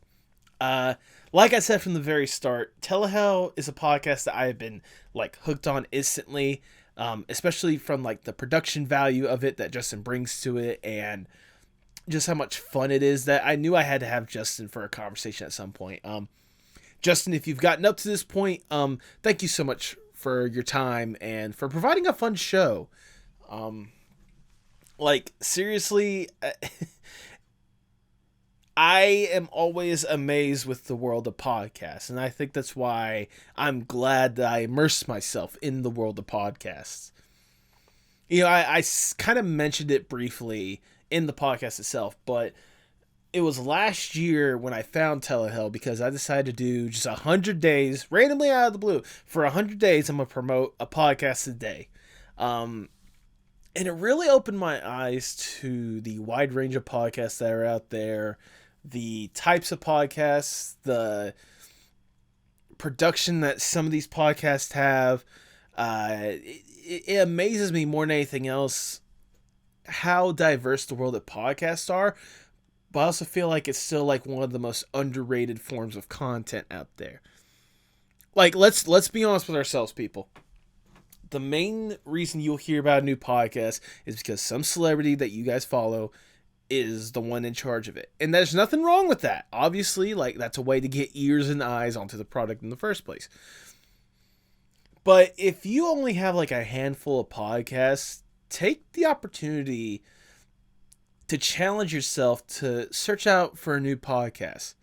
Like I said from the very start, Telehell is a podcast that I have been like hooked on instantly, especially from like the production value of it that Justin brings to it, and just how much fun it is that I knew I had to have Justin for a conversation at some point. Justin, if you've gotten up to this point, thank you so much for your time and for providing a fun show. Like, seriously, I am always amazed with the world of podcasts, and I think that's why I'm glad that I immersed myself in the world of podcasts. I kind of mentioned it briefly in the podcast itself, but it was last year when I found Telehell because I decided to do just 100 days, randomly out of the blue. For 100 days, I'm going to promote a podcast a day. And it really opened my eyes to the wide range of podcasts that are out there, the types of podcasts, the production that some of these podcasts have. It amazes me more than anything else how diverse the world of podcasts are, but I also feel like it's still like one of the most underrated forms of content out there. Like, let's be honest with ourselves, people. The main reason you'll hear about a new podcast is because some celebrity that you guys follow is the one in charge of it. And there's nothing wrong with that. Obviously, like, that's a way to get ears and eyes onto the product in the first place. But if you only have like a handful of podcasts, take the opportunity to challenge yourself to search out for a new podcast.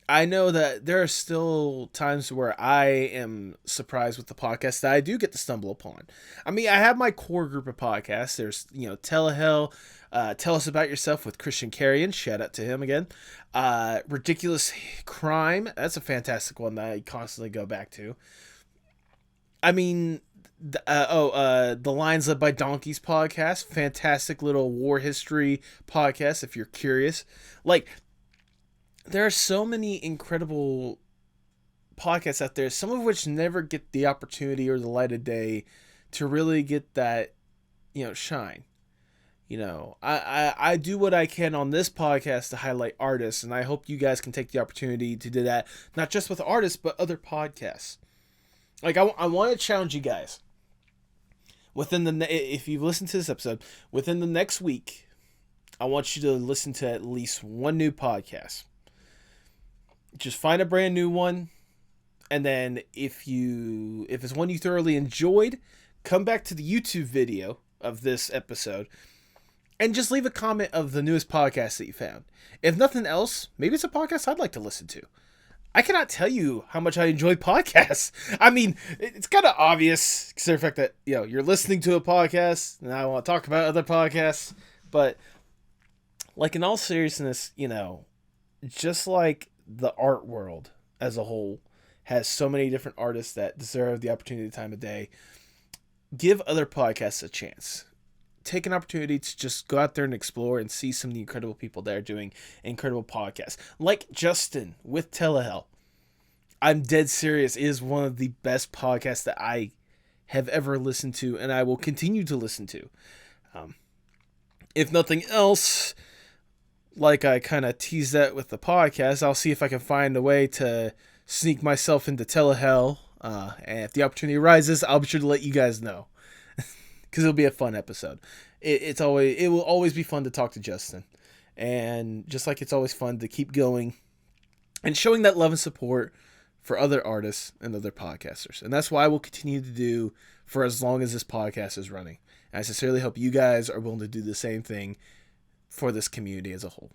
I know that there are still times where I am surprised with the podcasts that I do get to stumble upon. I mean, I have my core group of podcasts. There's, Telehell, Tell Us About Yourself with Christian Carrion. Shout out to him again. Ridiculous Crime. That's a fantastic one that I constantly go back to. I mean, the Lions Led by Donkeys podcast. Fantastic little war history podcast if you're curious. Like, there are so many incredible podcasts out there, some of which never get the opportunity or the light of day to really get that, shine. I do what I can on this podcast to highlight artists, and I hope you guys can take the opportunity to do that, not just with artists, but other podcasts. Like, I want to challenge you guys. If you've listened to this episode, within the next week, I want you to listen to at least one new podcast. Just find a brand new one, and then if it's one you thoroughly enjoyed, come back to the YouTube video of this episode and just leave a comment of the newest podcast that you found. If nothing else, maybe it's a podcast I'd like to listen to. I cannot tell you how much I enjoy podcasts. I mean, it's kind of obvious, considering the fact that, you're listening to a podcast, and I want to talk about other podcasts, but, like, in all seriousness, just like the art world as a whole has so many different artists that deserve the opportunity, the time of day, give other podcasts a chance. Take an opportunity to just go out there and explore and see some of the incredible people that are doing incredible podcasts. Like Justin with Telehell. I'm dead serious. It is one of the best podcasts that I have ever listened to, and I will continue to listen to. If nothing else, like I kind of teased that with the podcast, I'll see if I can find a way to sneak myself into Telehell. And if the opportunity arises, I'll be sure to let you guys know. Because it'll be a fun episode. It will always be fun to talk to Justin. And just like it's always fun to keep going and showing that love and support for other artists and other podcasters. And that's what I will continue to do for as long as this podcast is running. And I sincerely hope you guys are willing to do the same thing for this community as a whole.